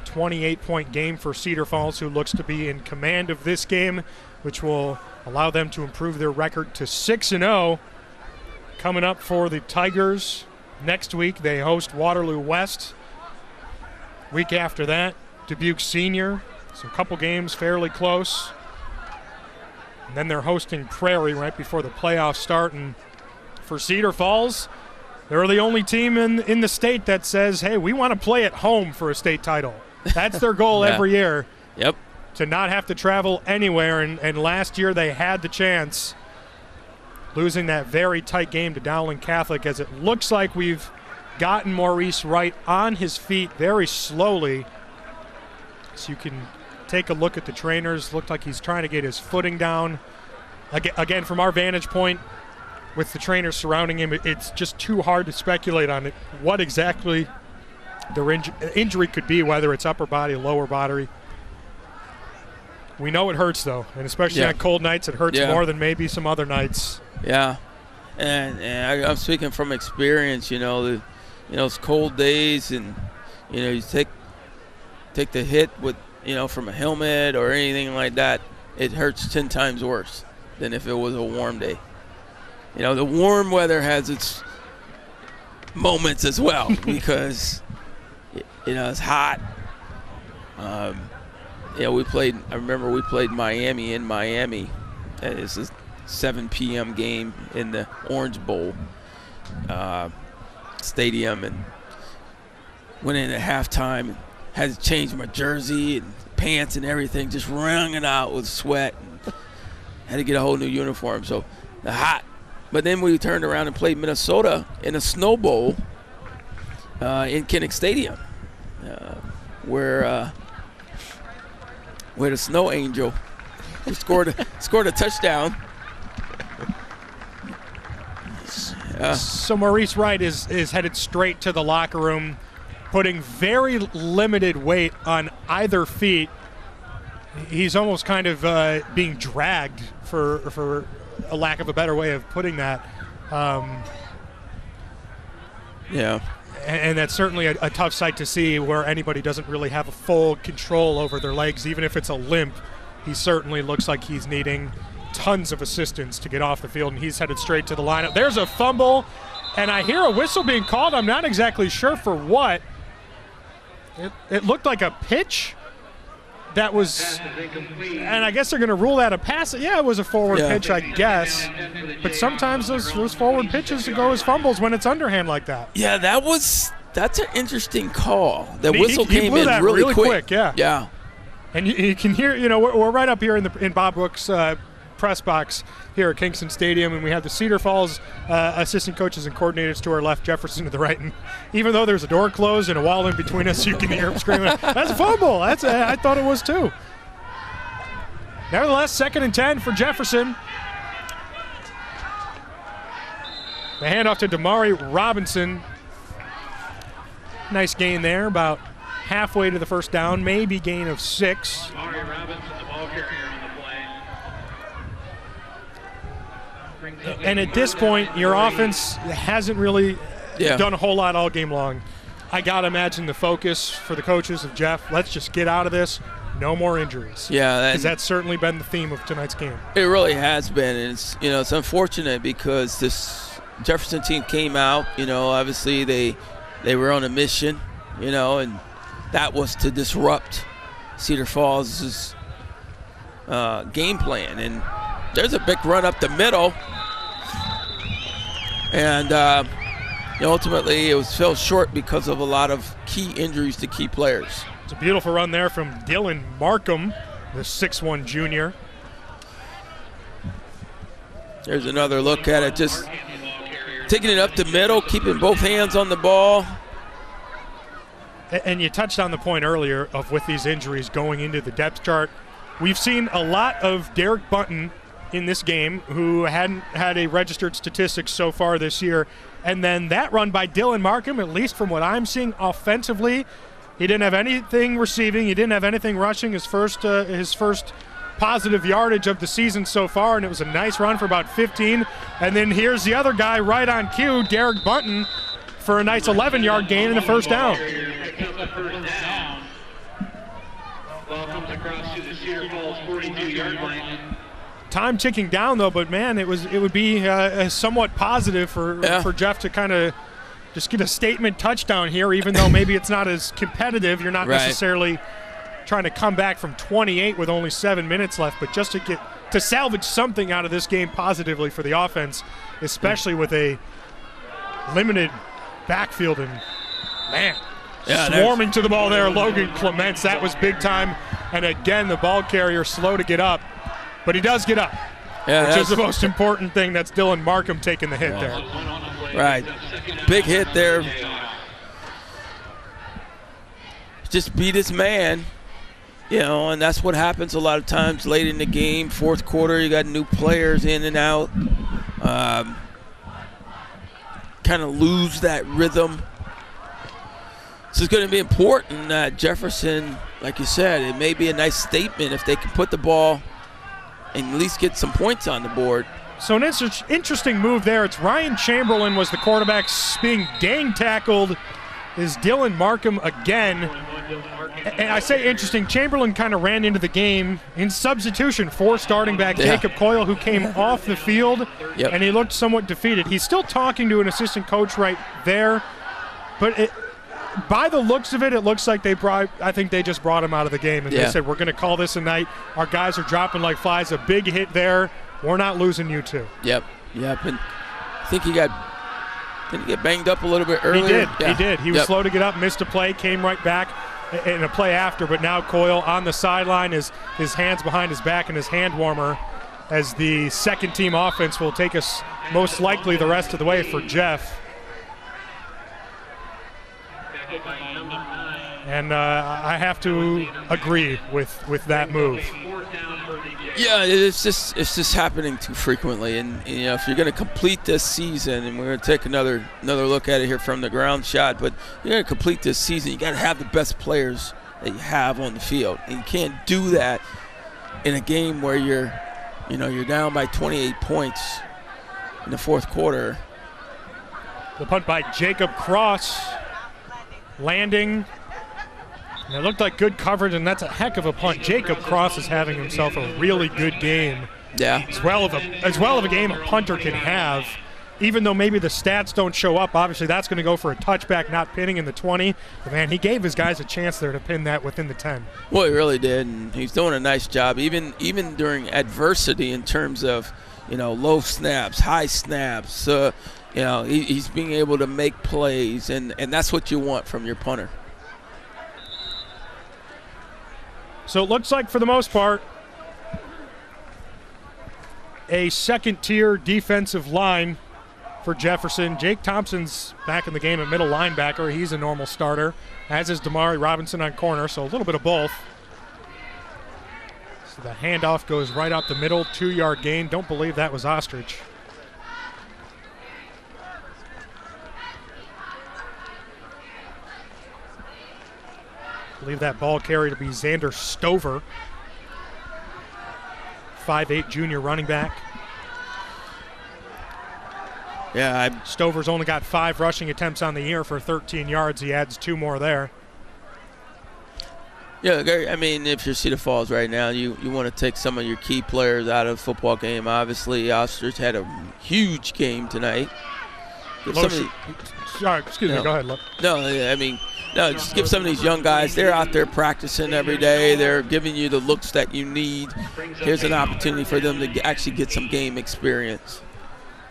28-point game for Cedar Falls, who looks to be in command of this game, which will allow them to improve their record to 6-0. Coming up for the Tigers next week, they host Waterloo West. Week after that, Dubuque Senior. So a couple games fairly close. And then they're hosting Prairie right before the playoffs start. And for Cedar Falls, they're the only team in the state that says, hey, we want to play at home for a state title. That's their goal every year. Yep. To not have to travel anywhere. And last year they had the chance, losing that very tight game to Dowling Catholic, as it looks like we've gotten Maurice Wright on his feet very slowly. So you can take a look at the trainers. Looked like he's trying to get his footing down. Again, from our vantage point, with the trainers surrounding him, it's just too hard to speculate on it, what exactly the injury could be, whether it's upper body, lower body. We know it hurts, though, and especially on cold nights, it hurts more than maybe some other nights. Yeah, and I'm speaking from experience. It's cold days, and you take the hit with from a helmet or anything like that. It hurts 10 times worse than if it was a warm day. The warm weather has its moments as well because it's hot. I remember we played Miami in Miami. It's a 7 p.m. game in the Orange Bowl stadium, and went in at halftime and had to change my jersey and pants and everything, just wrung it out with sweat. And had to get a whole new uniform, so the hot. But then we turned around and played Minnesota in a snow bowl in Kinnick Stadium, where the Snow Angel scored a touchdown. So Maurice Wright is headed straight to the locker room, putting very limited weight on either feet. He's almost kind of being dragged, for a lack of a better way of putting that. And that's certainly a tough sight to see, where anybody doesn't really have a full control over their legs. Even if it's a limp, he certainly looks like he's needing tons of assistance to get off the field, and he's headed straight to the lineup. There's a fumble, and I hear a whistle being called. I'm not exactly sure for what. It looked like a pitch that was, and I guess they're going to rule that a pass. Yeah, it was a forward pitch, I guess. But sometimes those forward pitches go as fumbles when it's underhand like that. Yeah, that's an interesting call. That whistle came in really quick. Yeah. And you can hear, we're right up here in Bob Brooks' press box here at Kingston Stadium, and we have the Cedar Falls assistant coaches and coordinators to our left, Jefferson to the right. And even though there's a door closed and a wall in between us, you can hear him screaming, "That's a fumble!" I thought it was too. Nevertheless, 2nd and 10 for Jefferson. The handoff to Damari Robinson. Nice gain there, about halfway to the first down, maybe gain of 6. Damari Robinson, the ball carrier on the play. And at this point, your offense hasn't really done a whole lot all game long. I got to imagine the focus for the coaches of Jeff, let's just get out of this. No more injuries. Yeah. Because that's certainly been the theme of tonight's game. It really has been. And it's unfortunate because this Jefferson team came out, obviously they were on a mission, and that was to disrupt Cedar Falls' game plan. And there's a big run up the middle. And ultimately it fell short because of a lot of key injuries to key players. It's a beautiful run there from Dylan Markham, the 6'1 junior. There's another look at it, just taking it up the middle, keeping both hands on the ball. And you touched on the point earlier of with these injuries going into the depth chart. We've seen a lot of Derek Bunton in this game who hadn't had a registered statistics so far this year. And then that run by Dylan Markham, at least from what I'm seeing offensively, he didn't have anything receiving. He didn't have anything rushing. His first positive yardage of the season so far, and it was a nice run for about 15. And then here's the other guy right on cue, Derek Bunton, for a nice 11-yard gain and a first down. Welcomes across to the Cedar Falls 42-yard line. Time ticking down though, but man, it would be somewhat positive for Jeff to kind of just get a statement touchdown here, even though maybe it's not as competitive. You're not necessarily trying to come back from 28 with only 7 minutes left, but just to salvage something out of this game positively for the offense, especially with a limited backfield and man. Swarming to the ball there, Logan Clements. That was big time. And again, the ball carrier slow to get up. But he does get up, which is the most important thing. That's Dylan Markham taking the hit there. Right. Big hit there. Just beat his man, and that's what happens a lot of times late in the game. Fourth quarter, you got new players in and out. Kind of lose that rhythm. So it's going to be important that Jefferson, like you said, it may be a nice statement if they can put the ball and at least get some points on the board. So an interesting move there. It's Ryan Chamberlain was the quarterback being gang tackled. Is Dylan Markham again. And I say interesting, Chamberlain kind of ran into the game in substitution for starting back Jacob Coyle, who came off the field, and he looked somewhat defeated. He's still talking to an assistant coach right there, but by the looks of it, it looks like I think they just brought him out of the game. And they said, we're going to call this a night. Our guys are dropping like flies. A big hit there. We're not losing you two. Yep. And I think did he get banged up a little bit earlier? He did. He was slow to get up, missed a play, came right back in a play after. But now Coyle on the sideline, his hands behind his back and his hand warmer, as the second team offense will take us most likely the rest of the way for Jeff. And I have to agree with that move. Yeah, it's just happening too frequently. And if you're going to complete this season, and we're going to take another look at it here from the ground shot, but you're going to complete this season, you got to have the best players that you have on the field, and you can't do that in a game where you're down by 28 points in the fourth quarter. The punt by Jacob Cross. Landing, and it looked like good coverage, and that's a heck of a punt. Jacob Cross is having himself a really good game. Yeah. As well of a game a punter can have, even though maybe the stats don't show up. Obviously, that's going to go for a touchback, not pinning in the 20. But man, he gave his guys a chance there to pin that within the 10. Well, he really did, and he's doing a nice job, even during adversity in terms of low snaps, high snaps. He's being able to make plays, and that's what you want from your punter. So it looks like, for the most part, a second-tier defensive line for Jefferson. Jake Thompson's back in the game at middle linebacker. He's a normal starter, as is Damari Robinson on corner, so a little bit of both. So the handoff goes right up the middle, 2-yard gain. Don't believe that was Ostrich. I believe that ball carrier to be Xander Stover, 5'8" junior running back. Yeah, Stover's only got 5 rushing attempts on the year for 13 yards. He adds 2 more there. Yeah, I mean, if you're Cedar Falls right now, you want to take some of your key players out of the football game. Obviously, Ostrich had a huge game tonight. Sorry, excuse me, go ahead, Luke. No, just give some of these young guys, they're out there practicing every day. They're giving you the looks that you need. Here's an opportunity for them to actually get some game experience.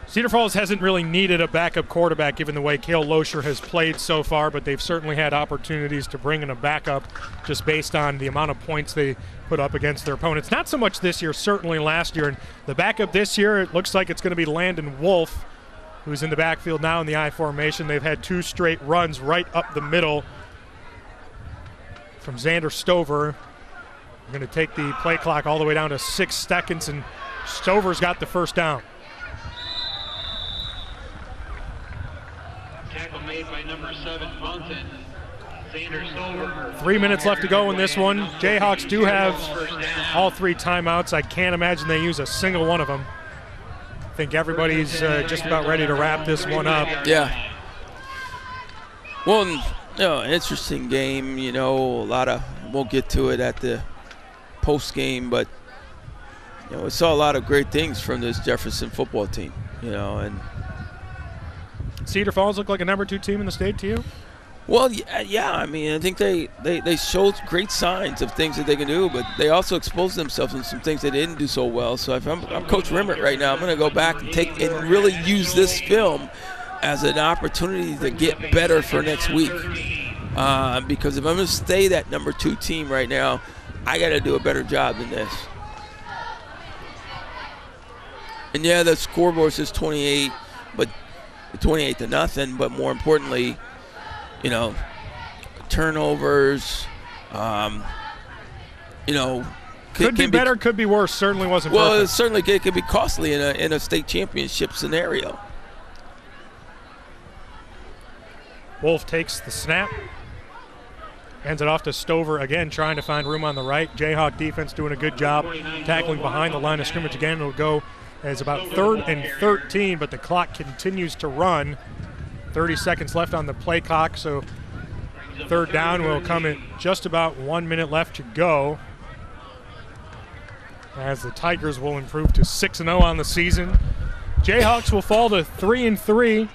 Cedar Falls hasn't really needed a backup quarterback given the way Cale Loescher has played so far, but they've certainly had opportunities to bring in a backup just based on the amount of points they put up against their opponents. Not so much this year, certainly last year. And the backup this year, it looks like it's going to be Landon Wolf, who's in the backfield now in the I formation. They've had 2 straight runs right up the middle from Xander Stover. We're going to take the play clock all the way down to 6 seconds, and Stover's got the first down. Tackle made by number 7, Mountain. Xander Stover. 3 minutes left to go in this one. Jayhawks do have all 3 timeouts. I can't imagine they use a single one of them. I think everybody's just about ready to wrap this one up. Yeah. Well, interesting game. A lot of, we'll get to it at the post game, but we saw a lot of great things from this Jefferson football team. And Cedar Falls look like a number 2 team in the state to you? Well, yeah. I mean, I think they showed great signs of things that they can do, but they also exposed themselves in some things they didn't do so well. So if I'm Coach Rimmert right now, I'm going to go back and really use this film as an opportunity to get better for next week. Because if I'm going to stay that number 2 team right now, I got to do a better job than this. And yeah, the scoreboard says 28, but 28-0. But more importantly, turnovers. Could be better, could be worse. Certainly wasn't. Well, perfect. It certainly could be costly in a state championship scenario. Wolf takes the snap. Hands it off to Stover again, trying to find room on the right. Jayhawk defense doing a good job tackling behind the line of scrimmage again. It'll go as about 3rd and 13, but the clock continues to run. 30 seconds left on the play clock, so 3rd down will come in just about 1 minute left to go. As the Tigers will improve to 6-0 on the season. Jayhawks will fall to 3-3.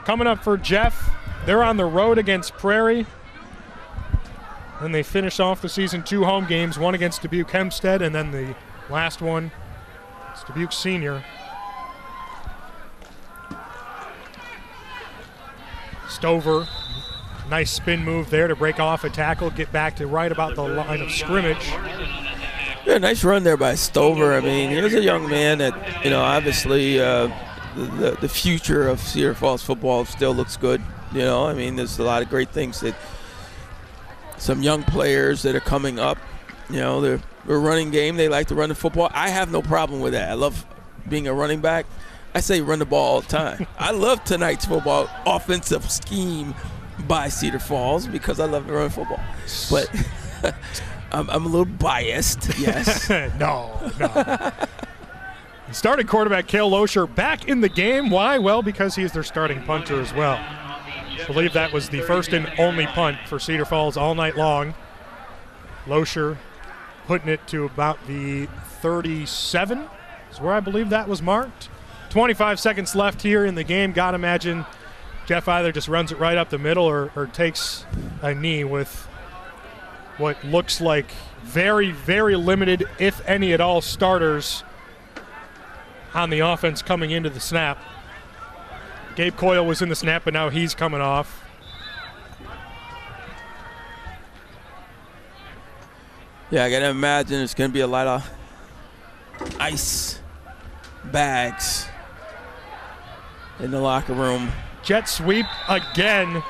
Coming up for Jeff, they're on the road against Prairie. Then they finish off the season 2 home games, one against Dubuque Hempstead, and then the last one is Dubuque Senior. Stover, nice spin move there to break off a tackle, get back to right about the line of scrimmage. Yeah, nice run there by Stover. I mean, here's a young man that, obviously the future of Cedar Falls football still looks good. I mean, there's a lot of great things that some young players that are coming up, they're running game. They like to run the football. I have no problem with that. I love being a running back. I say run the ball all the time. I love tonight's football offensive scheme by Cedar Falls because I love to run football. But I'm a little biased, yes. No. Starting quarterback Cale Loescher back in the game. Why? Well, because he is their starting punter as well. I believe that was the first and only punt for Cedar Falls all night long. Loescher putting it to about the 37 is where I believe that was marked. 25 seconds left here in the game. Got to imagine Jeff either just runs it right up the middle or takes a knee with what looks like very, very limited, if any at all, starters on the offense coming into the snap. Gabe Coyle was in the snap, but now he's coming off. Yeah, I got to imagine there's going to be a lot of ice bags in the locker room. Jet sweep again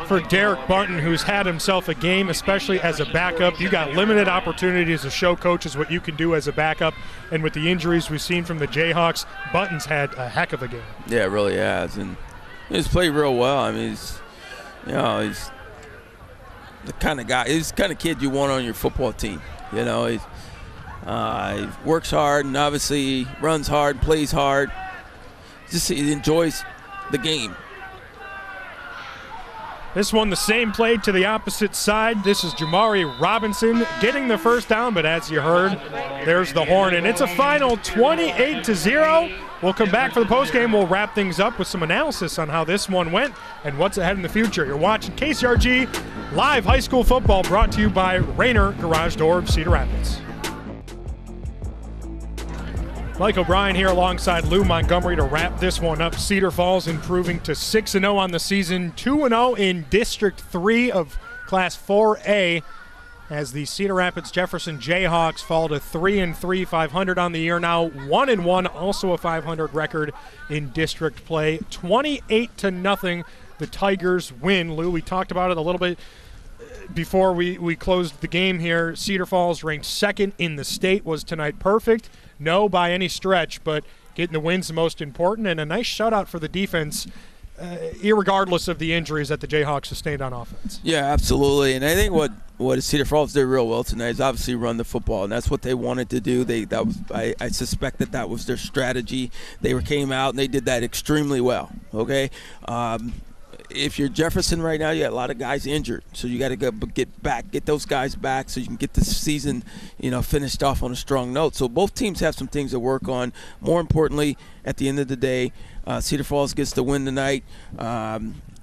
for Derek Bunton, who's had himself a game, especially as a backup. You got limited opportunities to show coaches what you can do as a backup, and with the injuries we've seen from the Jayhawks, Bunton's had a heck of a game. Yeah, it really has, and he's played real well. I mean, he's the kind of guy, he's the kind of kid you want on your football team. He works hard and obviously runs hard, plays hard. just he enjoys the game. This one, the same play to the opposite side. This is Jamari Robinson getting the first down, but as you heard, there's the horn, and it's a final 28-0. We'll come back for the postgame. We'll wrap things up with some analysis on how this one went and what's ahead in the future. You're watching KCRG Live High School Football, brought to you by Rainer Garage Door of Cedar Rapids. Mike O'Brien here alongside Lou Montgomery to wrap this one up. Cedar Falls improving to 6-0 on the season, 2-0 in District 3 of Class 4A, as the Cedar Rapids Jefferson Jayhawks fall to 3-3, 500 on the year now, 1-1, also a 500 record in district play. 28-0, the Tigers win. Lou, we talked about it a little bit before we closed the game here. Cedar Falls ranked second in the state. Was tonight perfect? No, by any stretch, but getting the win's the most important, and a nice shutout for the defense, irregardless of the injuries that the Jayhawks sustained on offense. Yeah, absolutely. And I think what Cedar Falls did real well tonight is obviously run the football, and that's what they wanted to do. I suspect that was their strategy. They came out and they did that extremely well. Okay. If you're Jefferson right now, you got a lot of guys injured, so you got to get those guys back, so you can get the season, finished off on a strong note. So both teams have some things to work on. More importantly, at the end of the day, Cedar Falls gets the win tonight.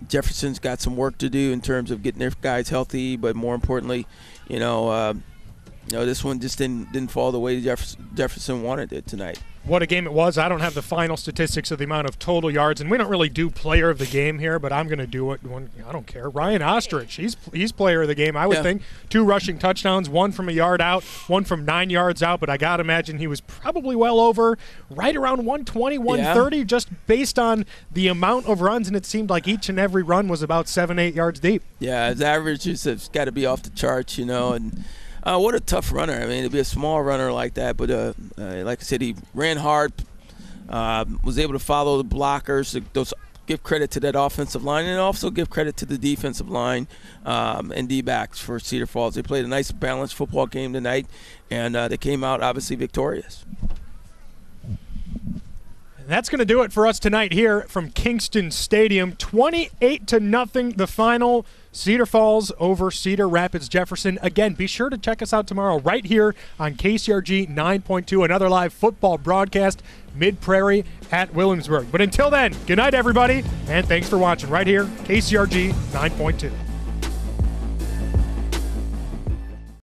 Jefferson's got some work to do in terms of getting their guys healthy, but more importantly, this one just didn't fall the way Jefferson wanted it tonight. What a game it was. I don't have the final statistics of the amount of total yards, and we don't really do player of the game here, but I'm going to do it. I don't care. Ryan Ostrich, he's player of the game, I would think. 2 rushing touchdowns, 1 from a yard out, 1 from 9 yards out, but I got to imagine he was probably well over, right around 120, 130, just based on the amount of runs, and it seemed like each and every run was about 7-8 yards deep. Yeah, his average has got to be off the charts, and what a tough runner. I mean, to be a small runner like that, but like I said, he ran hard, was able to follow the blockers. Give credit to that offensive line, and also give credit to the defensive line and D-backs for Cedar Falls. They played a nice, balanced football game tonight, and they came out, obviously, victorious. That's going to do it for us tonight here from Kingston Stadium. 28-0 the final. Cedar Falls over Cedar Rapids Jefferson. Again, be sure to check us out tomorrow right here on KCRG 9.2, another live football broadcast, Mid-Prairie at Williamsburg. But until then, good night, everybody, and thanks for watching right here, KCRG 9.2.